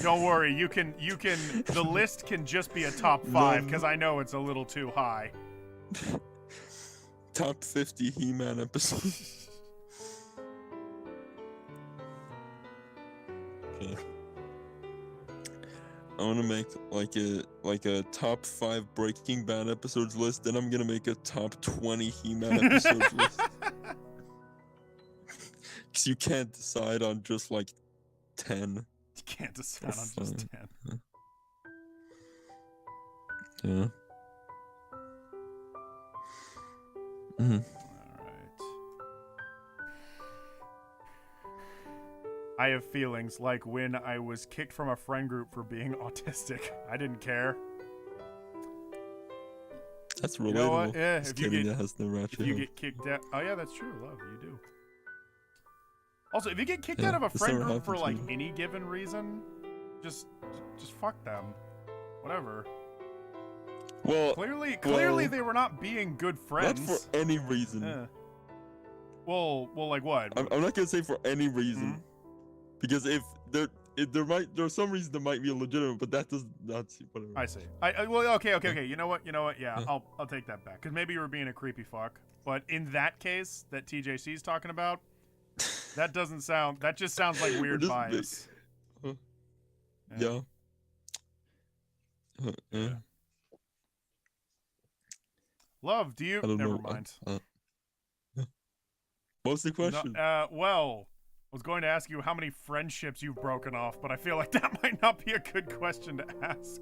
Don't worry, you can, the list can just be a top 5, because I know it's a little too high. Top 50 He-Man episodes. Okay. I want to make like a top 5 Breaking Bad episodes list, then I'm gonna make a top 20 He-Man episodes list. Cause you can't decide on just like 10. You can't decide on just 10. Yeah. Mm. I have feelings like when I was kicked from a friend group for being autistic. I didn't care. That's relatable. You know what? Yeah, Just if you kidding, get, that has no if you get kicked out. Oh yeah, that's true, love. You do. Also, if you get kicked Yeah, out of a that's friend never group for happened like to me. any given reason, just fuck them. Whatever. Well, Clearly they were not being good friends. not for any reason. Yeah. Well, like what? I'm not gonna say for any reason, Hmm? because if there's some reason that might be illegitimate, but that does not see whatever. I see. Well, okay. You know what? Yeah, I'll take that back. Because maybe you were being a creepy fuck. But in that case that TJC's talking about, that doesn't sound. That just sounds like weird just bias. Yeah. Yeah. Love, do you? I don't Never know. mind. What's the question? Well, I was going to ask you how many friendships you've broken off, but I feel like that might not be a good question to ask.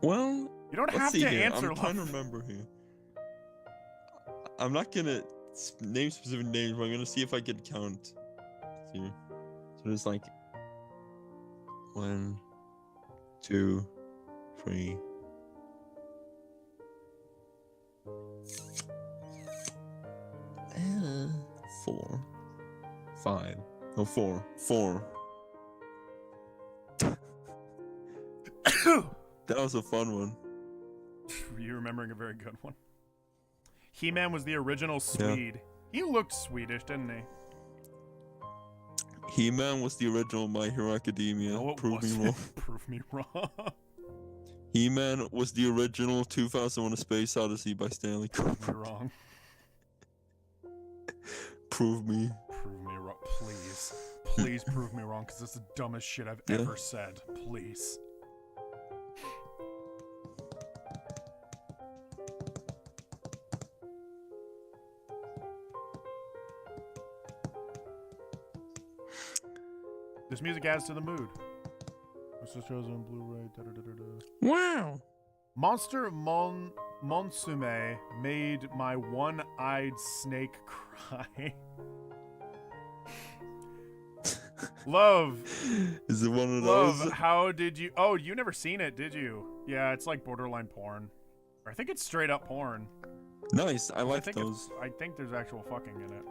Well, You don't let's have see to here. answer, I'm trying to love. remember here. I'm not gonna name specific names, but I'm gonna see if I can count here. So there's like 1, 2, 3. 4, 5. No, 4. 4. That was a fun one. You're remembering a very good one. He-Man was the original Swede. He looked Swedish, didn't he? He-Man was the original My Hero Academia. No, it Prove me wasn't. wrong. Prove me wrong. He-Man was the original 2001: A Space Odyssey by Stanley Prove me Kubrick. wrong. Prove me. Prove me wrong. Please. Please prove me wrong, because it's the dumbest shit I've ever said. Please. This music adds to the mood. This is chosen on Blu-ray. Wow. Monster Monsume made my one-eyed snake cry. Love. Is it one of Love, those? how did you... Oh, you never seen it, did you? Yeah, it's like borderline porn. Or I think it's straight up porn. Nice. I like think those. I think there's actual fucking in it.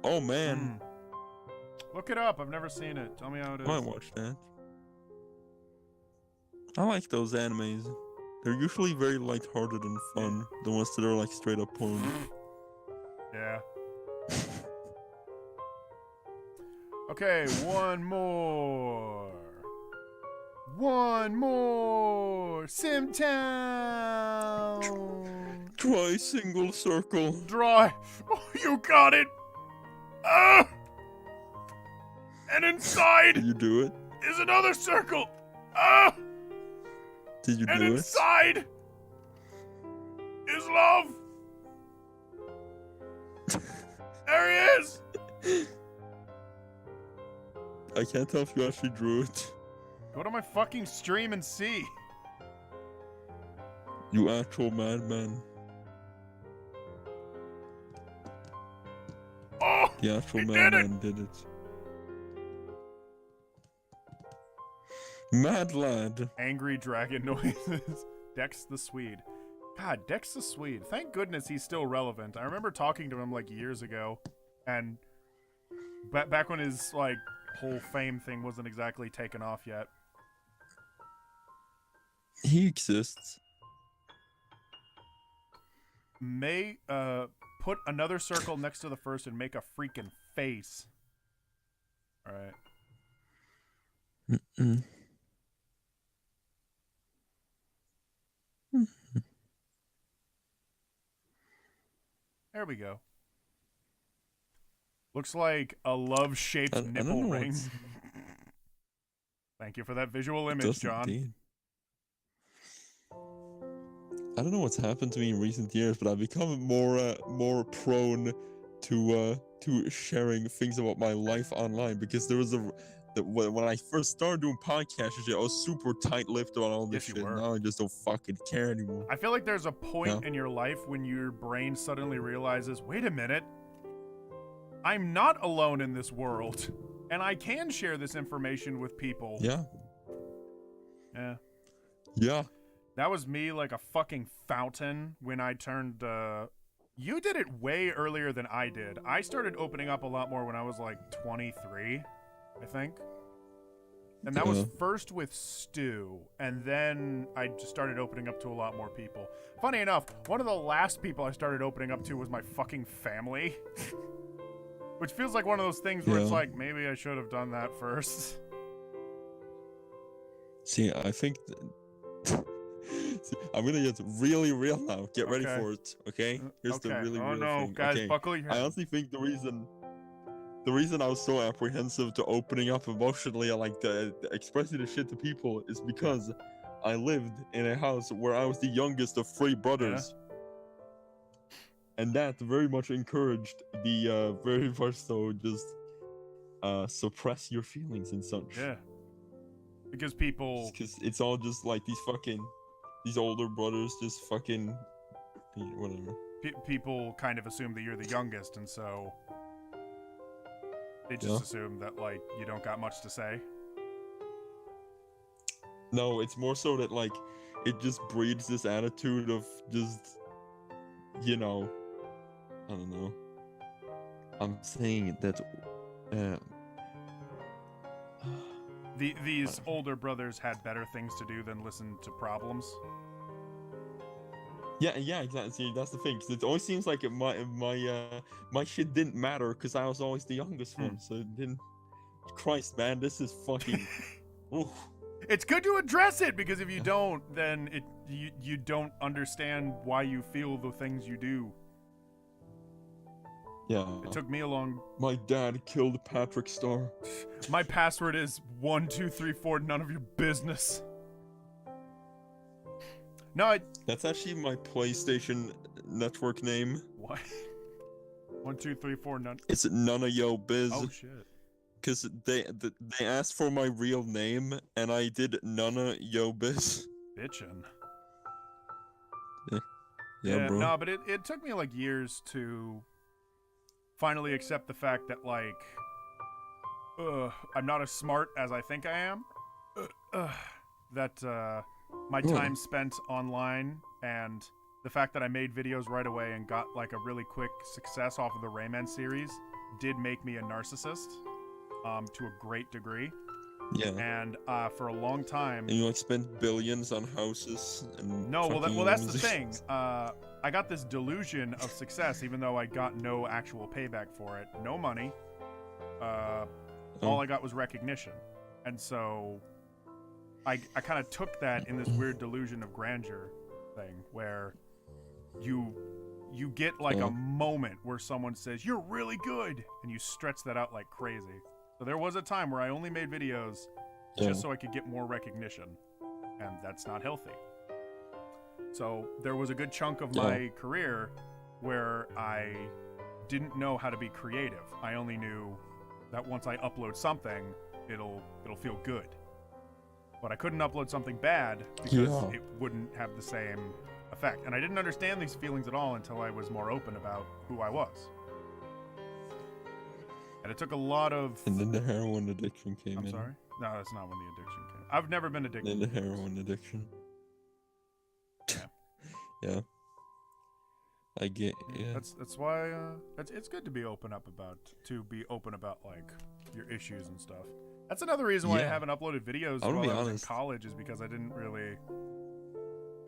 Oh man. Look it up. I've never seen it. Tell me how it I is. might watch that. I like those animes. They're usually very lighthearted and fun. The ones that are like straight up porn. Yeah. Okay, one more. One more. Simtown. Try single circle. Dry. Oh, you got it. Ah! And inside Did you do it? is another circle. Ah! Did you And do it? inside is love. There he is. I can't tell if you actually drew it. Go to my fucking stream and see. You actual madman. Oh, The actual he did madman did it. Mad lad. Angry dragon noises. Dex the Swede. God, Dex the Swede. Thank goodness he's still relevant. I remember talking to him like years ago, and back when his like whole fame thing wasn't exactly taken off yet. He exists. May put another circle next to the first and make a freaking face. All right. Mm-mm. There we go. Looks like a love-shaped I don't nipple know ring. what's- Thank you for that visual image, Does John. indeed. I don't know what's happened to me in recent years, but I've become more prone to sharing things about my life online, because there was when I first started doing podcasts and shit, I was super tight-lipped on all this Yes, you shit. were. Now I just don't fucking care anymore. I feel like there's a point Yeah. in your life when your brain suddenly realizes, wait a minute, I'm not alone in this world, and I can share this information with people. Yeah. Yeah. Yeah. That was me like a fucking fountain when I turned, you did it way earlier than I did. I started opening up a lot more when I was like 23, I think. And that was Yeah. first with Stu, and then I just started opening up to a lot more people. Funny enough, one of the last people I started opening up to was my fucking family. Which feels like one of those things where it's Yeah. like, maybe I should have done that first. See, I think. See, I'm gonna get really real now. Get ready Okay. for it, okay? Here's the Okay. really Oh real no, thing. guys, Okay. buckle your I honestly think the reason I was so apprehensive to opening up emotionally and like expressing the shit to people is because I lived in a house where I was the youngest of 3 brothers. And that very much encouraged the very much so just suppress your feelings and such. Yeah. Because people... Because it's all just like these older brothers just fucking whatever. People kind of assume that you're the youngest, and so they just Yeah. assume that like you don't got much to say. No, it's more so that like it just breeds this attitude of just, you know, I don't know. I'm saying that These older brothers had better things to do than listen to problems. yeah, exactly. See, that's the thing. 'Cause it always seems like my shit didn't matter because I was always the youngest one. So it didn't. Christ, man, this is fucking. Oof. It's good to address it, because if you don't, then you don't understand why you feel the things you do. Yeah. It took me a long... My dad killed Patrick Star. My password is 1234, none of your business. No, That's actually my PlayStation Network name. what? 1234, none... It's none of yo biz. Oh, shit. Because they asked for my real name, and I did none of yo biz. Bitchin'. Yeah, bro. No, but it took me like years to finally accept the fact that like I'm not as smart as I think I am. That my time spent online and the fact that I made videos right away and got like a really quick success off of the Rayman series did make me a narcissist to a great degree. Yeah. And for a long time... And you like spent billions on houses and No, well, fucking that's the music. thing. I got this delusion of success, even though I got no actual payback for it. No money. All I got was recognition. And so I kind of took that in this weird delusion of grandeur thing, where you get like a moment where someone says, "You're really good," and you stretch that out like crazy. So there was a time where I only made videos just so I could get more recognition, and that's not healthy. So there was a good chunk of my career where I didn't know how to be creative. I only knew that once I upload something, it'll feel good. But I couldn't upload something bad because it wouldn't have the same effect. And I didn't understand these feelings at all until I was more open about who I was. And it took a lot of... And then the heroin addiction came in. I'm sorry? No, that's not when the addiction came. I've never been addicted. And the to booze. heroin addiction. Yeah. Yeah. I get. Yeah. That's why it's good to be open about like your issues and stuff. That's another reason why I Yeah. haven't uploaded videos I'm gonna while be I was in honest. college is because I didn't really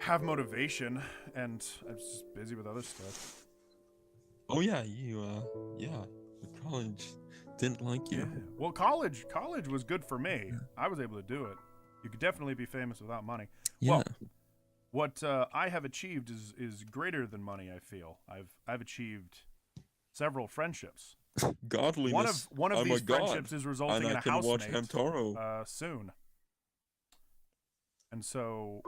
have motivation and I was just busy with other stuff. Oh yeah, you. Yeah. The college didn't like you. Well, college was good for me. I was able to do it. You could definitely be famous without money. Yeah. Well, what I have achieved is greater than money. I feel I've achieved several friendships. Godliness. One of I'm these a god, friendships is resulting and in I a can watch housemate Hamtaro. soon. And so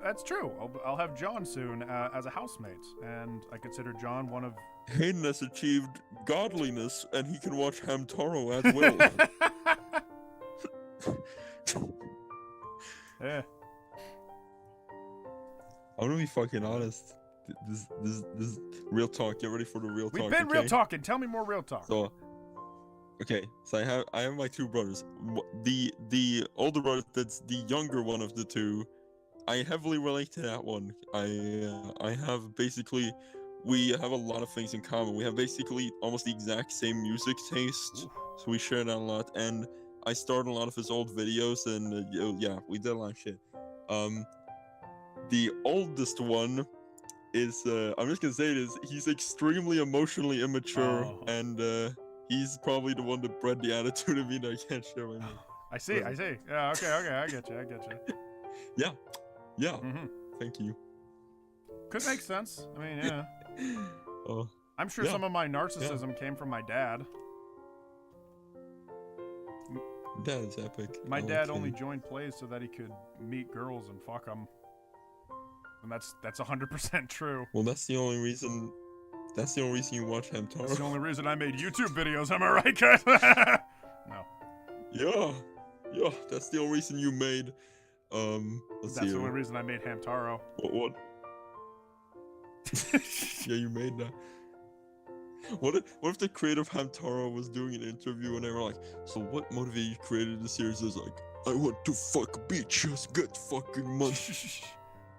that's true. I'll have John soon as a housemate, and I consider John one of. Hayden has achieved godliness, and he can watch Hamtaro as well. Yeah. I'm gonna be fucking honest. This real talk. Get ready for the real talk. We've been okay? real talking. Tell me more real talk. So, okay, so I have my two brothers. The older brother, that's the younger one of the two. I heavily relate to that one. I have basically, we have a lot of things in common. We have basically almost the exact same music taste, so we share that a lot. And I starred a lot of his old videos, and yeah, we did a lot of shit. The oldest one is I'm just gonna say this. He's extremely emotionally immature, and he's probably the one that bred the attitude of me that I can't share with me. I see. Yeah. Okay. I get you. Yeah. Mm-hmm. Thank you. Could make sense. I mean, yeah. Oh, I'm sure yeah. some of my narcissism came from my dad. that is epic. My I like dad him. only joined plays so that he could meet girls and fuck them. And that's 100% true. Well, that's the only reason. That's the only reason you watch Hamtaro. That's the only reason I made YouTube videos. Am I right, guys? No. Yeah. That's the only reason you made. Let's That's see. the only reason I made Hamtaro. What? Yeah, you made that. What if the creator of Hamtaro was doing an interview and they were like, "So what motivated you created the series?" Is like, "I want to fuck bitches, get fucking money."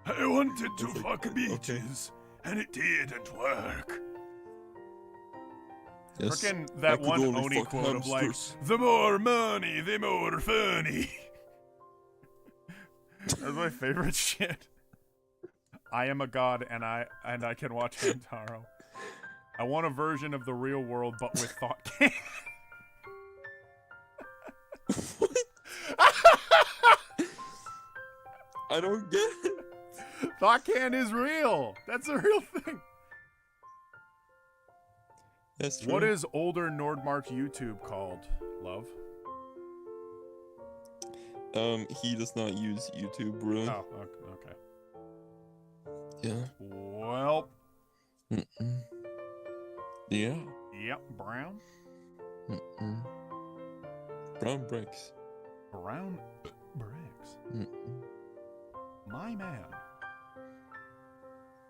I wanted to It's like, fuck okay. beaches, and it didn't work. Yes. Frickin' I that could one only Oni fuck quote of like, hamsters. the more money, the more funny. That's my favorite shit. I am a god and I can watch Hamtaro. I want a version of the real world but with thought can. I don't get it. Thought can is real. That's a real thing. That's true. What is older Nordmark YouTube called? Love? He does not use YouTube, really. Oh, okay. Yeah. Well, Mm-mm. Yeah. yep, brown. Mm-mm. Brown bricks. Brown bricks. Mm-mm. My man.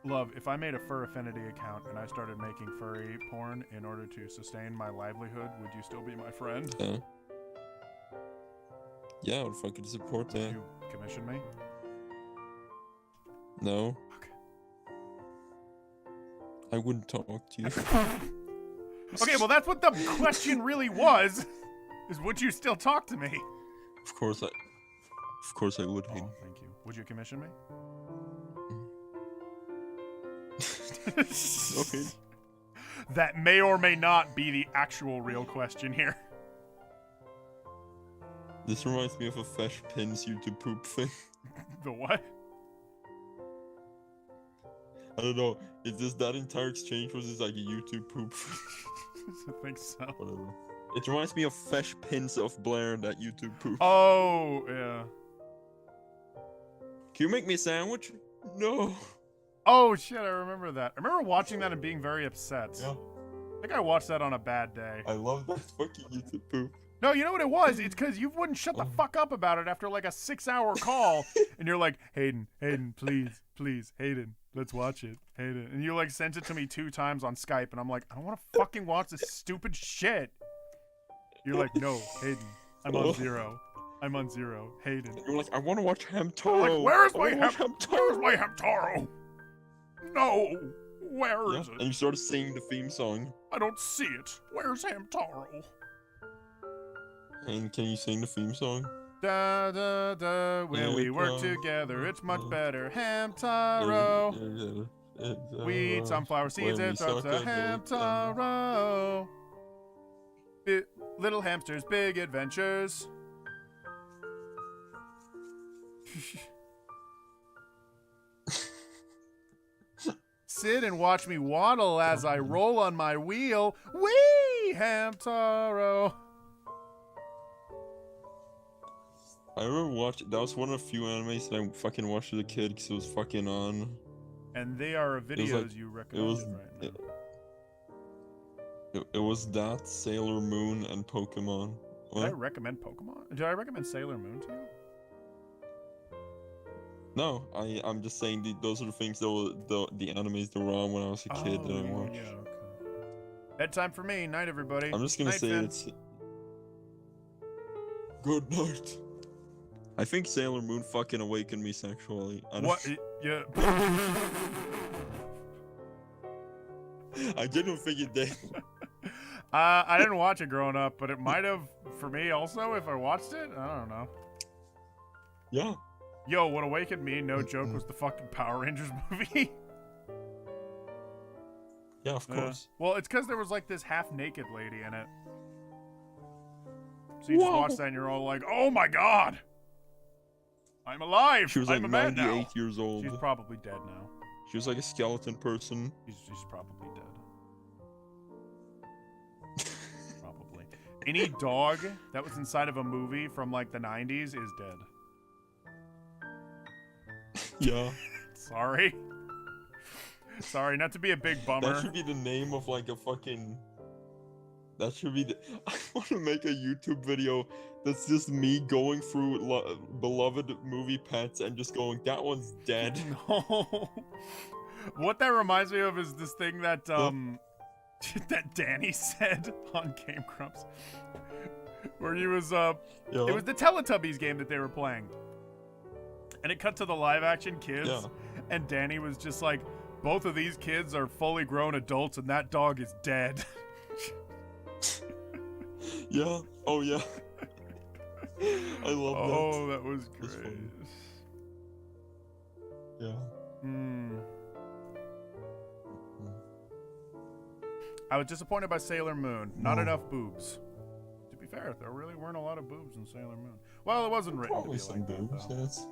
Love, if I made a Fur Affinity account and I started making furry porn in order to sustain my livelihood, would you still be my friend? Yeah, I would fucking support Would that. you commission me? No, Okay. I wouldn't talk to you. Okay, well that's what the question really was. Is would you still talk to me? Of course I would. Oh, Hayden. thank you. Would you commission me? Okay. That may or may not be the actual real question here. This reminds me of a Fesh Pins YouTube poop thing. The what? I don't know. It's just that entire exchange was just like a YouTube poop. I think so. Whatever. It reminds me of Fesh Pins of Blair, that YouTube poop. Oh, yeah. Can you make me a sandwich? No. Oh, shit, I remember that. I remember watching that and being very upset. Yeah. I think I watched that on a bad day. I love that fucking YouTube poop. No, you know what it was? It's because you wouldn't shut the fuck up about it after like a 6-hour call. And you're like, Hayden, please, Hayden, let's watch it, Hayden. And you like sent it to me 2 times on Skype. And I'm like, I don't want to fucking watch this stupid shit. You're like, no, Hayden, I'm on 0. I'm on 0. Hayden. You're like, I want to watch I'm Hamtaro. like, where's I my wanna watch Where's my Hamtaro? No! Where Yeah, is and it? you started singing the theme song. I don't see it. Where's Hamtaro? And can you sing the theme song? Da da da, when we work Hamtaro. together, it's much better. Hamtaro. We eat sunflower seeds and throw the Hamtaro. Little hamsters, big adventures. Sit and watch me waddle as I roll on my wheel. Wee, Hamtaro. I remember watching. That was one of the few animes that I fucking watched as a kid because it was fucking on. And they are videos like- you It recommended was. right now. It was that, Sailor Moon, and Pokemon. Did I What? recommend Pokemon? Did I recommend Sailor Moon to you? No, I'm just saying those are the things that were the animes that were on when I was a kid that I watched. Yeah, okay. Bedtime for me. Night, everybody. I'm just gonna Night, say Finn. it's. Good night. I think Sailor Moon fucking awakened me sexually. I don't- What? Yeah. I didn't think it did. I didn't watch it growing up, but it might have for me also if I watched it. I don't know. Yeah. Yo, what awakened me, no joke, was the fucking Power Rangers movie. Yeah, of course. Well, it's because there was like this half-naked lady in it. So you just Whoa. watch that and you're all like, "Oh my god, I'm alive! She was like I'm a man 98 now." years old. She's probably dead now. She was like a skeleton person. She's probably dead. Probably. Any dog that was inside of a movie from like the 90s is dead. Yeah. Sorry. Sorry, not to be a big bummer. That should be the name of like a fucking. That should be the. I want to make a YouTube video that's just me going through beloved movie pets and just going, that one's dead. No. What that reminds me of is this thing that that Danny said on Game Grumps, where he was Yeah. it was the Teletubbies game that they were playing, and it cut to the live action kids, Yeah. and Danny was just like, both of these kids are fully grown adults, and that dog is dead. Yeah. Oh yeah. I love that. Oh, that was That's great. funny. Yeah. Hmm. I was disappointed by Sailor Moon. Not No. enough boobs. To be fair, there really weren't a lot of boobs in Sailor Moon. Well, it wasn't written Probably to be some like that, boobs. though. Yeah, it's.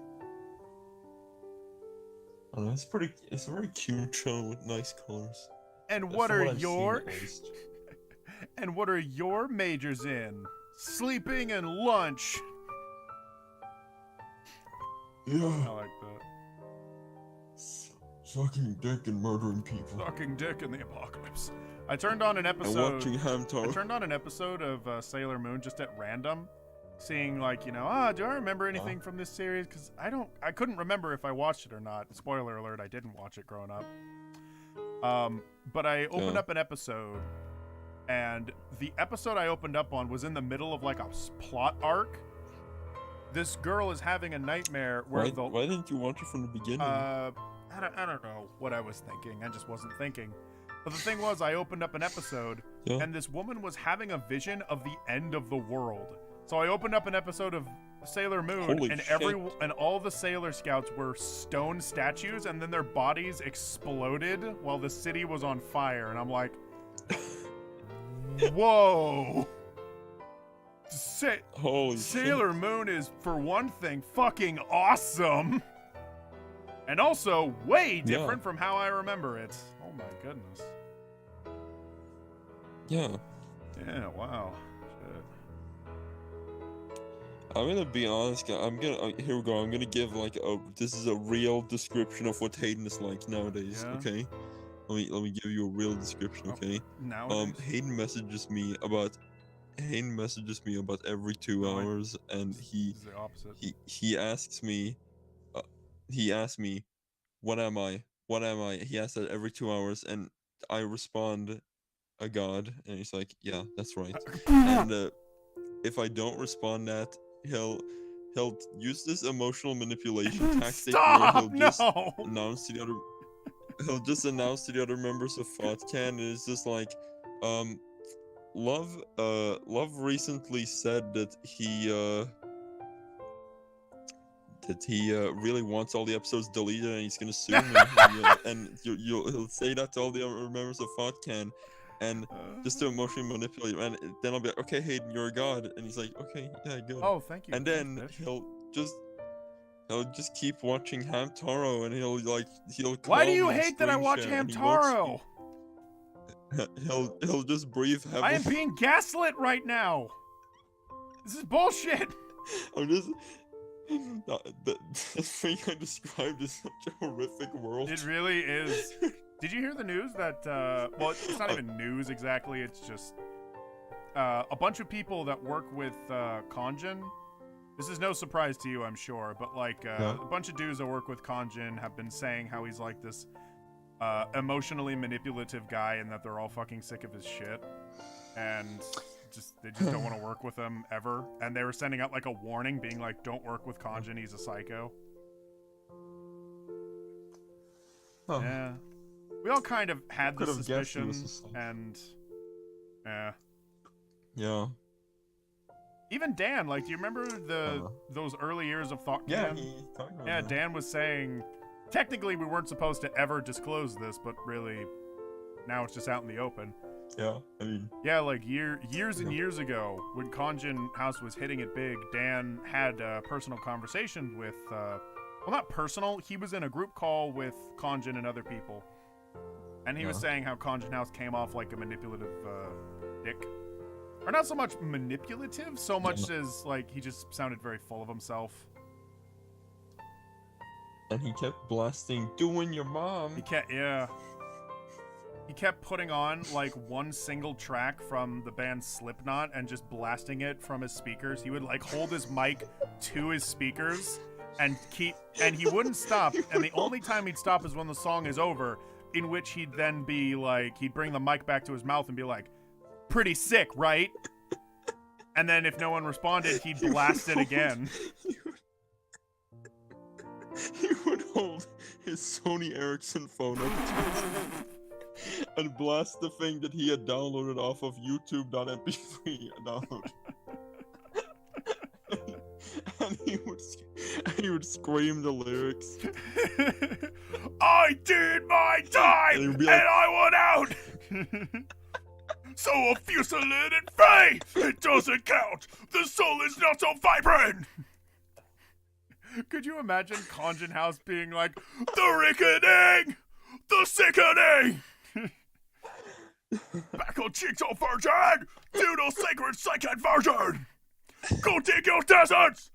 I don't know, it's pretty. It's a very cute show with nice colors. And From what are I've seen, your at least. and what are your majors in? Sleeping and lunch. I Yeah. like that. Sucking dick and murdering people. Sucking dick in the apocalypse. I turned on an And episode. watching I Hamtaro. turned on an episode of Sailor Moon just at random, seeing like, do I remember anything from this series? Because I couldn't remember if I watched it or not. Spoiler alert, I didn't watch it growing up. But I opened Yeah. up an episode, and the episode I opened up on was in the middle of like a plot arc. This girl is having a nightmare where Why didn't you watch it from the beginning? I don't know what I was thinking. I just wasn't thinking. But the thing was, I opened up an episode, Yeah. and this woman was having a vision of the end of the world. So I opened up an episode of Sailor Moon, Holy and shit. and all the Sailor Scouts were stone statues, and then their bodies exploded while the city was on fire. And I'm like, whoa! Holy Sailor Moon is, for one thing, fucking awesome. And also way different from how I remember it. Oh my goodness. shit. Yeah. Yeah, wow. Shit. I'm gonna be honest, guys. Here we go. I'm gonna give like this is a real description of what Hayden is like nowadays. Yeah. Okay. Let me give you a real description. Okay. Nowadays. Hayden messages me about every 2 Oh, hours, and this he is the opposite. he asks me, what am I? What am I? He asks that every 2 hours, and I respond, a god, and he's like, yeah, that's right. And if I don't respond that, he'll use this emotional manipulation tactic Stop! where he'll just No! announce to the other members of FODCAN, and it's just like, Love recently said that he really wants all the episodes deleted and he's gonna sue me. And he'll say that to all the other members of FODCAN, and just to emotionally manipulate him. And then I'll be like, okay, Hayden, you're a god. And he's like, okay, yeah, good. Oh, thank you. And then he'll just keep watching Hamtaro, and he'll Why do call you me and hate that I screen watch share, and he won't Hamtaro? He'll just breathe heavily. I am being gaslit right now. This is bullshit. I'm just the thing I described is such a horrific world. It really is. Did you hear the news that well, it's not even news exactly, it's just a bunch of people that work with Kanjin. This is no surprise to you, I'm sure, but like a bunch of dudes that work with Kanjin have been saying how he's like this emotionally manipulative guy, and that they're all fucking sick of his shit, and they just don't want to work with him ever. And they were sending out like a warning, being like, "Don't work with Kanjin, he's a psycho." Huh. Yeah, we all kind of had the Could've guessed he suspicion, was a psycho. and Yeah. even Dan, like, do you remember those early years of Thought Yeah, Cam? he talked about Yeah, that. Dan was saying, technically we weren't supposed to ever disclose this, but really, now it's just out in the open. Yeah, I mean, Yeah, like years and years ago, when Kanjin House was hitting it big, Dan had personal conversations with, well, not personal, he was in a group call with Kanjin and other people. And he was saying how Kanjin House came off like a manipulative dick. Or not so much manipulative, so much as, like, he just sounded very full of himself. and he kept blasting "Doing Your Mom." He kept putting on, like, one single track from the band Slipknot and just blasting it from his speakers. He would, like, hold his mic to his speakers and he wouldn't stop. And the only time he'd stop is when the song is over, in which he'd then be like, he'd bring the mic back to his mouth and be like, "Pretty sick, right?" And then if no one responded, he'd blast it again. He would hold his Sony Ericsson phone up to his and blast the thing that he had downloaded off of YouTube.mp3 download. and he would scream the lyrics. I did my time And he'd be and like- I went out. So if you salute it free, it doesn't count. The soul is not so vibrant. Could you imagine Kanjin House being like, "The reckoning, the sickening. Back on cheeks on virgin, do the sacred psychic virgin. Go dig your deserts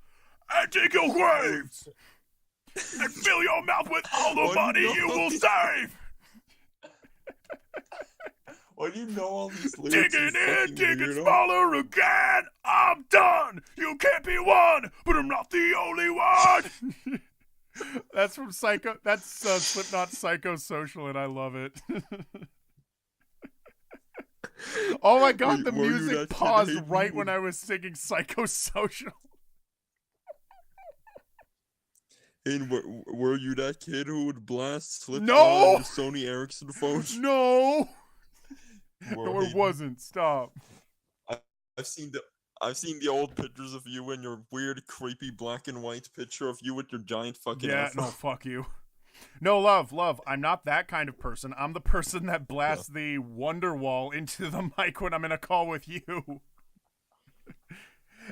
and dig your graves and fill your mouth with all the Oh, money no. you will save. Why do you know all these lyrics? Digging you in, fucking digging weirdo? smaller again. I'm done. You can't be one, but I'm not the only one." That's from Psycho. That's Slipknot Psychosocial, and I love it. Oh my god, the Were you music that kid paused hating right you? when I was singing Psychosocial. And were you that kid who would blast Slipknot No! on your Sony Ericsson phones? No! Whoa, No, it Hayden, wasn't. Stop. I've seen the old pictures of you and your weird, creepy black and white picture of you with your giant fucking Yeah, afro. no, fuck you. No, love. I'm not that kind of person. I'm the person that blasts the Wonderwall into the mic when I'm in a call with you.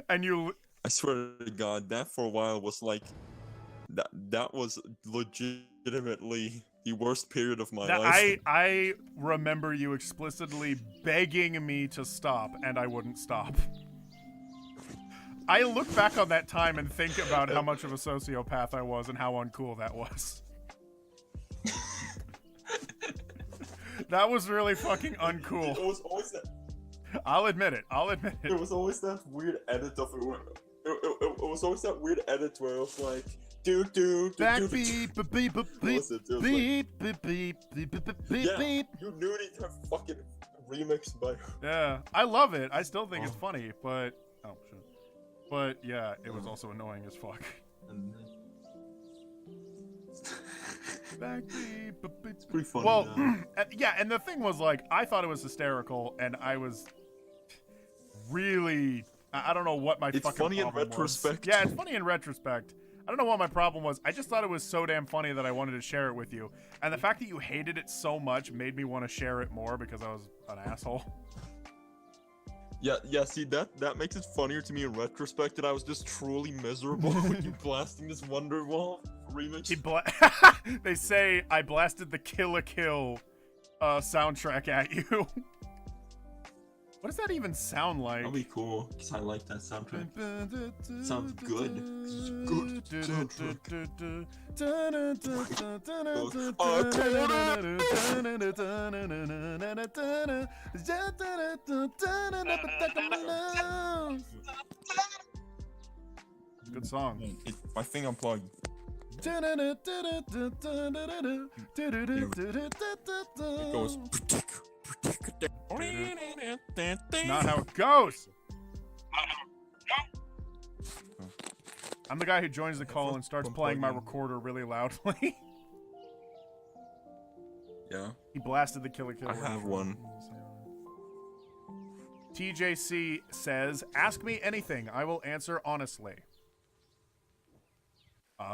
And you... I swear to God, that for a while was like, that was legitimately the worst period of my life. I remember you explicitly begging me to stop, and I wouldn't stop. I look back on that time and think about how much of a sociopath I was and how uncool that was. That was really fucking uncool. It was always that. I'll admit it. It was always that weird edit of it. It was always that weird edit where it was like, Back beep, beep, beep, beep, beep, beep, beep, beep, beep, beep, beep, yeah, beep. you knew it had fucking remixed by. Yeah, I love it. I still think it's funny, but oh shit. But yeah, it was also annoying as fuck. It's pretty funny. Well, now. yeah, and the thing was, like, I thought it was hysterical, and I was really, I don't know what my It's fucking funny in problem was. retrospect. Yeah, it's funny in retrospect. I don't know what my problem was. I just thought it was so damn funny that I wanted to share it with you. And the fact that you hated it so much made me want to share it more because I was an asshole. Yeah. See, that makes it funnier to me in retrospect. That I was just truly miserable when you blasting this Wonderwall remix. They say I blasted the Kill la Kill soundtrack at you. What does that even sound like? That'll be cool, because I like that soundtrack. Sounds good. Good song. My thing unplugged. It goes. Not how it goes. I'm the guy who joins the call and starts playing my recorder really loudly. Yeah. He blasted the Kill la Kill. I have one. TJC says, "Ask me anything. I will answer honestly." Is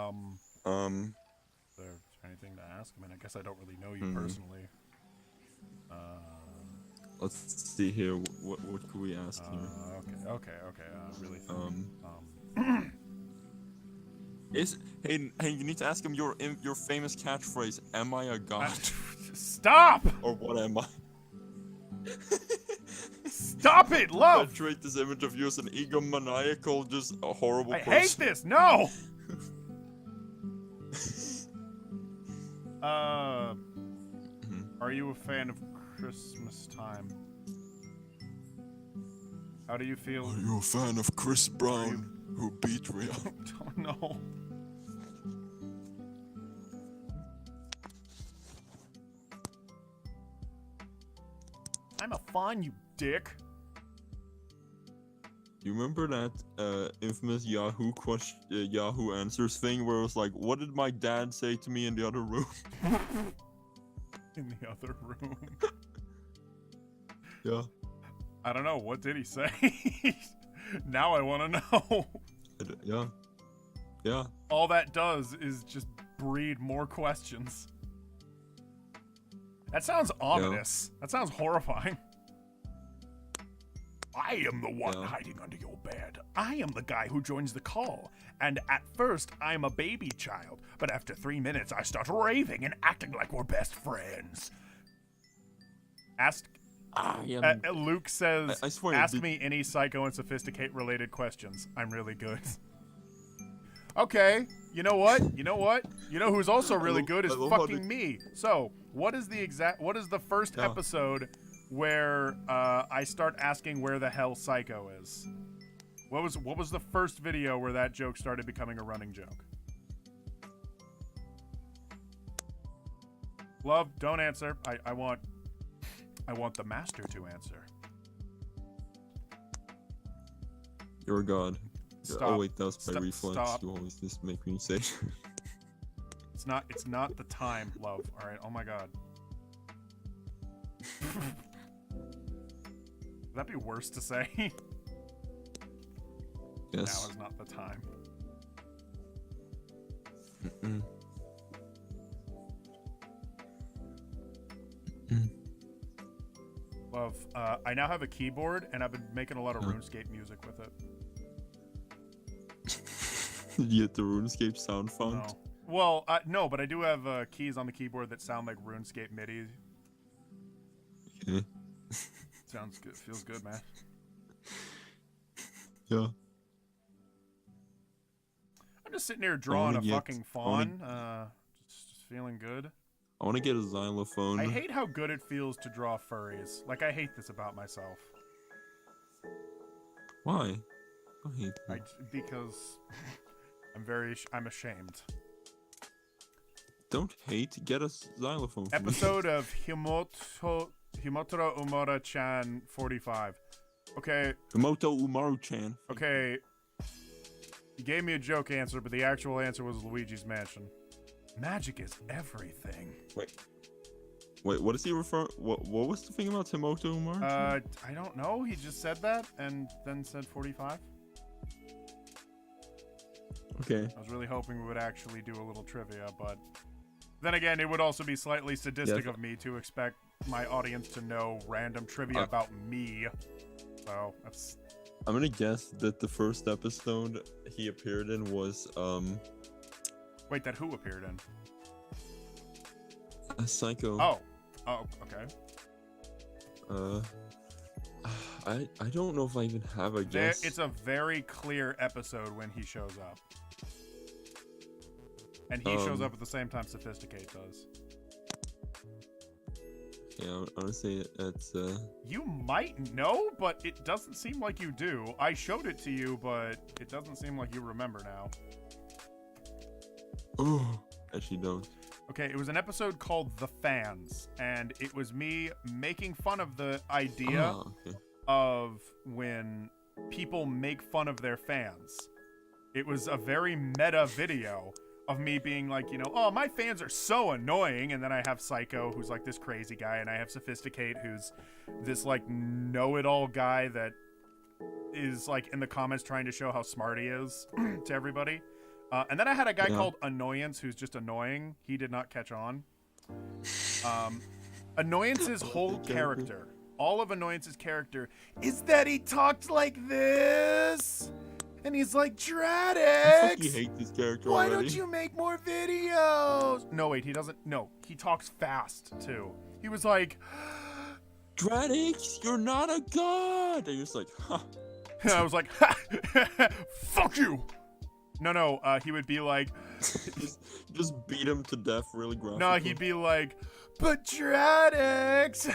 there anything to ask? I mean, I guess I don't really know you personally. Let's see here. What could we ask here? Okay. Really. Hey, you need to ask him your famous catchphrase. Am I a god? Stop! Or what am I? Stop it, love! Portray this image of you as an egomaniacal, just a horrible person. I hate this. No. Are you a fan of Christmas time? How do you feel? Are you a fan of Chris Brown, who beat Rio? Don't know. I'm a fawn, you dick. You remember that infamous Yahoo question, Yahoo Answers thing, where it was like, "What did my dad say to me in the other room?" In the other room. Yeah. I don't know. What did he say? Now I want to know. Yeah. Yeah. All that does is just breed more questions. That sounds ominous. That sounds horrifying. I am the one hiding under your bed. I am the guy who joins the call. And at first, I'm a baby child. But after 3 minutes, I start raving and acting like we're best friends. Luke says, I swear, ask me any psycho and sophisticate related questions. I'm really good. Okay, you know what? You know who's also really good is fucking me. So, what is the first episode where I start asking where the hell Psycho is? What was the first video where that joke started becoming a running joke? Love, don't answer. I want the master to answer. You're a god. Stop. Oh wait, that was by reflex. Stop. You always just make me say. It's not the time, love. All right. Oh my god. Would that be worse to say? Yes. Now is not the time. Love, I now have a keyboard, and I've been making a lot of RuneScape music with it. Did you get the RuneScape sound font? No. Well, no, but I do have keys on the keyboard that sound like RuneScape MIDI. Okay. Sounds good. Feels good, man. Yeah. I'm just sitting here drawing a fucking fawn. Just feeling good. I want to get a xylophone. I hate how good it feels to draw furries. Like, I hate this about myself. Why? I hate that. Because I'm ashamed. Don't hate. Get a xylophone. For Episode of Himotoro Umura-chan 45. Okay. Himoto Umaru-chan. Okay. He gave me a joke answer, but the actual answer was Luigi's Mansion. Magic is everything. Wait, what is he referring? What was the thing about Timoto March? I don't know. He just said that and then said 45. Okay. I was really hoping we would actually do a little trivia, but then again, it would also be slightly sadistic of me to expect my audience to know random trivia about me. So that's. I'm gonna guess that the first episode he appeared in was Wait, that who appeared in? a Psycho. Oh, okay. I don't know if I even have a guess. It's a very clear episode when he shows up. And he shows up at the same time Sophisticate does. Yeah, I'm gonna say it's You might know, but it doesn't seem like you do. I showed it to you, but it doesn't seem like you remember now. oh, actually don't. Okay, it was an episode called The Fans, and it was me making fun of the idea Okay. of when people make fun of their fans. It was a very meta video of me being like, you know, oh, my fans are so annoying, and then I have Psycho, who's like this crazy guy, and I have Sophisticate, who's this like know-it-all guy that is like in the comments trying to show how smart he is to everybody. And then I had a guy called Annoyance, who's just annoying. He did not catch on. Annoyance's whole character, all of Annoyance's character, is that he talked like this. And he's like, I fucking Dradix, hate this character why already. don't you make more videos? No, wait, he doesn't. No, he talks fast, too. He was like, Dradix, you're not a god! And you're just like, huh. I was like, fuck you. No, he would be like, just beat him to death really graphically. no, he'd be like, but Dradix,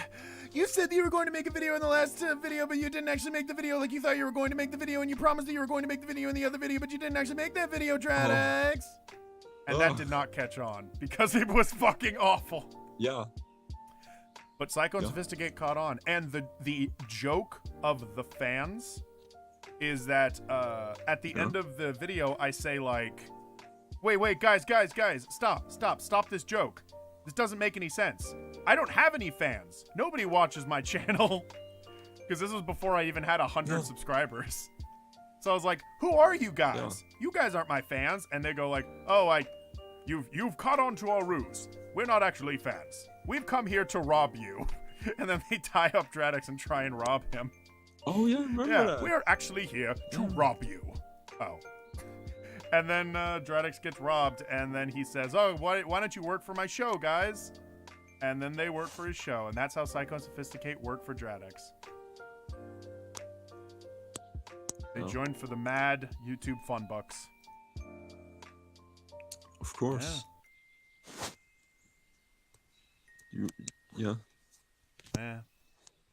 you said that you were going to make a video in the last video, but you didn't actually make the video like you thought you were going to make the video, and you promised that you were going to make the video in the other video, but you didn't actually make that video, Dradix. And that did not catch on, because it was fucking awful. Yeah. But Psycho and Sophisticate caught on, and the joke of the fans is that at the end of the video, I say like, wait, guys, stop this joke. This doesn't make any sense. I don't have any fans. Nobody watches my channel. Because this was before I even had 100 subscribers. So I was like, who are you guys? Yeah. You guys aren't my fans. And they go like, oh, you've caught on to our ruse. We're not actually fans. We've come here to rob you. And then they tie up Dradix and try and rob him. Oh, yeah, I remember that. We're actually here to rob you. Oh. And then Dradix gets robbed, and then he says, oh, why don't you work for my show, guys? And then they work for his show, and that's how Psycho and Sophisticate work for Dradix. They joined for the mad YouTube fun bucks. Of course. Yeah.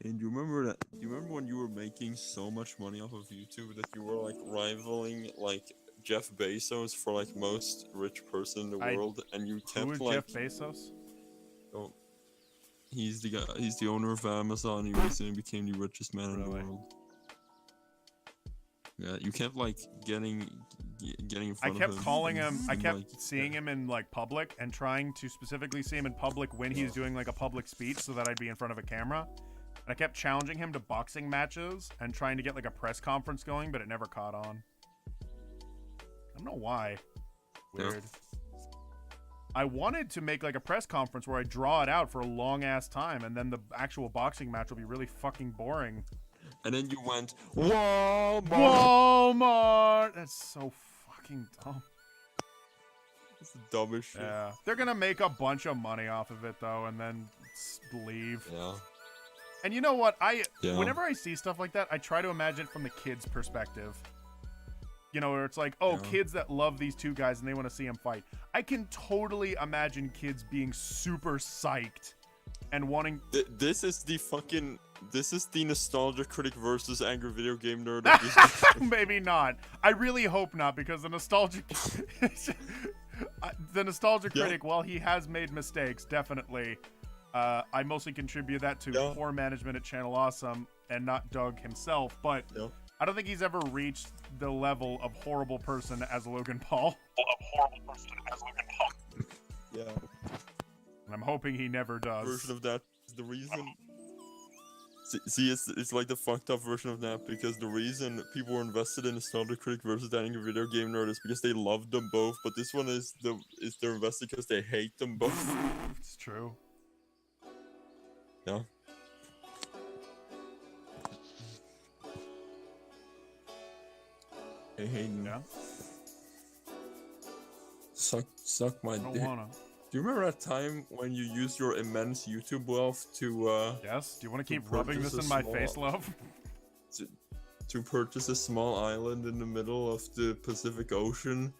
And you remember that? You remember when you were making so much money off of YouTube that you were like rivaling like Jeff Bezos for like most rich person in the world, and you kept Who is like Jeff Bezos? Oh, he's the guy. He's the owner of Amazon. He recently became the richest man in the world. Yeah, you kept like getting in front of him. I kept calling him. I kept like, seeing him in like public and trying to specifically see him in public when he's doing like a public speech, so that I'd be in front of a camera. And I kept challenging him to boxing matches and trying to get like a press conference going, but it never caught on. I don't know why. Weird. I wanted to make like a press conference where I draw it out for a long ass time, and then the actual boxing match will be really fucking boring. And then you went Walmart. Walmart. That's so fucking dumb. It's the dumbest shit. Yeah, they're gonna make a bunch of money off of it though, and then leave. Yeah. And you know what? Whenever I see stuff like that, I try to imagine it from the kids' perspective. You know, where it's like, oh, kids that love these two guys and they want to see them fight. I can totally imagine kids being super psyched and wanting. This is the nostalgia critic versus angry video game nerd of this. Maybe not. I really hope not, because the nostalgic critic, while he has made mistakes, definitely, I mostly contribute that to poor management at Channel Awesome and not Doug himself. But I don't think he's ever reached the level of horrible person as Logan Paul. Yeah. And I'm hoping he never does. Version of that is the reason. See, it's like the fucked up version of that because the reason people were invested in Star Critic versus that Angry Video Game Nerd is because they loved them both, but this one is they're invested because they hate them both. It's true. Yeah. Hey Hayden. Yeah. Suck my I don't dick. wanna. Do you remember that time when you used your immense YouTube wealth to Yes. Do you want to to keep rubbing purchase this a in my small- face, love? to purchase a small island in the middle of the Pacific Ocean,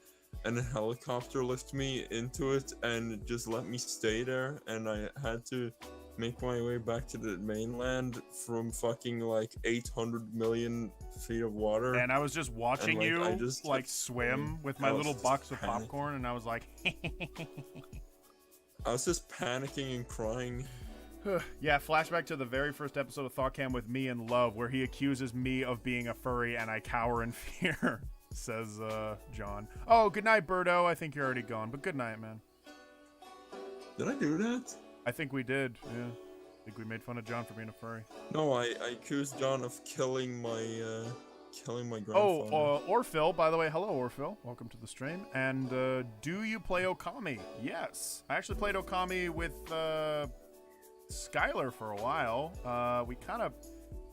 and a helicopter lifted me into it and just let me stay there, and I had to make my way back to the mainland from fucking like 800 million feet of water. And I was just watching like, you I just like kept swim with my I was little just box of panic- popcorn, and I was like, I was just panicking and crying. yeah, flashback to the very first episode of Thought Cam with me and Love, where he accuses me of being a furry and I cower in fear, says John. Oh, good night, Birdo. I think you're already gone, but good night, man. Did I do that? I think we did, yeah. I think we made fun of John for being a furry. No, I accused John of killing my grandfather. Oh, Orphil, by the way, hello, Orphil. Welcome to the stream. And do you play Okami? Yes. I actually played Okami with Skylar for a while. We kind of...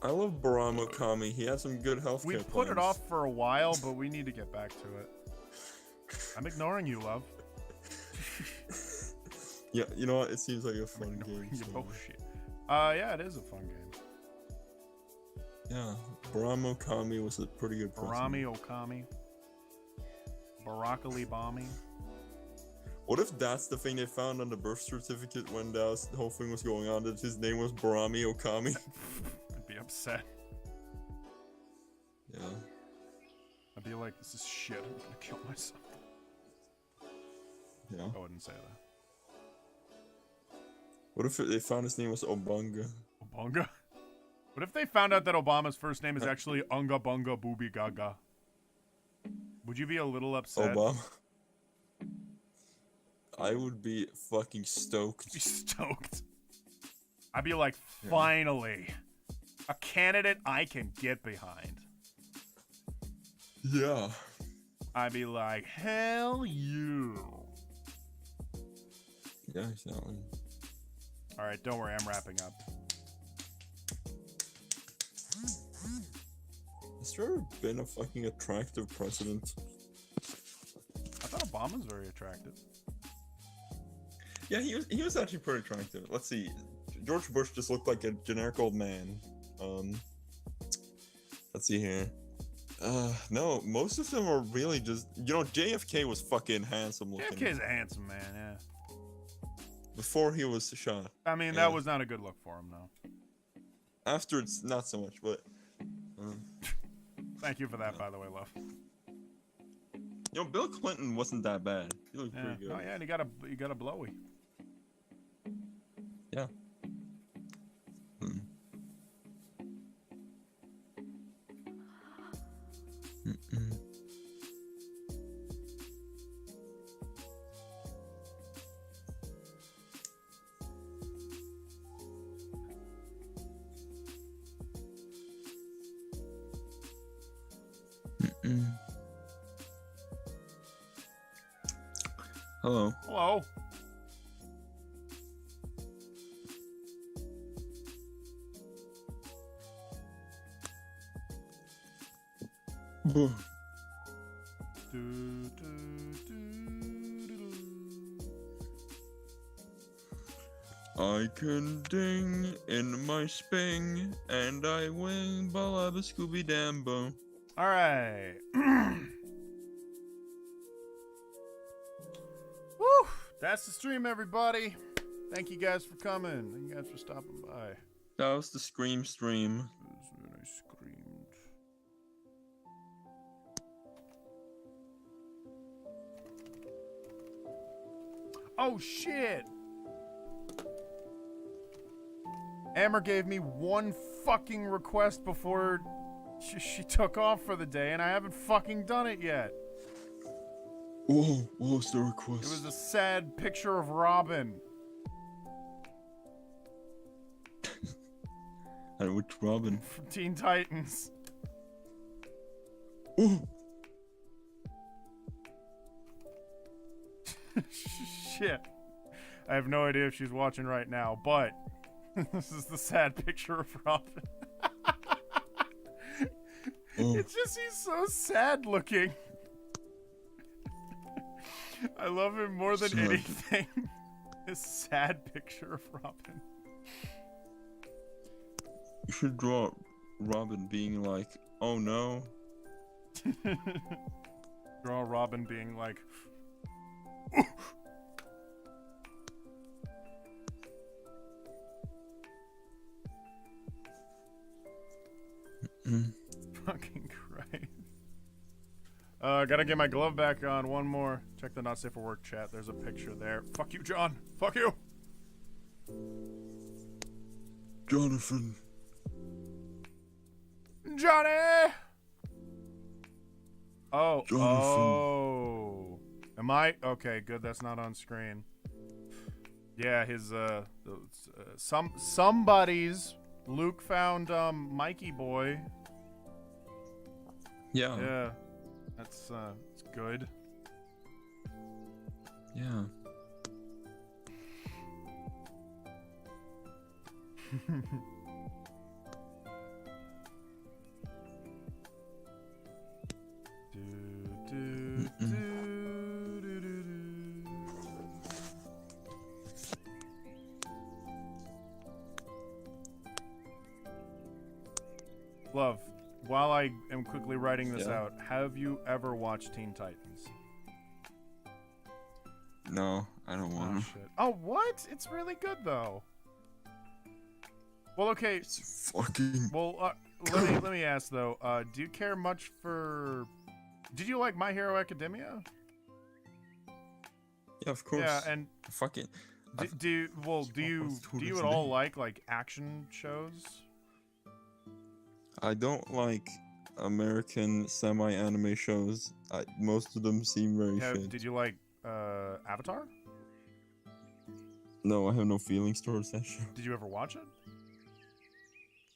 I love Baramo Kami. He had some good healthcare We put it off for a while, but we need to get back to it. I'm ignoring you, love. Yeah, you know what? It seems like a fun game. You So. bullshit. Yeah, it is a fun game. Yeah, Baramo Kami was a pretty good person. Barami Okami. Broccoli Bommy. What if that's the thing they found on the birth certificate when the whole thing was going on, that his name was Barami Okami? I'd be upset. Yeah. I'd be like, this is shit. I'm gonna kill myself. Yeah. I wouldn't say that. What if they found his name was Obunga? Obunga? What if they found out that Obama's first name is actually Unga Bunga Booby Gaga? Would you be a little upset? Obama. I would be fucking stoked. Be stoked. I'd be like, finally, a candidate I can get behind. Yeah. I'd be like, hell you. Yeah, exactly. All right, don't worry, I'm wrapping up. Has there ever been a fucking attractive president? I thought Obama's very attractive. Yeah, he was actually pretty attractive. Let's see. George Bush just looked like a generic old man. Let's see here. No, most of them are really just, JFK was fucking handsome looking. JFK's a handsome man, yeah. Before he was shot. I mean, Yeah. that was not a good look for him, though. After, it's not so much, but... Thank you for that, by the way, love. Bill Clinton wasn't that bad. He looked Yeah. pretty good. Oh yeah, and he got a blowy. Yeah. Hello. Hello. Do, do, do, do, do. I can ding in my sping, and I wing balaba scooby dambo. All right. Woo! That's the stream, everybody. Thank you guys for coming. Thank you guys for stopping by. That was the Scream stream. It was when I screamed. Oh shit! Amber gave me one fucking request before She took off for the day, and I haven't fucking done it yet. Whoa, what's the request? It was a sad picture of Robin. And which Robin? From Teen Titans. Ooh. Shit. I have no idea if she's watching right now, but this is the sad picture of Robin. Oh. It's just, he's so sad looking. I love him more than Sad. anything. This sad picture of Robin. You should draw Robin being like, oh no. Draw Robin being like, fucking Christ. Gotta get my glove back on. One more. Check the not safe for work chat. There's a picture there. Fuck you, John. Fuck you. Jonathan. Johnny. Oh. Jonathan. Oh. Am I? Okay, good. That's not on screen. Yeah, his somebody's Luke found Mikey boy. Yeah. Yeah. That's it's good. Yeah. Love, while I am quickly writing this Yeah. out, have you ever watched Teen Titans? No, I don't Oh want to. shit. Oh, what? It's really good though. Well, okay. It's fucking. Well, let me ask though. Do you care much for? Did you like My Hero Academia? Yeah, of course. Yeah, and Fucking. do you at all like action shows? I don't like American semi-anime shows. Most of them seem very shit. Did you like Avatar? No, I have no feelings towards that show. Did you ever watch it?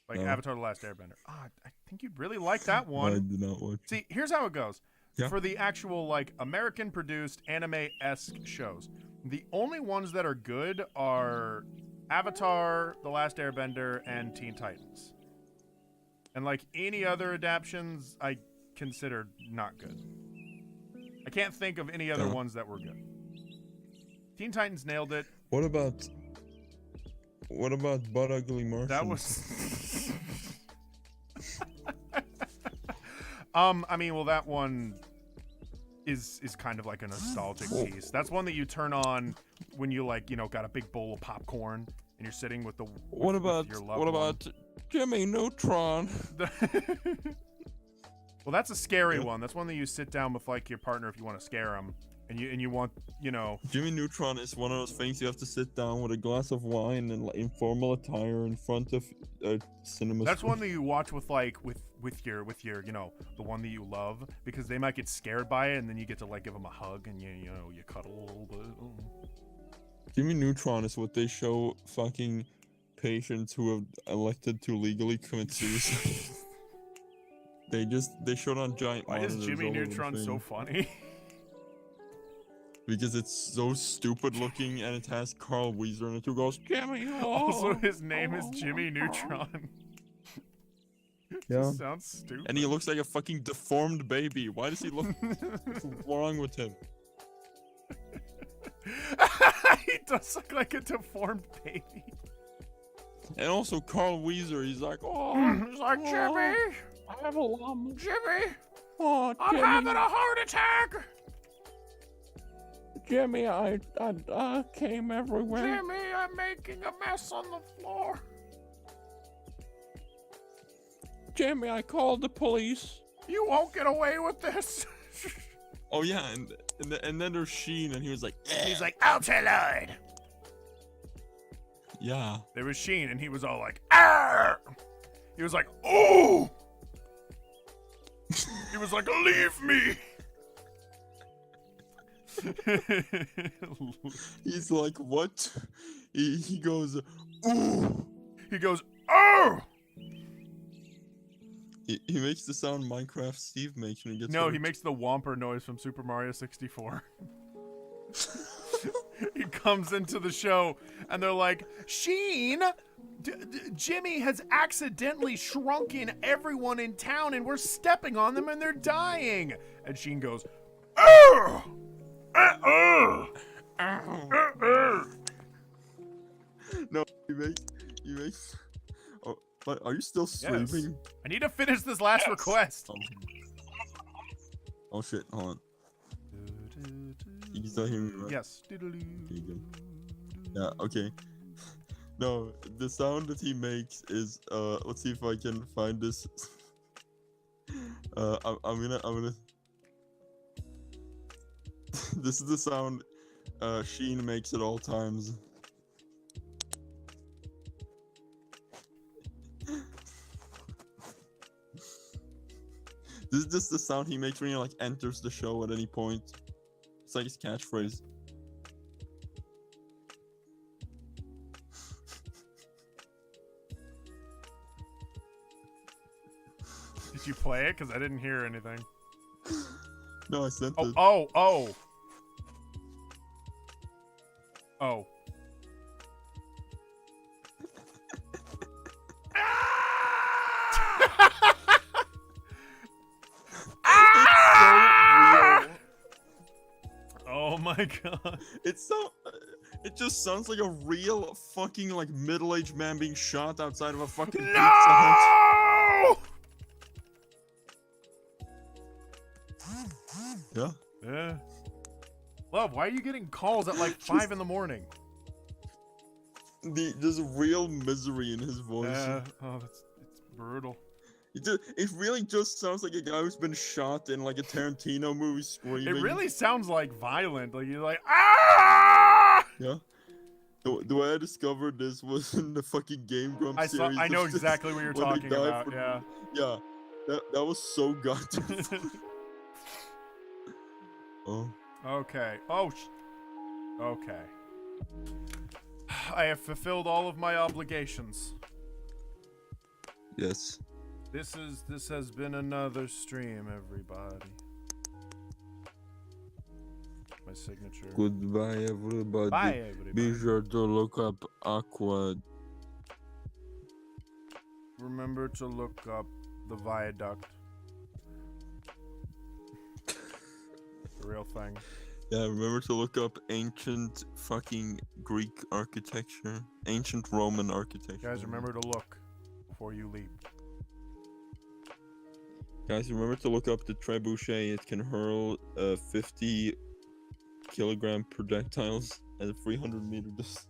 Like No. Avatar: The Last Airbender. Ah, I think you'd really like that I one. did not watch. See, here's how it goes. Yeah. For the actual like American-produced anime-esque shows, the only ones that are good are Avatar: The Last Airbender and Teen Titans. And like any other adaptions, I consider not good. I can't think of any other Yeah. ones that were good. Teen Titans nailed it. What about Butt Ugly Martians? That was. I mean, well, that one is kind of like a nostalgic piece. That's one that you turn on when you like, got a big bowl of popcorn and you're sitting with the. What about your loved one. Jimmy Neutron? Well, that's a scary one. That's one that you sit down with like your partner if you want to scare them, and you want Jimmy Neutron is one of those things you have to sit down with a glass of wine and like, informal attire in front of a cinema. That's screen. one that you watch with like with your the one that you love, because they might get scared by it, and then you get to like give them a hug and you cuddle a little bit. Jimmy Neutron is what they show fucking patients who have elected to legally commit suicide. They showed on giant. Why is monitors Jimmy all over the Neutron so thing. funny? Because it's so stupid looking and it has Carl Weezer in it who goes, Jimmy! Also, his name is Jimmy Neutron. Yeah. Just sounds stupid. And he looks like a fucking deformed baby. Why does he look? What's wrong with him? He does look like a deformed baby. And also Carl Weezer, he's like, He's like, Jimmy! I have a lump. Jimmy! Oh, I'm having a heart attack! Jimmy, I came everywhere. Jimmy, I'm making a mess on the floor. Jimmy, I called the police. You won't get away with this. Oh yeah, and then there's Sheen, and he was like, He's like, Ultraloid. yeah. There was Sheen, and he was all like, Arr! He was like, ooh! He was like, "Leave me." He's like, what? He goes, ooh. He goes, "Oh!" He makes the sound Minecraft Steve makes when he gets No, hurt. he makes the Whomper noise from Super Mario 64. He comes into the show, and they're like, "Sheen, Jimmy has accidentally shrunken everyone in town, and we're stepping on them, and they're dying." And Sheen goes, "Oh! No, he makes. Oh, but are you still streaming? I need to finish this last request. Oh shit! Hold on. You can still hear me, right? Yes. Okay, good. Yeah. Okay. No, the sound that he makes is let's see if I can find this. I'm gonna. This is the sound Sheen makes at all times. This is just the sound he makes when he like enters the show at any point. It's like his catchphrase. Did you play it? Because I didn't hear anything. No, I sent Oh, it. oh, oh. Oh. Oh my god. It just sounds like a real fucking like middle-aged man being shot outside of a fucking Pizza No! Hut. Yeah. Yeah. Love, why are you getting calls at like 5 in the morning? There's real misery in his voice. Yeah. Oh, it's brutal. It really just sounds like a guy who's been shot in like a Tarantino movie screaming. It really sounds like violent. Like you're like, ah! Yeah. The way I discovered this was in the fucking Game Grumps series. I know exactly what you're when they talking died about. from- Yeah. Yeah. That was so goddamn. Oh. Okay. Oh. Okay. I have fulfilled all of my obligations. Yes. This has been another stream, everybody. My signature. Goodbye, everybody. Bye, everybody. Be sure to look up Aqua. Remember to look up the viaduct. The real thing. Yeah, remember to look up ancient fucking Greek architecture. Ancient Roman architecture. Guys, remember to look before you leap. Guys, remember to look up the trebuchet. It can hurl 50 kilogram projectiles at a 300-meter distance.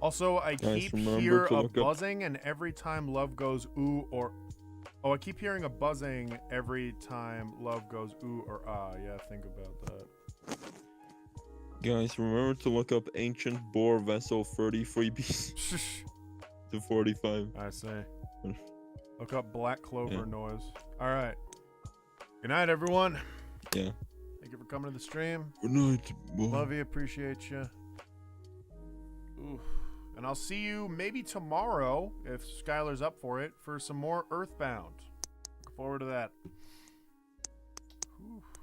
Also, I Guys, keep remember hear to a look up- buzzing, and every time love goes ooh or... Oh, I keep hearing a buzzing every time love goes ooh or ah. Yeah, think about that. Guys, remember to look up ancient boar vessel 33B to 45. I say. Look up black clover Yeah. noise. All right. Good night, everyone. Yeah. Thank you for coming to the stream. Good night, boy. Love you. Appreciate you. Ooh. And I'll see you maybe tomorrow, if Skylar's up for it, for some more Earthbound. Look forward to that.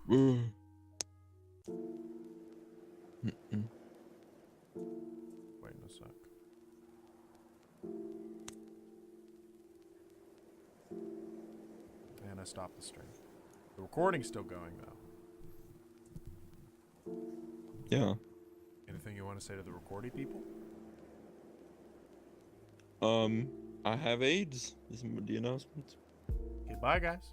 Whew. Wait a sec. And I stopped the stream. The recording's still going, though. Yeah. Anything you want to say to the recording people? I have AIDS. Is the announcement. Goodbye, guys.